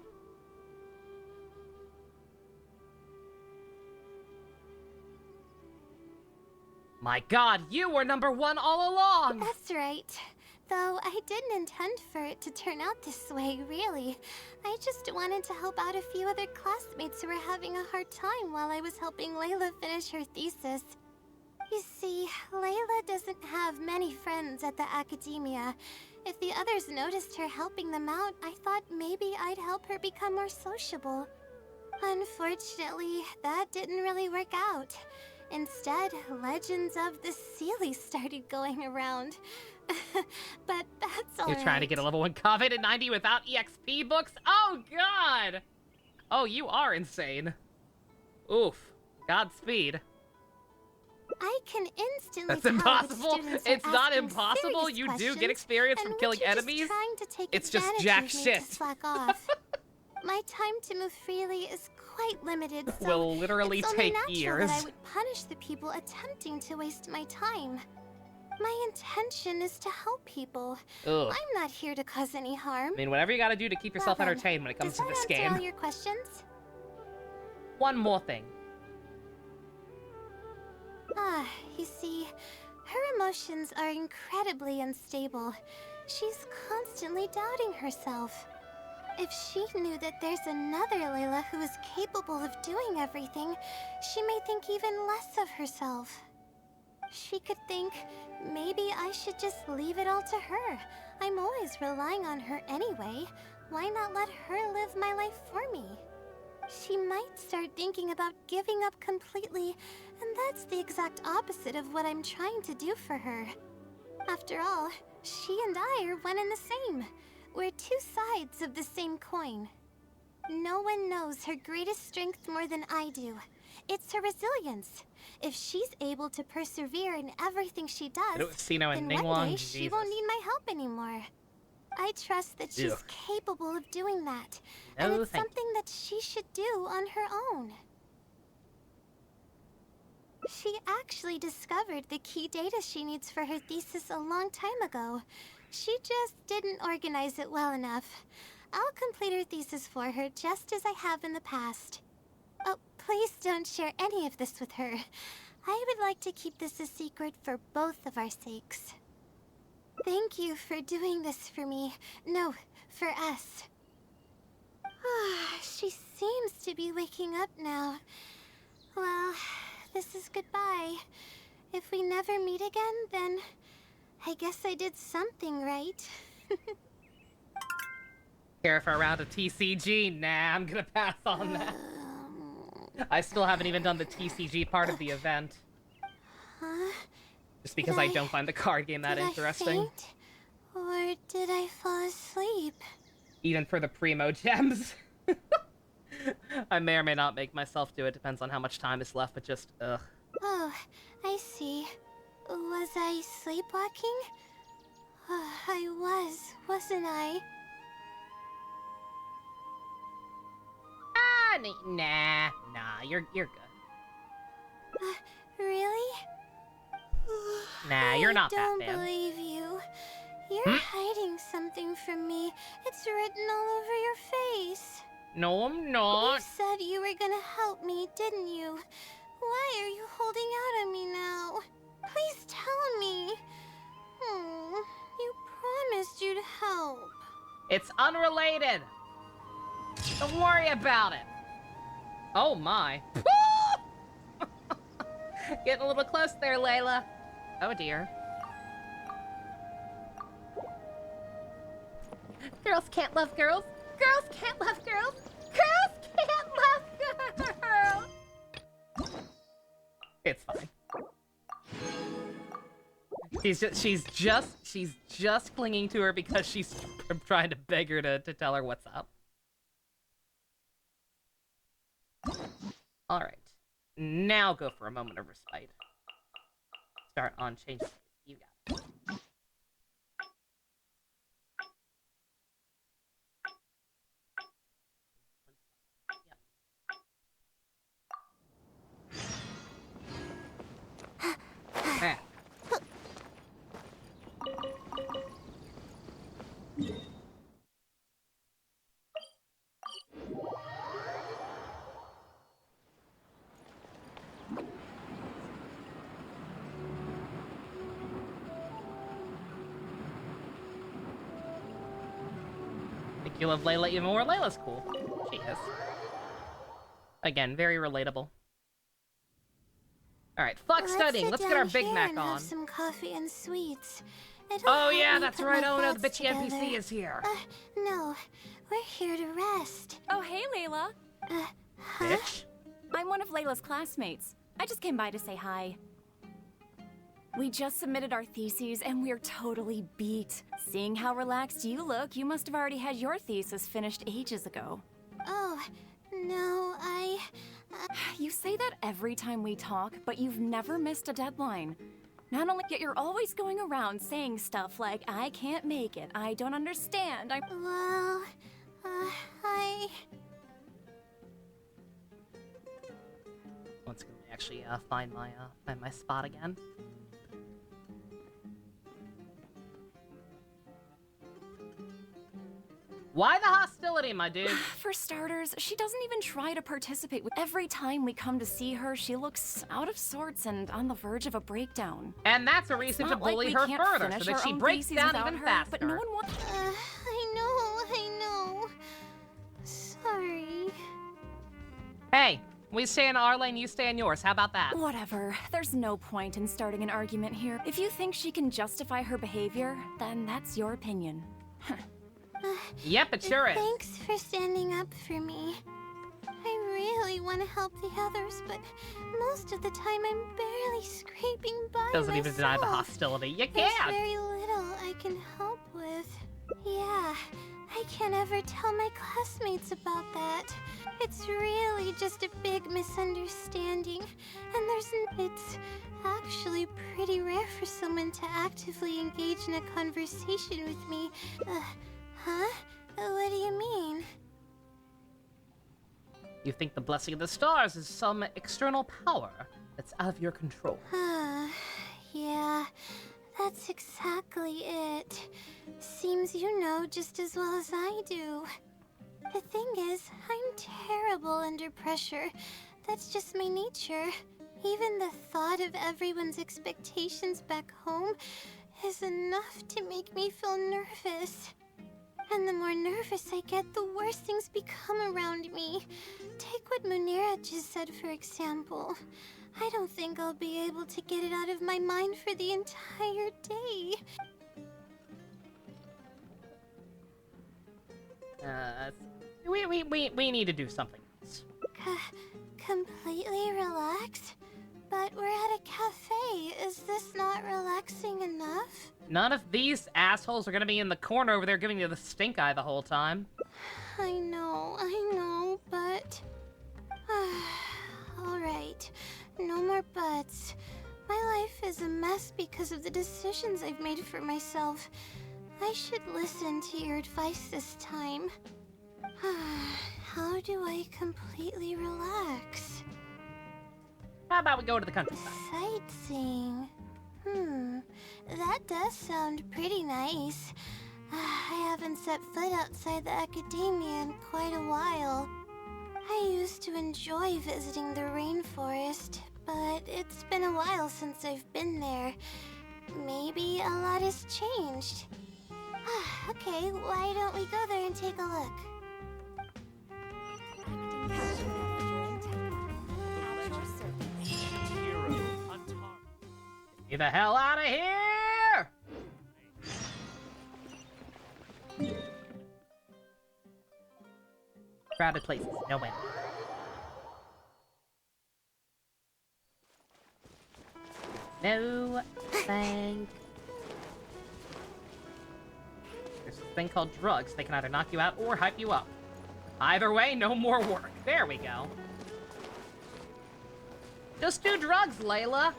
My god, you were #1 all along! That's right. Though I didn't intend for it to turn out this way, really. I just wanted to help out a few other classmates who were having a hard time while I was helping Layla finish her thesis. You see, Layla doesn't have many friends at the academia. If the others noticed her helping them out, I thought maybe I'd help her become more sociable. Unfortunately, that didn't really work out. Instead, legends of the Seelie started going around. But that's all You're trying to get a level 1 Covet at 90 without EXP books? Oh, God! Oh, you are insane. Oof. Godspeed. I can instantly That's tell impossible. which students are It's not asking impossible. serious You do questions get experience and from killing which are enemies. Just trying to take It's just advantage jack of me shit. to slack off. My time to move freely is quite limited, so Will literally it's only take natural years. that I would punish the people attempting to waste my time. My intention is to help people. Ugh. I'm not here to cause any harm. I mean, whatever you gotta do to keep yourself Well then, entertained when it comes does to this that answer game. all your questions? One more thing. You see, her emotions are incredibly unstable. She's constantly doubting herself. If she knew that there's another Layla who is capable of doing everything, she may think even less of herself. She could think, maybe I should just leave it all to her. I'm always relying on her anyway. Why not let her live my life for me? She might start thinking about giving up completely, and that's the exact opposite of what I'm trying to do for her. After all, she and I are one and the same. We're two sides of the same coin. No one knows her greatest strength more than I do. It's her resilience. If she's able to persevere in everything she does, and then one day Jesus. she won't need my help anymore. I trust that she's Ugh. capable of doing that, No, and it's thank something that she should do on her own. She actually discovered the key data she needs for her thesis a long time ago. She just didn't organize it well enough. I'll complete her thesis for her just as I have in the past. Oh, please don't share any of this with her. I would like to keep this a secret for both of our sakes. Thank you for doing this for me. No, for us. She seems to be waking up now. Well, this is goodbye. If we never meet again, then I guess I did something right. Care for a round of TCG? Nah, I'm gonna pass on that. I still haven't even done the TCG part of the event. Huh? Just because I don't find the card game that interesting. Did I faint? Or did I fall asleep? Even for the Primo gems. I may or may not make myself do it, depends on how much time is left, but just, ugh. Oh, I see. Was I sleepwalking? I was, wasn't I? Ah, nah, you're good. Really? Nah, you're not I that don't bad. believe you. You're hiding something from me. It's written all over your face. No, I'm You not. said you were gonna help me, didn't you? Why are you holding out on me now? Please tell me. You promised you'd help. It's unrelated. Don't worry about it. Oh my. Getting a little close there, Layla. Oh dear. Girls can't love girls. Girls can't love girls. Girls can't love girls. It's fine. She's just clinging to her because she's trying to beg her to tell her what's up. All right. Now go for a moment of respite. Start on change. You got it. Yep. Think you love Layla even more? Layla's cool. She is. Again, very relatable. Alright, fuck studying. Let's get our Big Mac and on. Have some coffee and sweets. It'll Oh help yeah, me that's put right. my Oh no, the thoughts bitchy NPC together. is here. No. We're here to rest. Oh, hey, Layla. Huh? Bitch. I'm one of Layla's classmates. I just came by to say hi. We just submitted our theses and we're totally beat. Seeing how relaxed you look, you must have already had your thesis finished ages ago. Oh, no, You say that every time we talk, but you've never missed a deadline. Not only, yet you're always going around saying stuff like, I can't make it, I don't understand, Well, I... Once again, actually find my spot again. Why the hostility, my dude? For starters, she doesn't even try to participate. Every time we come to see her, she looks out of sorts and on the verge of a breakdown. And that's a reason to bully her further, so that she breaks down even faster. But no one wants. I know. Sorry. Hey, we stay in our lane, you stay in yours. How about that? Whatever. There's no point in starting an argument here. If you think she can justify her behavior, then that's your opinion. Yep, it sure is. Thanks for standing up for me. I really want to help the others, but most of the time I'm barely scraping by Doesn't even deny the myself. hostility. You There's can't. very little I can help with. Yeah, I can't ever tell my classmates about that. It's really just a big misunderstanding, and it's actually pretty rare for someone to actively engage in a conversation with me. Huh? What do you mean? You think the blessing of the stars is some external power that's out of your control. Yeah, that's exactly it. Seems you know just as well as I do. The thing is, I'm terrible under pressure. That's just my nature. Even the thought of everyone's expectations back home is enough to make me feel nervous. And the more nervous I get, the worse things become around me. Take what Munira just said, for example. I don't think I'll be able to get it out of my mind for the entire day. We need to do something else. Completely relaxed? But we're at a cafe. Is this not relaxing enough? None of these assholes are gonna be in the corner over there giving you the stink eye the whole time. I know, but... Alright, no more buts. My life is a mess because of the decisions I've made for myself. I should listen to your advice this time. How do I completely relax? How about we go to the countryside? Sightseeing. That does sound pretty nice. I haven't set foot outside the academia in quite a while. I used to enjoy visiting the rainforest, but it's been a while since I've been there. Maybe a lot has changed. Okay, why don't we go there and take a look? Get the hell out of here! Crowded places, no win. No, thank. There's a thing called drugs. They can either knock you out or hype you up. Either way, no more work. There we go. Just do drugs, Layla.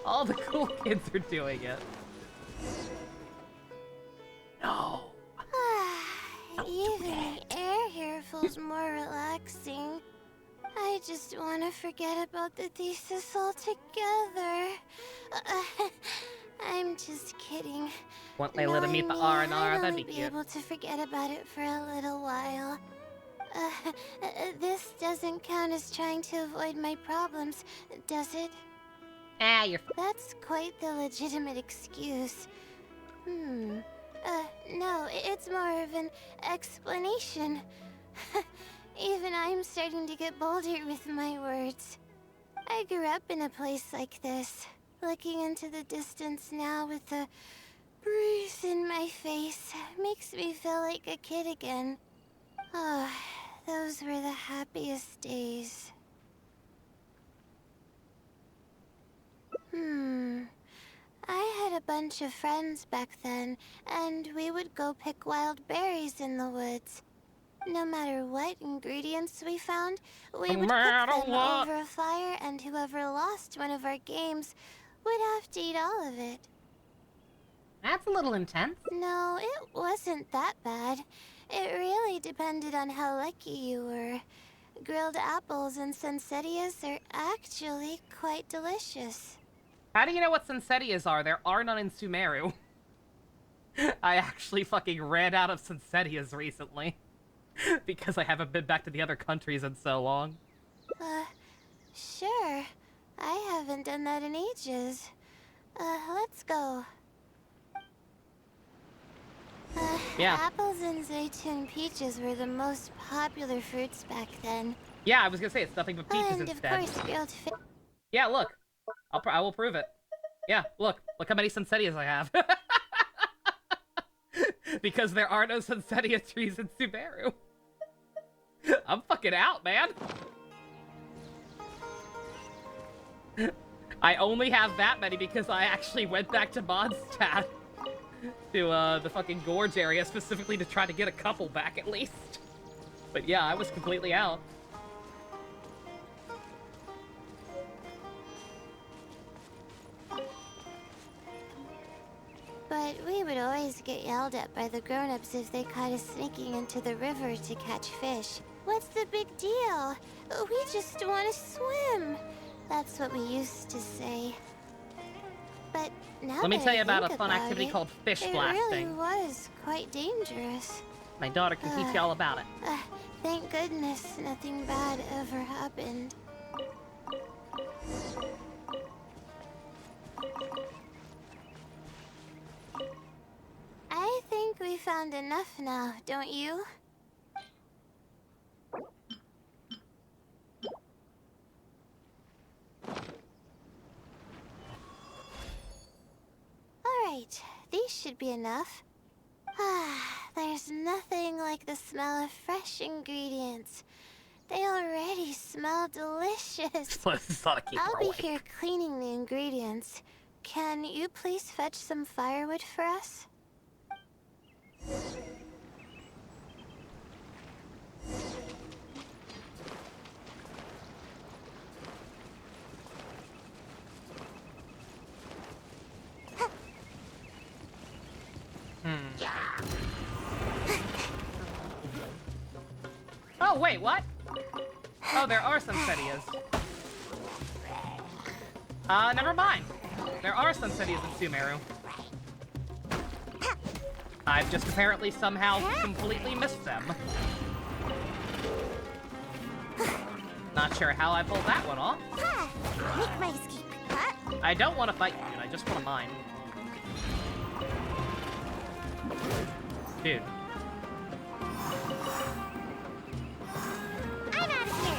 All the cool kids are doing it. No. Even the air here feels more relaxing. I just want to forget about the thesis altogether. I'm just kidding. Want Layla to meet the R&R? That'd be I'd only cute. be able to forget about it for a little while. This doesn't count as trying to avoid my problems, does it? Ah, you're fine. That's quite the legitimate excuse. No, it's more of an explanation. Even I'm starting to get bolder with my words. I grew up in a place like this, looking into the distance now with the breeze in my face makes me feel like a kid again. Oh, those were the happiest days. I had a bunch of friends back then, and we would go pick wild berries in the woods. No matter what ingredients we found, we would cook them over a fire, and whoever lost one of our games would have to eat all of it. That's a little intense. No, it wasn't that bad. It really depended on how lucky you were. Grilled apples and sensettias are actually quite delicious. How do you know what Sensettias are? There are none in Sumeru. I actually fucking ran out of Sensettias recently. Because I haven't been back to the other countries in so long. Sure. I haven't done that in ages. Let's go. Yeah. Apples and Zaytun peaches were the most popular fruits back then. Yeah, I was gonna say, it's nothing but peaches and instead. of course, grilled fish. Yeah, look. I will prove it. Yeah, look. Look how many Sensettias I have. Because there are no Sensettia trees in Sumeru. I'm fucking out, man. I only have that many because I actually went back to Mondstadt. To, the fucking gorge area specifically to try to get a couple back at least. But yeah, I was completely out. But we would always get yelled at by the grown-ups if they caught us sneaking into the river to catch fish. What's the big deal? We just want to swim. That's what we used to say. But now Let me that tell I you about a think fun about activity it, called fish it blasting. really was quite dangerous. My daughter can teach you all about it. Thank goodness nothing bad ever happened. I think we found enough now, don't you? Alright, these should be enough. There's nothing like the smell of fresh ingredients. They already smell delicious. I'll be here cleaning the ingredients. Can you please fetch some firewood for us? Oh, wait, what? Oh, there are some Setias. Never mind. There are some Setias in Sumeru. I've just apparently somehow completely missed them. Not sure how I pulled that one off. Make my escape. I don't want to fight you, dude. I just want to mine. Dude. I'm out of here.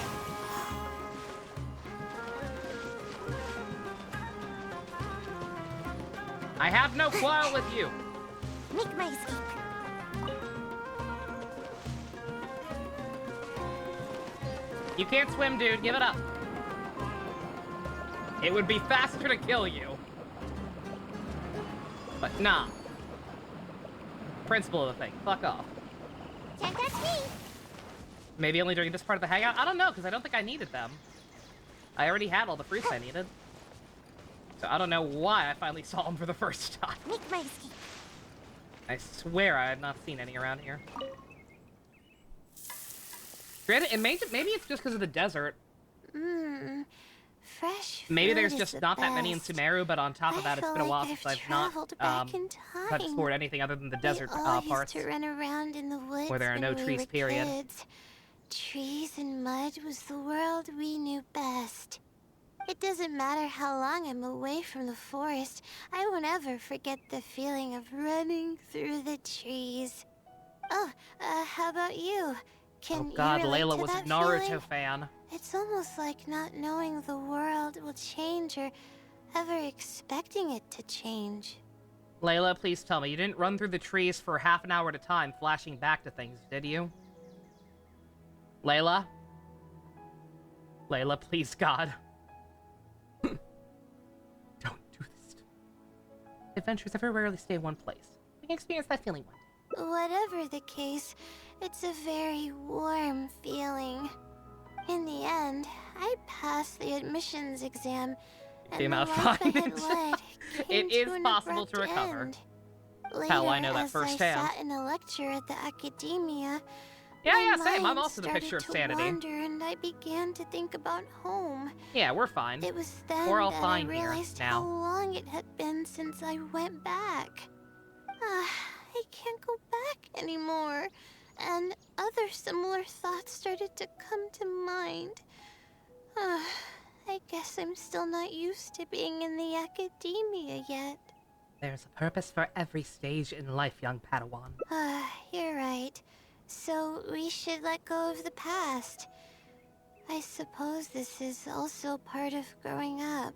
I have no quarrel with you. Make my escape. You can't swim, dude. Give it up. It would be faster to kill you. But nah. Principle of the thing. Fuck off. Can't touch me. Maybe only during this part of the hangout? I don't know, because I don't think I needed them. I already had all the fruits I needed. So I don't know why I finally saw them for the first time. Make my escape. I swear I had not seen any around here. Granted, maybe it's just because of the desert. Fresh. Maybe there's fruit just is not the that many in best. Sumeru, but on top of that, it's I been a feel while like since I've I've not traveled back in time. explored anything other than the desert we all parts. used to run around in the woods where there are when no we trees, were period. Kids. Trees and mud was the world we knew best. It doesn't matter how long I'm away from the forest, I won't ever forget the feeling of running through the trees. Oh, how about you? Can Oh god, you relate Layla to was a that Naruto feeling? fan. It's almost like not knowing the world will change or ever expecting it to change. Layla, please tell me, you didn't run through the trees for half an hour at a time, flashing back to things, did you? Layla? Layla, please, God. Don't do this to me. Adventures ever rarely stay in one place. We can experience that feeling one day. Whatever the case, it's a very warm feeling. In the end, I passed the admissions exam, and Came the out life I fine. had led came It is to an possible to abrupt recover. end. Later, Hell, I know that as firsthand. I sat in a lecture at the academia, Yeah, my same. I'm mind also the started picture of to sanity. wander, and I began to think about home. Yeah, we're fine. It was then We're all that fine I here, realized now. how long it had been since I went back. I can't go back anymore. And other similar thoughts started to come to mind. I guess I'm still not used to being in the academia yet. There's a purpose for every stage in life, young Padawan. You're right. So we should let go of the past. I suppose this is also part of growing up.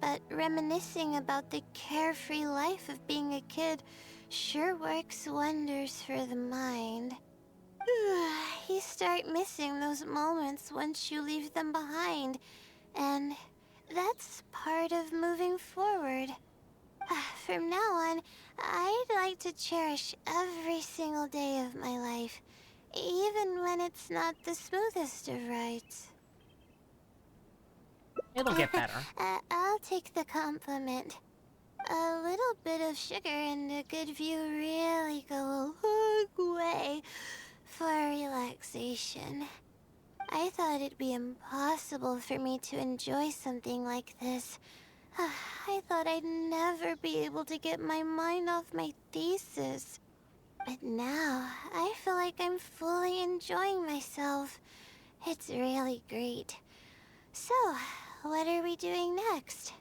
But reminiscing about the carefree life of being a kid sure works wonders for the mind. You start missing those moments once you leave them behind, and that's part of moving forward. From now on, I'd like to cherish every single day of my life, even when it's not the smoothest of rides. It'll get better. I'll take the compliment. A little bit of sugar and a good view really go a long way for relaxation. I thought it'd be impossible for me to enjoy something like this. I thought I'd never be able to get my mind off my thesis. But now, I feel like I'm fully enjoying myself. It's really great. So, what are we doing next?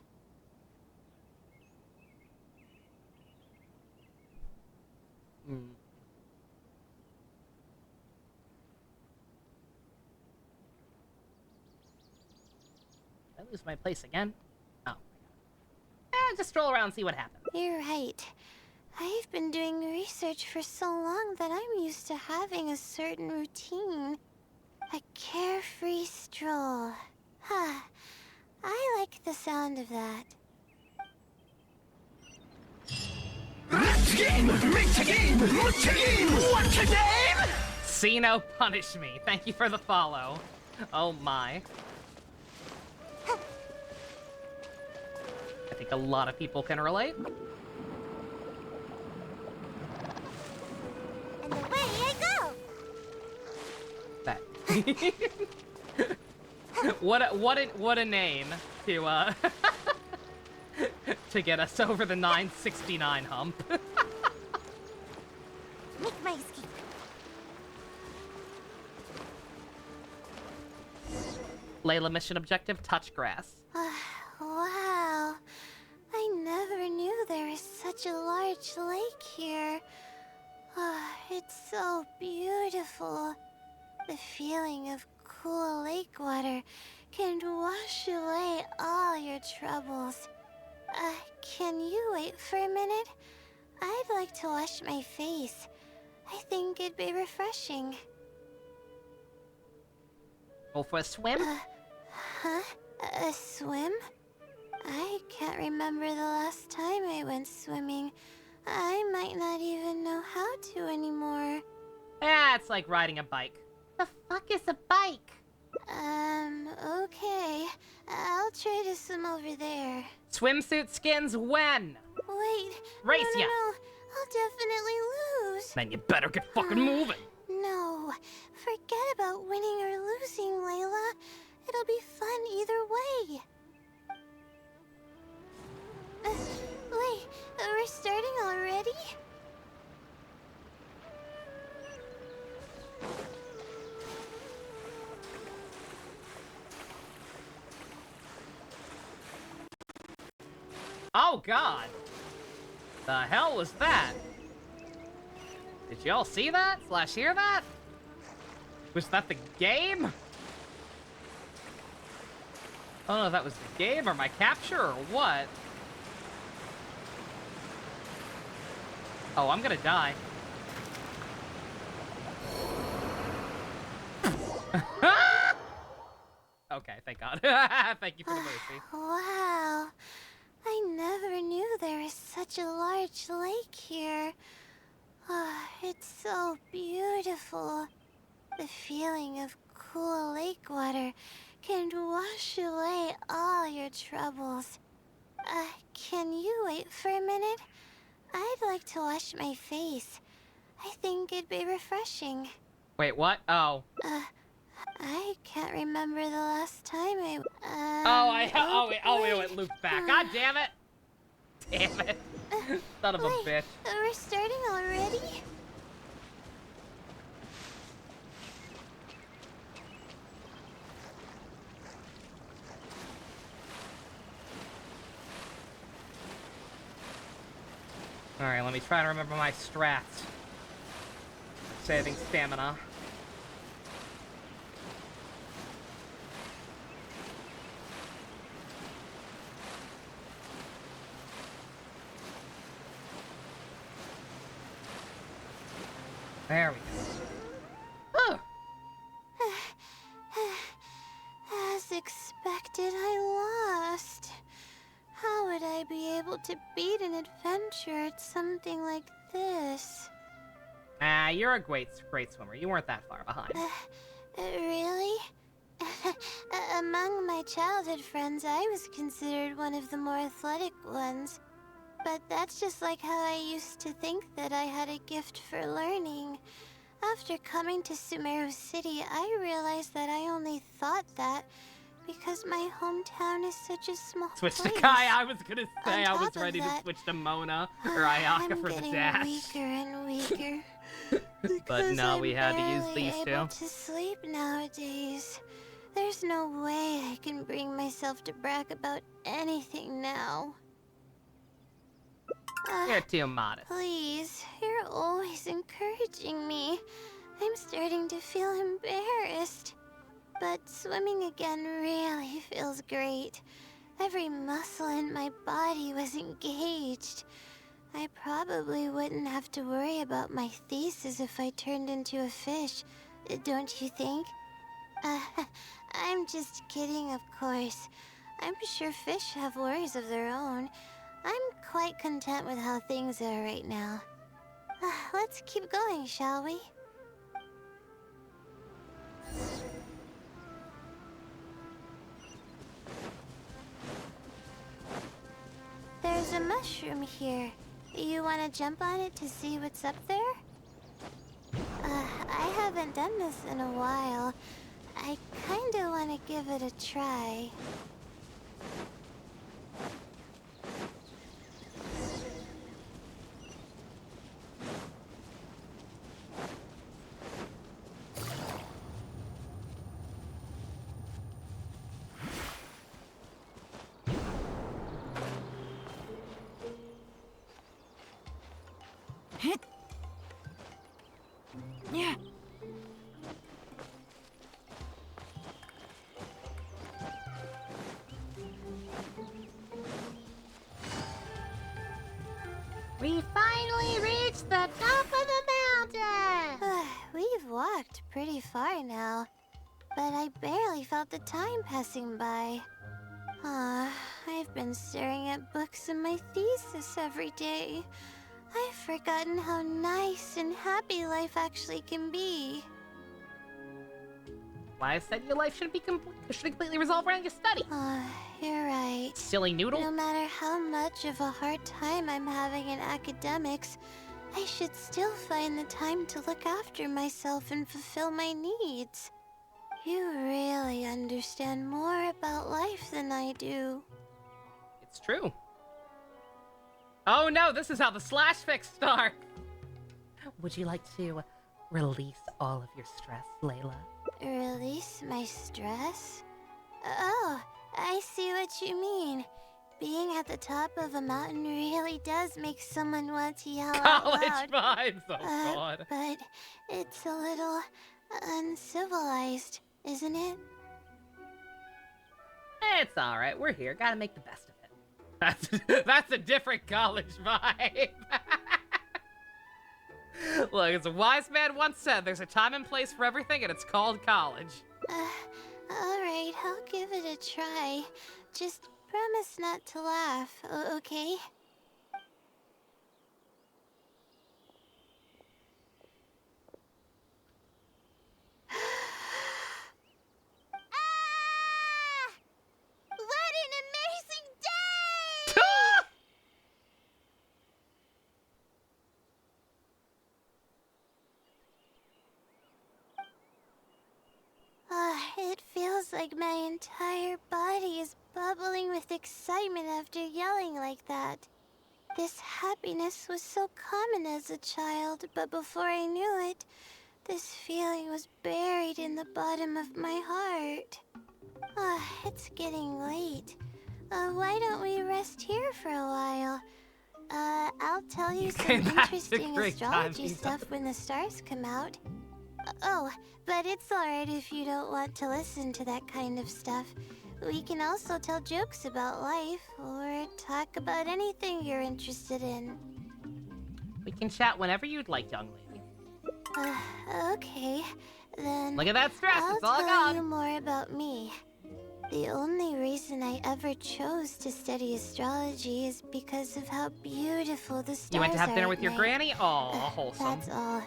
Did I lose my place again? Oh. Just stroll around and see what happens. You're right. I've been doing research for so long that I'm used to having a certain routine. A carefree stroll. I like the sound of that. See no punish me. Thank you for the follow. Oh my. I think a lot of people can relate. and away I go! That. what a name to to get us over the 969 hump. Make my escape. Layla mission objective, touch grass. Wow. I never knew there was such a large lake here. It's so beautiful. The feeling of cool lake water can wash away all your troubles. Can you wait for a minute? I'd like to wash my face. I think it'd be refreshing. Go for a swim? Huh? A swim? I can't remember the last time I went swimming. I might not even know how to anymore. Yeah, it's like riding a bike. The fuck is a bike? Okay. I'll try to swim over there. Swimsuit skins when? Wait. Race no, ya. no. I'll definitely lose. Then you better get fucking moving. No. Forget about winning or losing, Layla. It'll be fun either way. Wait, we're starting already? Oh god! The hell was that? Did y'all see that? Slash hear that? Was that the game? Oh no, that was the game or my capture or what? Oh, I'm gonna die. Okay, thank God. Thank you for the mercy. Wow. I never knew there was such a large lake here. It's so beautiful. The feeling of cool lake water can wash away all your troubles. Can you wait for a minute? I'd like to wash my face. I think it'd be refreshing. Wait, what? Oh. I can't remember the last time I... it looped back. God damn it! Damn it. Son of a bitch. We're starting already? Alright, let me try to remember my strats. Saving stamina. There we go. As expected, I lost. How would I be able to beat an adventure at something like this? You're a great swimmer. You weren't that far behind. Really? Among my childhood friends, I was considered one of the more athletic ones. But that's just like how I used to think that I had a gift for learning. After coming to Sumeru City, I realized that I only thought that because my hometown is such a small Switch place. to Kai. I was gonna say I was top of ready to that, switch to Mona or Ayaka for the I'm dash. getting weaker and weaker. But no, I'm we had to use barely these able two. to sleep nowadays. There's no way I can bring myself to brag about anything now. You're too modest. Please, you're always encouraging me. I'm starting to feel embarrassed. But swimming again really feels great. Every muscle in my body was engaged. I probably wouldn't have to worry about my thesis if I turned into a fish, don't you think? I'm just kidding, of course. I'm sure fish have worries of their own. I'm quite content with how things are right now. Let's keep going, shall we? There's a mushroom here. You want to jump on it to see what's up there? I haven't done this in a while. I kinda wanna give it a try. Yeah. We finally reached the top of the mountain! We've walked pretty far now, but I barely felt the time passing by. I've been staring at books in my thesis every day. I've forgotten how nice and happy life actually can be. Why I said your life should completely revolve around your study. You're right. Silly noodle. No matter how much of a hard time I'm having in academics, I should still find the time to look after myself and fulfill my needs. You really understand more about life than I do. It's true. Oh no, this is how the slash fics start. Would you like to release all of your stress, Layla? Release my stress? Oh, I see what you mean. Being at the top of a mountain really does make someone want to yell out College loud. vibes, oh god. But it's a little uncivilized, isn't it? It's alright, we're here. Gotta make the best of it. That's a different college vibe. Look, as a wise man once said, there's a time and place for everything, and it's called college. Alright, I'll give it a try. Just promise not to laugh, okay? What an amazing day! It feels like my entire body is bubbling with excitement after yelling like that. This happiness was so common as a child, but before I knew it, this feeling was buried in the bottom of my heart. It's getting late. Why don't we rest here for a while? I'll tell you some interesting astrology stuff when the stars come out. Oh, but it's alright if you don't want to listen to that kind of stuff. We can also tell jokes about life, or talk about anything you're interested in. We can chat whenever you'd like, young lady. Okay. Then Look at that stress, I'll it's all tell gone. you more about me. The only reason I ever chose to study astrology is because of how beautiful the stars are. You went to have dinner at with your night. granny? Aw, wholesome. That's all.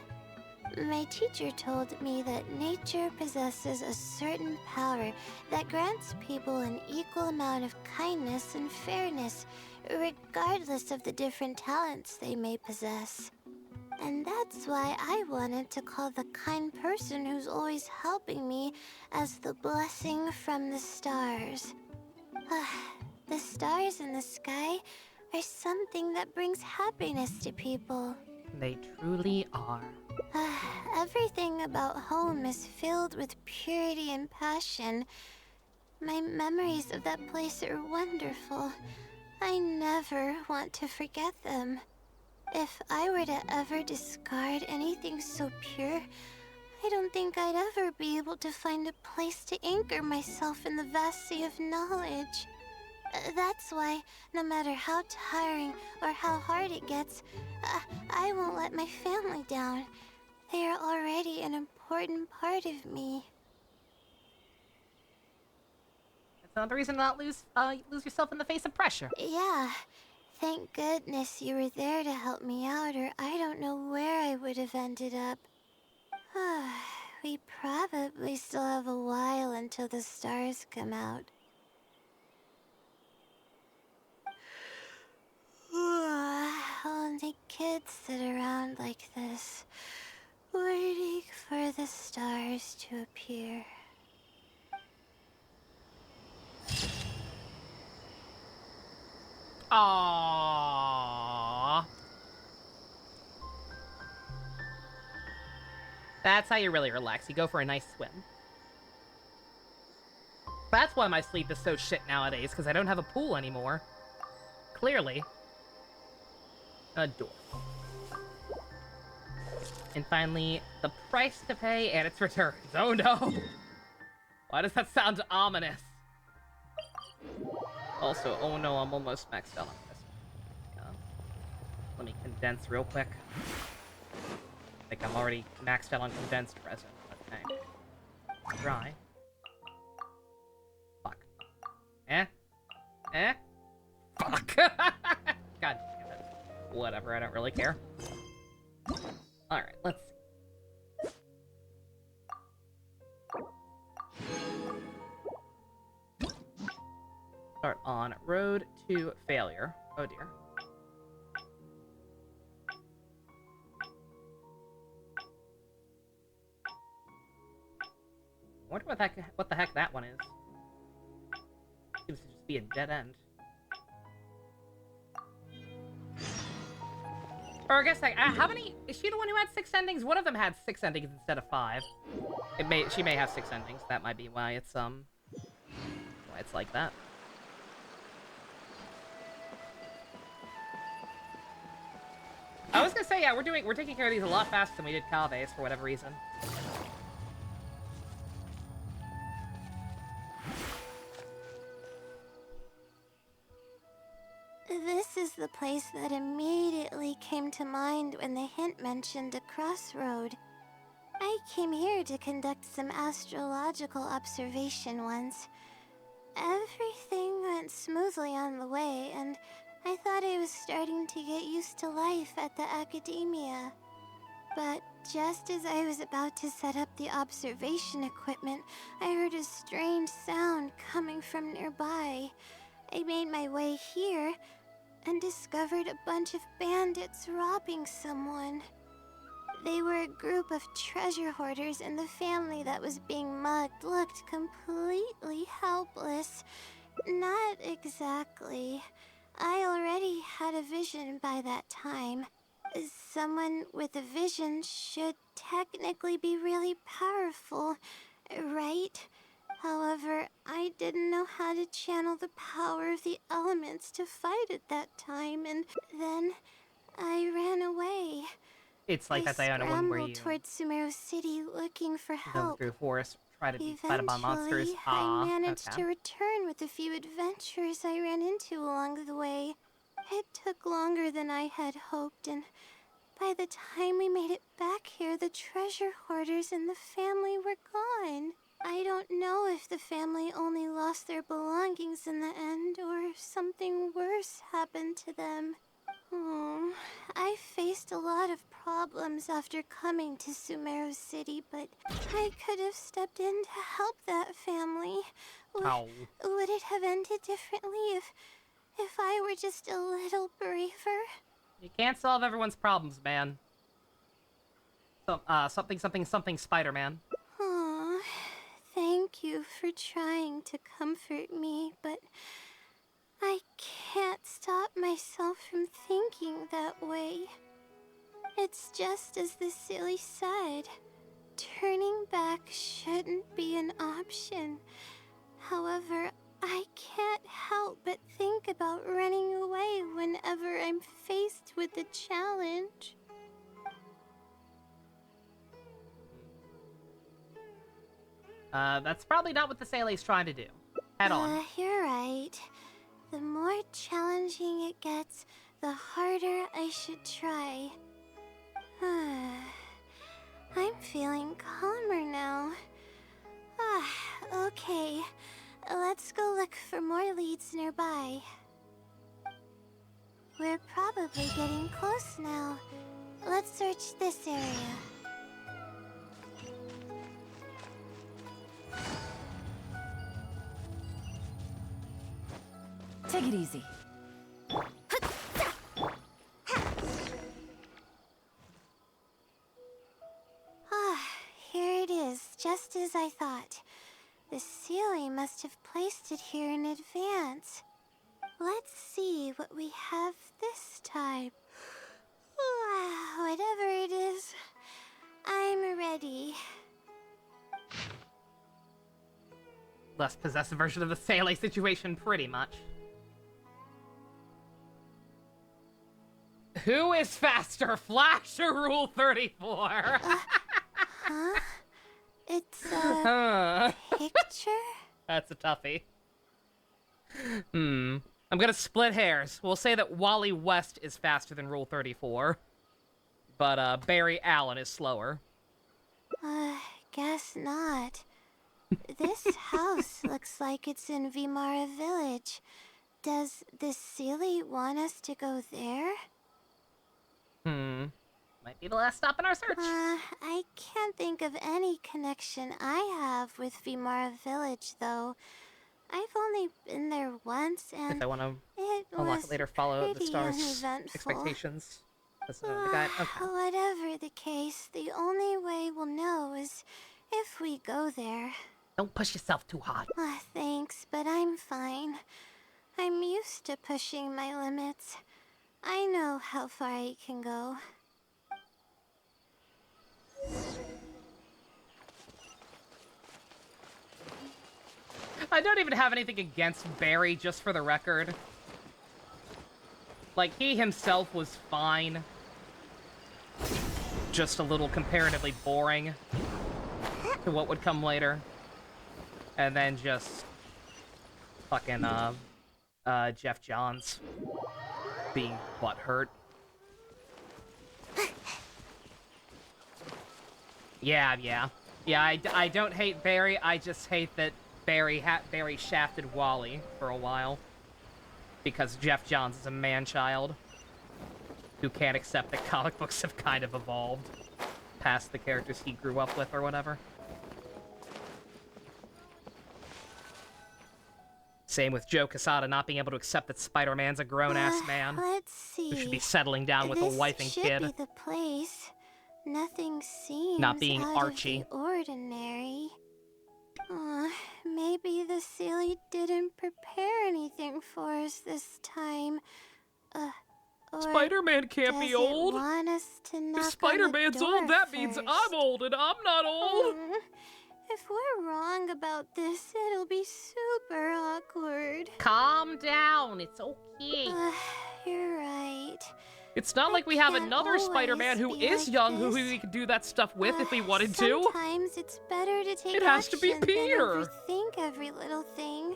My teacher told me that nature possesses a certain power that grants people an equal amount of kindness and fairness, regardless of the different talents they may possess. And that's why I wanted to call the kind person who's always helping me as the blessing from the stars. The stars in the sky are something that brings happiness to people. They truly are. Everything about home is filled with purity and passion. My memories of that place are wonderful. I never want to forget them. If I were to ever discard anything so pure, I don't think I'd ever be able to find a place to anchor myself in the vast sea of knowledge. That's why, no matter how tiring or how hard it gets, I won't let my family down. They are already an important part of me. That's another reason to not lose yourself in the face of pressure. Yeah. Thank goodness you were there to help me out, or I don't know where I would have ended up. We probably still have a while until the stars come out. Only kids sit around like this. Waiting for the stars to appear. Aww. That's how you really relax. You go for a nice swim. That's why my sleep is so shit nowadays, because I don't have a pool anymore. Clearly. Adorable. And finally, the price to pay and its returns. Oh no! Why does that sound ominous? Also, oh no, I'm almost maxed out on this. Yeah. Let me condense real quick. I think I'm already maxed out on condensed resin. Okay. Dry. Fuck. Fuck. God damn it. Whatever, I don't really care. Alright, let's see. Start on road to failure. Oh dear. I wonder what the heck that one is. Seems to just be a dead end. Or I guess, like, how many... Is she the one who had 6 endings? One of them had 6 endings instead of 5. She may have 6 endings. That might be why it's, why it's like that. I was gonna say, yeah, we're taking care of these a lot faster than we did Kave's for whatever reason. This is the place that immediately came to mind when the hint mentioned a crossroad. I came here to conduct some astrological observation once. Everything went smoothly on the way, and I thought I was starting to get used to life at the academia. But just as I was about to set up the observation equipment, I heard a strange sound coming from nearby. I made my way here and discovered a bunch of bandits robbing someone. They were a group of treasure hoarders, and the family that was being mugged looked completely helpless. Not exactly. I already had a vision by that time. Someone with a vision should technically be really powerful, right? However, I didn't know how to channel the power of the elements to fight at that time, and then I ran away. It's like that Diana one where you towards Sumeru City looking for go help. through forest, try to fight about monsters. Eventually, I managed to return with a few adventures I ran into along the way. It took longer than I had hoped, and by the time we made it back here, the treasure hoarders and the family were gone. I don't know if the family only lost their belongings in the end, or if something worse happened to them. I faced a lot of problems after coming to Sumeru City, but I could have stepped in to help that family. Would it have ended differently if I were just a little braver? You can't solve everyone's problems, man. Something Spider-Man. Aw, thank you for trying to comfort me, but I can't stop myself from thinking that way. It's just as the silly said. Turning back shouldn't be an option. However, I can't help but think about running away whenever I'm faced with a challenge. That's probably not what the Sale's trying to do. Head on. You're right. The more challenging it gets, the harder I should try. I'm feeling calmer now. Okay. Let's go look for more leads nearby. We're probably getting close now. Let's search this area. Take it easy. just as I thought. The Seelie must have placed it here in advance. Let's see what we have this time. Whatever it is, I'm ready. Less possessive version of the Seelie situation, pretty much. Who is faster, Flash or Rule 34? Huh? It's a picture? That's a toughie. I'm gonna split hairs. We'll say that Wally West is faster than Rule 34. But, Barry Allen is slower. Guess not. This house looks like it's in Vimara Village. Does the Seelie want us to go there? Might be the last stop in our search. I can't think of any connection I have with Vimara Village, though. I've only been there once, and If I want to it unlock was it later, follow the pretty stars' uneventful. expectations. That's the guide. Okay. Whatever the case, the only way we'll know is if we go there. Don't push yourself too hard. Thanks, but I'm fine. I'm used to pushing my limits. I know how far I can go. I don't even have anything against Barry, just for the record. Like, he himself was fine. Just a little comparatively boring to what would come later. And then just fucking, Jeff Johns being butthurt. Yeah, I don't hate Barry, I just hate that Barry shafted Wally for a while. Because Jeff Johns is a man-child who can't accept that comic books have kind of evolved past the characters he grew up with or whatever. Same with Joe Quesada not being able to accept that Spider-Man's a grown-ass man. Let's see. Who should be settling down with a wife and kid. This should be the place. Nothing seems Not being out Archie. of the ordinary. Maybe the Seelie didn't prepare anything for us this time. Or Spider-Man can't does be it old. Want us to knock If Spider-Man's on the door old, that means first? I'm old and I'm not old. If we're wrong about this, it'll be super awkward. Calm down, it's okay. You're right. It's not like we have can't another Spider-Man who always be is like young who this. we could do that stuff with if we wanted to. Sometimes it's better to take It has to be action Peter. than overthink every little thing.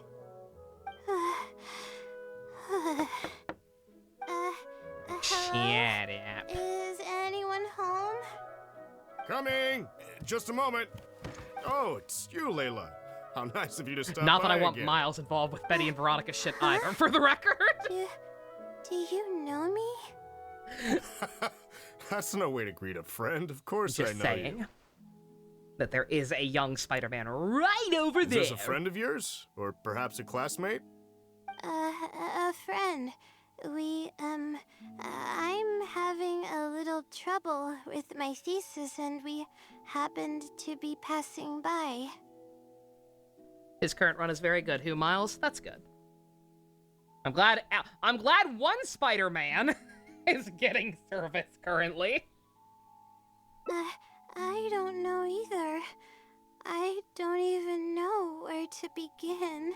Hello? Shut up. Is anyone home? Coming! Just a moment. Oh, it's you, Layla. How nice of you to stop Not that by I want again. Miles involved with Betty and Veronica shit either, for the record. Do you know me? That's no way to greet a friend. Of course Just I know saying you. that there is a young Spider-Man right over Is there. this a friend of yours? Or perhaps a classmate? A friend. I'm having a little trouble with my thesis, and we happened to be passing by. His current run is very good. Who, Miles? That's good. I'm glad one Spider-Man is getting service currently. I don't know either. I don't even know where to begin.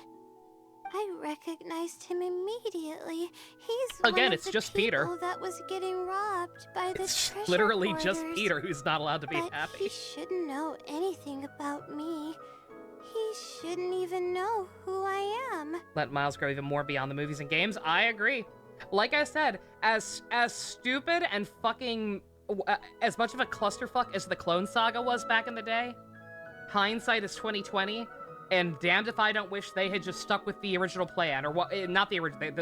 I recognized him immediately. He's Again, one of it's the just people Peter. that was getting robbed by the It's treasure literally just hoarders. Peter who's not allowed to be But happy. he shouldn't know anything about me. He shouldn't even know who I am. Let Miles grow even more beyond the movies and games. I agree. Like I said, as stupid and fucking as much of a clusterfuck as the Clone Saga was back in the day, hindsight is 2020. And damned if I don't wish they had just stuck with the original plan, or what? Not the original.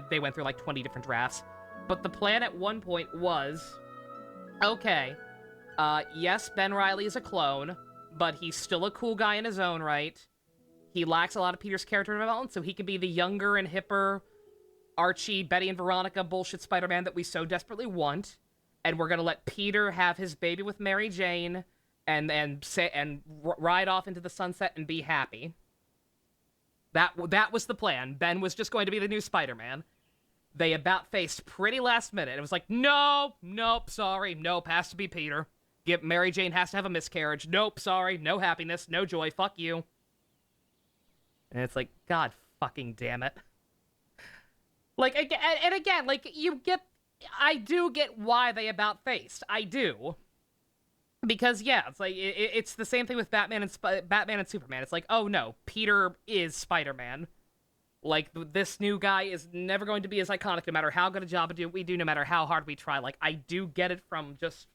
They went through like 20 different drafts, but the plan at one point was, okay, yes, Ben Reilly is a clone, but he's still a cool guy in his own right. He lacks a lot of Peter's character development, so he can be the younger and hipper Archie, Betty, and Veronica bullshit Spider-Man that we so desperately want. And we're gonna let Peter have his baby with Mary Jane, and ride off into the sunset and be happy. That was the plan. Ben was just going to be the new Spider-Man. They about-faced pretty last minute. It was like, nope, sorry, nope, has to be Peter. Mary Jane has to have a miscarriage. Nope, sorry, no happiness, no joy, fuck you. And it's like, God fucking damn it. Like, again, like, I do get why they about-faced. I do. Because, yeah, it's like, it's the same thing with Batman and Superman. It's like, oh no, Peter is Spider-Man. Like, this new guy is never going to be as iconic, no matter how good a job we do, no matter how hard we try. Like, I do get it from just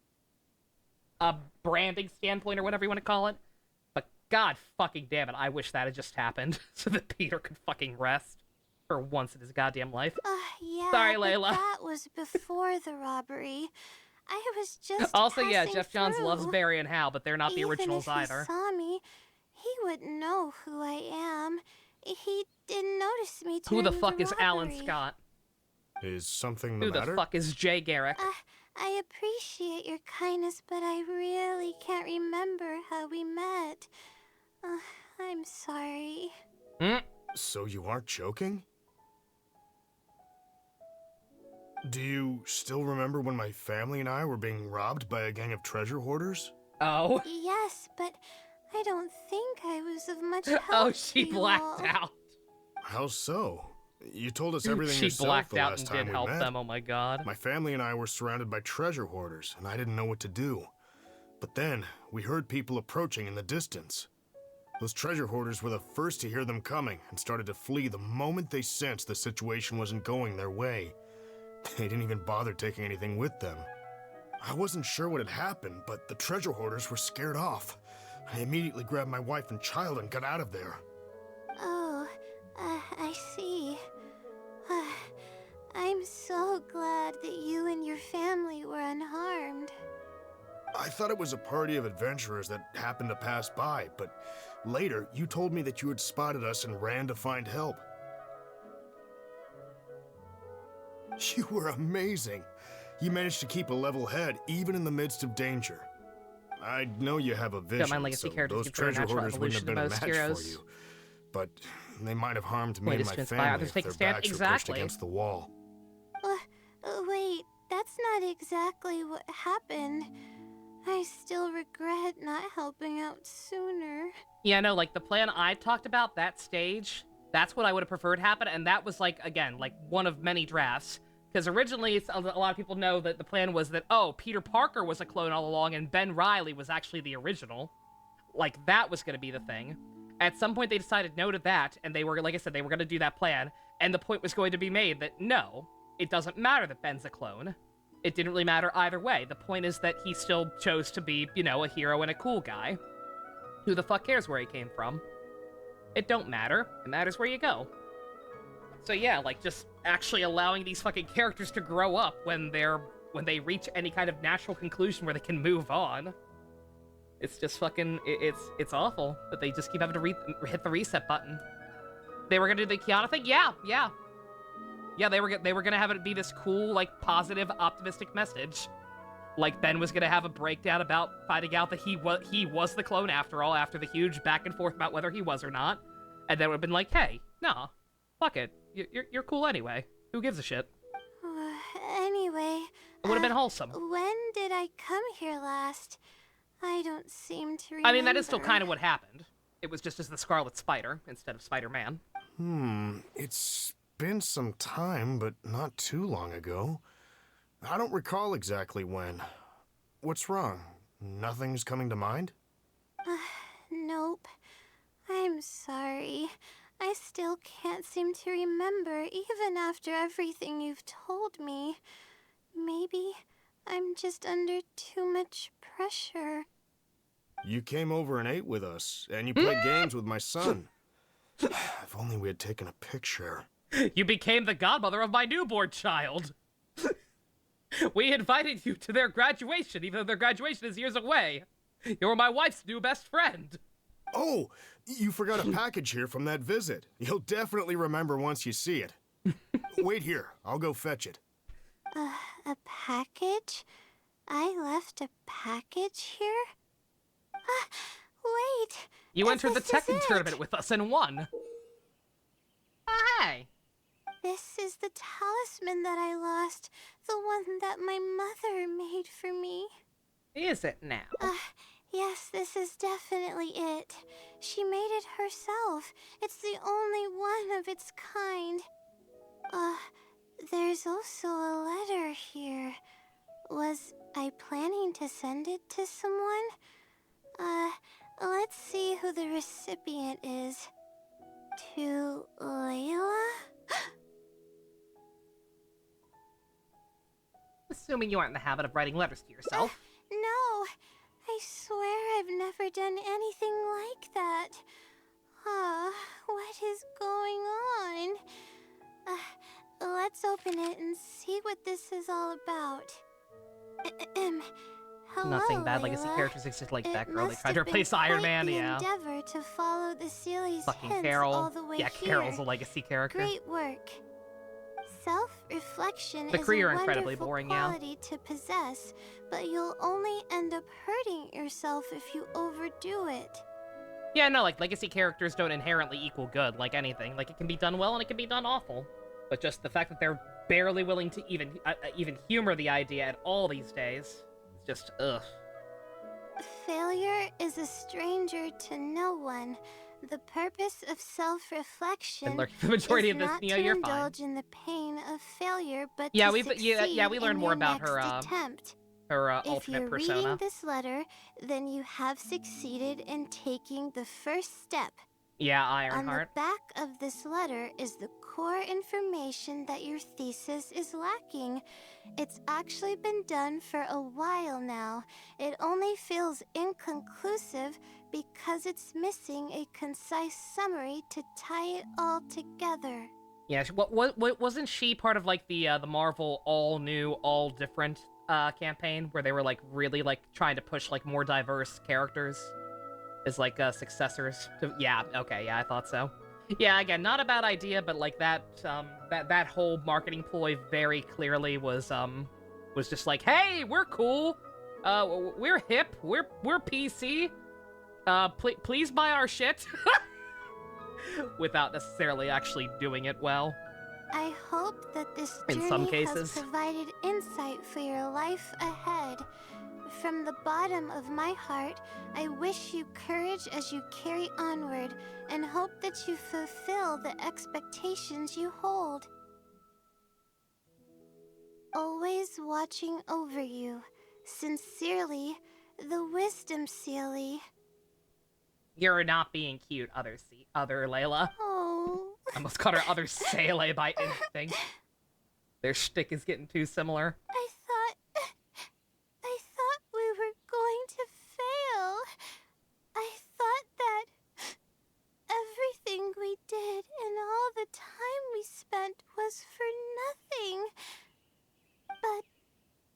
a branding standpoint, or whatever you want to call it. But God fucking damn it, I wish that had just happened, so that Peter could fucking rest for once in his goddamn life. Yeah, Sorry, Layla. That was before the robbery. I was just Also, yeah, Jeff through. Johns loves Barry and Hal, but they're not the originals either. Even if he saw me, he wouldn't know who I am. He didn't notice me during Who the fuck is robbery. Alan Scott? Is something the Who matter? the fuck is Jay Garrick? I appreciate your kindness, but I really can't remember how we met. I'm sorry. So you aren't joking? Do you still remember when my family and I were being robbed by a gang of treasure hoarders? Oh. Yes, but I don't think I was of much help. Oh, she to you blacked all. out. How so? You told us everything She yourself blacked the out last and time did we help met. them, oh my god. My family and I were surrounded by treasure hoarders, and I didn't know what to do. But then, we heard people approaching in the distance. Those treasure hoarders were the first to hear them coming, and started to flee the moment they sensed the situation wasn't going their way. They didn't even bother taking anything with them. I wasn't sure what had happened, but the treasure hoarders were scared off. I immediately grabbed my wife and child and got out of there. Oh, I see. I'm so glad that you and your family were unharmed. I thought it was a party of adventurers that happened to pass by, but later you told me that you had spotted us and ran to find help. You were amazing. You managed to keep a level head even in the midst of danger. I know you have a vision, mind legacy so characters those give for a treasure natural hoarders wouldn't have evolution been to a most match heroes. for you. But they might have harmed me Wait, and is my to inspire family others if to take a their stand? backs were pushed Exactly. against the wall. Wait, that's not exactly what happened. I still regret not helping out sooner. Yeah, no, like, the plan I talked about, that stage, that's what I would have preferred happen, and that was, like, again, like, one of many drafts. Because originally, a lot of people know that the plan was that, oh, Peter Parker was a clone all along, and Ben Reilly was actually the original. Like, that was going to be the thing. At some point, they decided no to that, and they were, like I said, they were going to do that plan, and the point was going to be made that, no, it doesn't matter that Ben's a clone. It didn't really matter either way. The point is that he still chose to be, you know, a hero and a cool guy. Who the fuck cares where he came from? It don't matter. It matters where you go. So yeah, like, just actually allowing these fucking characters to grow up when they reach any kind of natural conclusion where they can move on. It's just fucking, it's awful that they just keep having to hit the reset button. They were gonna do the Kiana thing? Yeah, they were gonna have it be this cool, like, positive, optimistic message. Like, Ben was gonna have a breakdown about finding out that he was the clone after all, after the huge back and forth about whether he was or not. And then it would have been like, hey, nah, fuck it. You're cool anyway. Who gives a shit? Anyway... It would have been wholesome. When did I come here last? I don't seem to remember. I mean, that is still kind of what happened. It was just as the Scarlet Spider, instead of Spider-Man. It's been some time, but not too long ago. I don't recall exactly when. What's wrong? Nothing's coming to mind? Nope. I'm sorry. I still can't seem to remember, even after everything you've told me. Maybe I'm just under too much pressure. You came over and ate with us, and you played games with my son. If only we had taken a picture. You became the godmother of my newborn child. We invited you to their graduation, even though their graduation is years away. You're my wife's new best friend. Oh, you forgot a package here from that visit. You'll definitely remember once you see it. Wait here, I'll go fetch it. A package? I left a package here? Wait. You entered the This is Tekken it. tournament with us and won. Oh, hey. This is the talisman that I lost. The one that my mother made for me. Is it now? Yes, this is definitely it. She made it herself. It's the only one of its kind. There's also a letter here. Was I planning to send it to someone? Let's see who the recipient is. To Layla? Assuming you aren't in the habit of writing letters to yourself. No. I swear I've never done anything like that. What is going on? Let's open it and see what this is all about. Hello, Nothing bad legacy Layla. characters exist like that It girl. They must tried to have been replace Iron quite Man, the yeah. endeavor to follow the Sealy's Fucking hints Carol. all the way Yeah, here. Carol's a legacy character. Great work. Self-reflection The is Kree a are incredibly wonderful boring, yeah. quality to possess, but you'll only end up hurting yourself if you overdo it. Yeah, no, like, legacy characters don't inherently equal good, like anything. Like, it can be done well and it can be done awful. But just the fact that they're barely willing to even humor the idea at all these days, it's just, ugh. Failure is a stranger to no one. The purpose of self-reflection Been lurking the majority is of this, not Neo, to you're fine. indulge in the pain of failure, but Yeah, to we succeed learned in more your about her, next attempt. her If ultimate you're persona. reading this letter, then you have succeeded in taking the first step. Yeah, On the Ironheart. back of this letter is the core information that your thesis is lacking. It's actually been done for a while now. It only feels inconclusive because it's missing a concise summary to tie it all together. Yeah, wasn't she part of, like, the Marvel all new, all different campaign, where they were, like, really, like, trying to push, like, more diverse characters as, like, successors to... Yeah, okay, yeah, I thought so. Yeah, again, not a bad idea, but, like, that whole marketing ploy very clearly was just like, hey, we're cool, we're hip, we're PC, please buy our shit, without necessarily actually doing it well. I hope that this In journey some has cases. provided insight for your life ahead. From the bottom of my heart, I wish you courage as you carry onward, and hope that you fulfill the expectations you hold. Always watching over you. Sincerely, the Wisdom Sealy. You're not being cute, other Layla. Oh. I almost called her other Sele by instinct. Their shtick is getting too similar. I thought we were going to fail. I thought that everything we did and all the time we spent was for nothing. But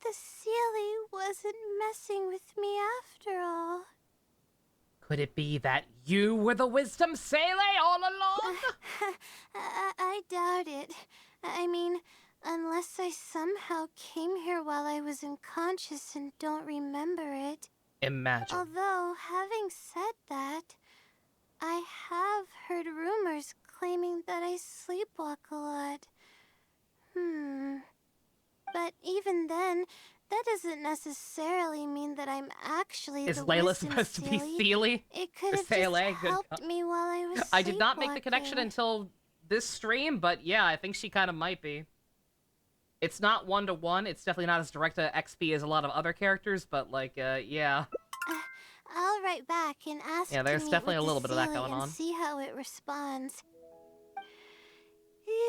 the Sealy wasn't messing with me after all. Could it be that you were the Wisdom Sele all along? I doubt it. I mean, unless I somehow came here while I was unconscious and don't remember it. Imagine. Although, having said that, I have heard rumors claiming that I sleepwalk a lot. But even then, that doesn't necessarily mean that I'm actually Is the Layla Wisdom supposed to be Sealy. Sealy? It could Or have Sele? just Good helped call. me while I was I did not make the sleepwalking. connection until this stream, but yeah, I think she kind of might be. It's not one-to-one, it's definitely not as direct a XP as a lot of other characters, but, like, yeah. I'll write back and ask Yeah, there's to meet definitely with a little the bit of that Sealy going and on. see how it responds.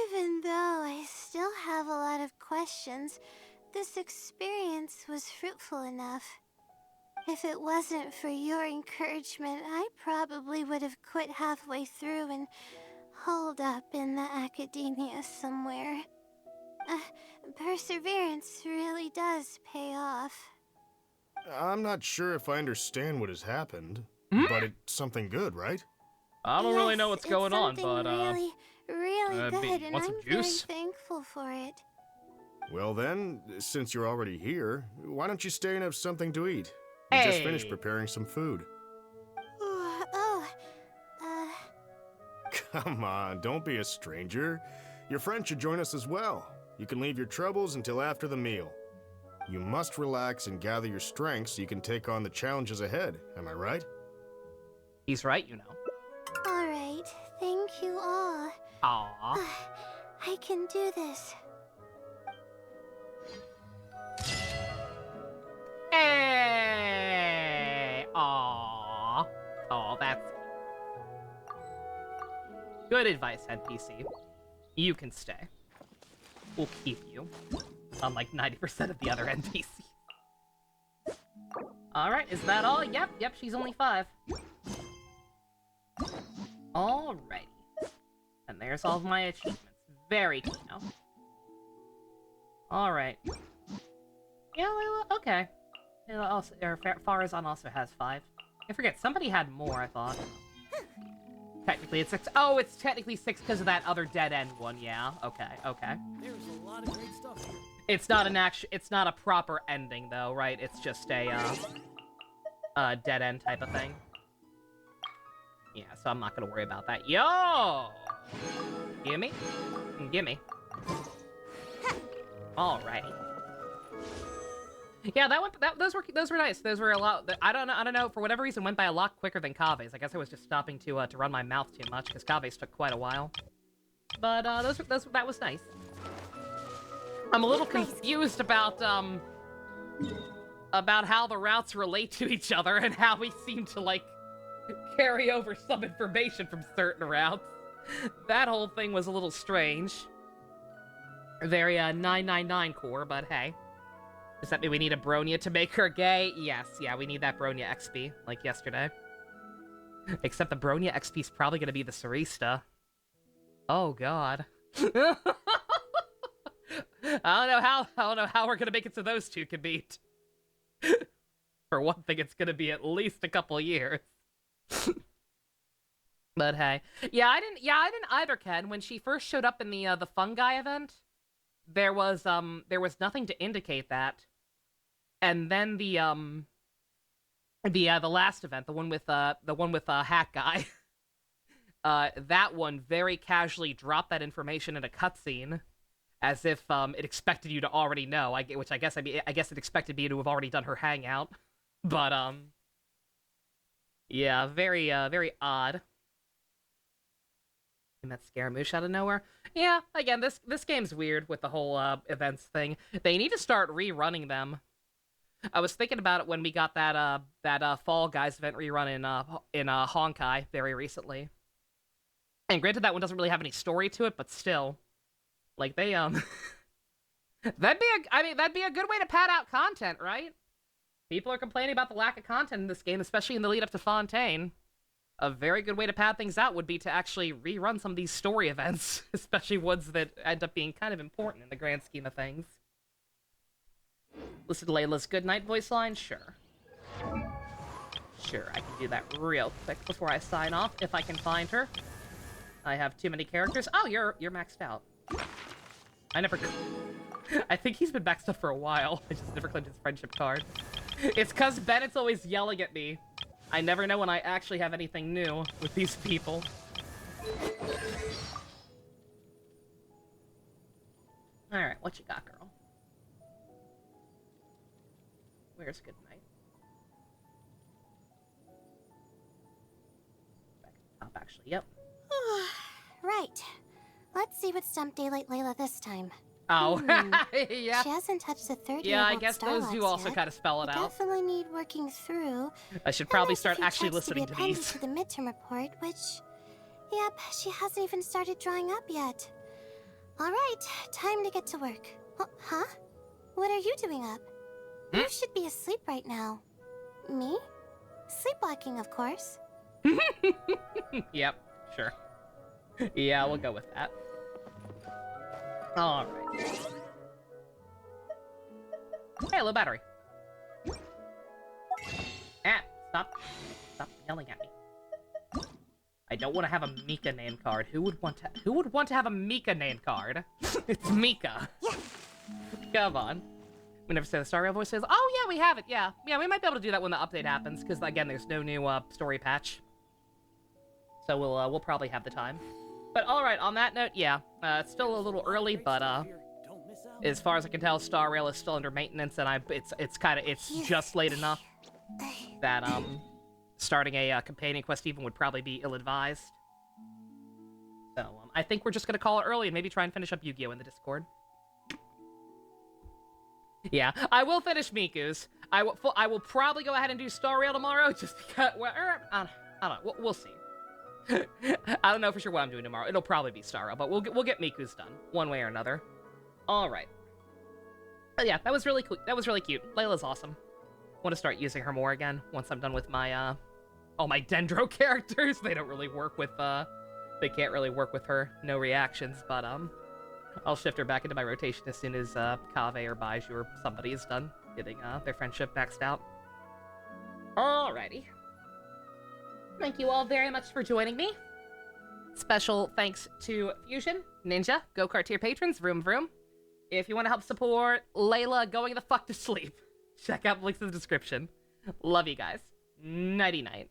Even though I still have a lot of questions, this experience was fruitful enough. If it wasn't for your encouragement, I probably would have quit halfway through and holed up in the academia somewhere. Perseverance really does pay off. I'm not sure if I understand what has happened, but it's something good, right? I don't really know what's going on, It's but, something really good, and want I'm some very juice? thankful for it. Well then, since you're already here, why don't you stay and have something to eat? We just finished Hey. preparing some food. Come on, don't be a stranger. Your friend should join us as well. You can leave your troubles until after the meal. You must relax and gather your strength so you can take on the challenges ahead, am I right? He's right, you know. Alright, thank you all. Aww. I can do this. Hey! Aww. Oh, that's good advice, NPC. You can stay. We'll keep you. Unlike 90% of the other NPCs. Alright, is that all? Yep, she's only 5. Alrighty. And there's all of my achievements. Very Kino. Alright. Yeah, okay. Farazan also has 5. I forget, somebody had more, I thought. Technically it's 6. Oh, it's technically 6 because of that other dead-end one, yeah. Okay. There's a lot of great stuff here. It's not it's not a proper ending, though, right? It's just a dead-end type of thing. Yeah, so I'm not gonna worry about that. Yo! Gimme? Gimme. Alrighty. Yeah, those were nice. Those were a lot. I don't know. For whatever reason, went by a lot quicker than Kave's. I guess I was just stopping to run my mouth too much because Kave's took quite a while. But that was nice. I'm a little confused about how the routes relate to each other and how we seem to like carry over some information from certain routes. That whole thing was a little strange. Very 999 core, but hey. Does that mean we need a Bronya to make her gay? Yes, yeah, we need that Bronya XP, like yesterday. Except the Bronya XP is probably gonna be the Sarista. Oh god. I don't know how we're gonna make it so those two can meet. For one thing, it's gonna be at least a couple years. But hey. Yeah, I didn't either, Ken. When she first showed up in the fungi event, there was nothing to indicate that. And then the last event, the one with Hat Guy, that one very casually dropped that information in a cutscene, as if it expected you to already know. I guess it expected me to have already done her hangout, but yeah, very odd. And that Scaramouche out of nowhere. Yeah, again, this game's weird with the whole events thing. They need to start rerunning them. I was thinking about it when we got that Fall Guys event rerun in Honkai very recently. And granted, that one doesn't really have any story to it, but still, like they that'd be a good way to pad out content, right? People are complaining about the lack of content in this game, especially in the lead up to Fontaine. A very good way to pad things out would be to actually rerun some of these story events, especially ones that end up being kind of important in the grand scheme of things. Listen to Layla's goodnight voice line? Sure. Sure, I can do that real quick before I sign off, if I can find her. I have too many characters. Oh, you're maxed out. I think he's been maxed up for a while. I just never claimed his friendship card. It's cause Bennett's always yelling at me. I never know when I actually have anything new with these people. Alright, what you got, girl? Where's good night? Back at the top, actually, yep. Right. Let's see what stumped Daylight Layla this time. Oh, yeah. She hasn't touched the 30 Yeah, I guess those do also kind of spell it out. Definitely need working through. I should probably start actually listening to these. To the midterm report, which, yep, she hasn't even started drawing up yet. All right, time to get to work. Huh? What are you doing up? You should be asleep right now. Me? Sleepwalking, of course. Yep, sure. Yeah, we'll go with that. Alright. Hey, low battery. Stop yelling at me. I don't want to have a Mika name card. Who would want to have a Mika name card? It's Mika. Yeah. Come on. We never say the Star Rail voice says, oh yeah, we have it, yeah. Yeah, we might be able to do that when the update happens, because again, there's no new story patch. So we'll probably have the time. But alright, on that note, yeah. It's still a little early, but as far as I can tell, Star Rail is still under maintenance, and it's just late enough that starting a companion quest even would probably be ill-advised. So I think we're just gonna call it early and maybe try and finish up Yu-Gi-Oh in the Discord. Yeah, I will finish Miku's. I will probably go ahead and do Star Rail tomorrow, just because. I don't know. We'll see. I don't know for sure what I'm doing tomorrow. It'll probably be Star Rail, but we'll get Miku's done one way or another. All right. But yeah, that was really cool. That was really cute. Layla's awesome. Want to start using her more again once I'm done with my all my Dendro characters. They don't really work with they can't really work with her. No reactions, but I'll shift her back into my rotation as soon as Kaveh or Baiju or somebody is done getting their friendship maxed out. Alrighty. Thank you all very much for joining me. Special thanks to Fusion, Ninja, Go-Kart tier patrons, Vroom Vroom. If you want to help support Layla going the fuck to sleep, check out the links in the description. Love you guys. Nighty-night.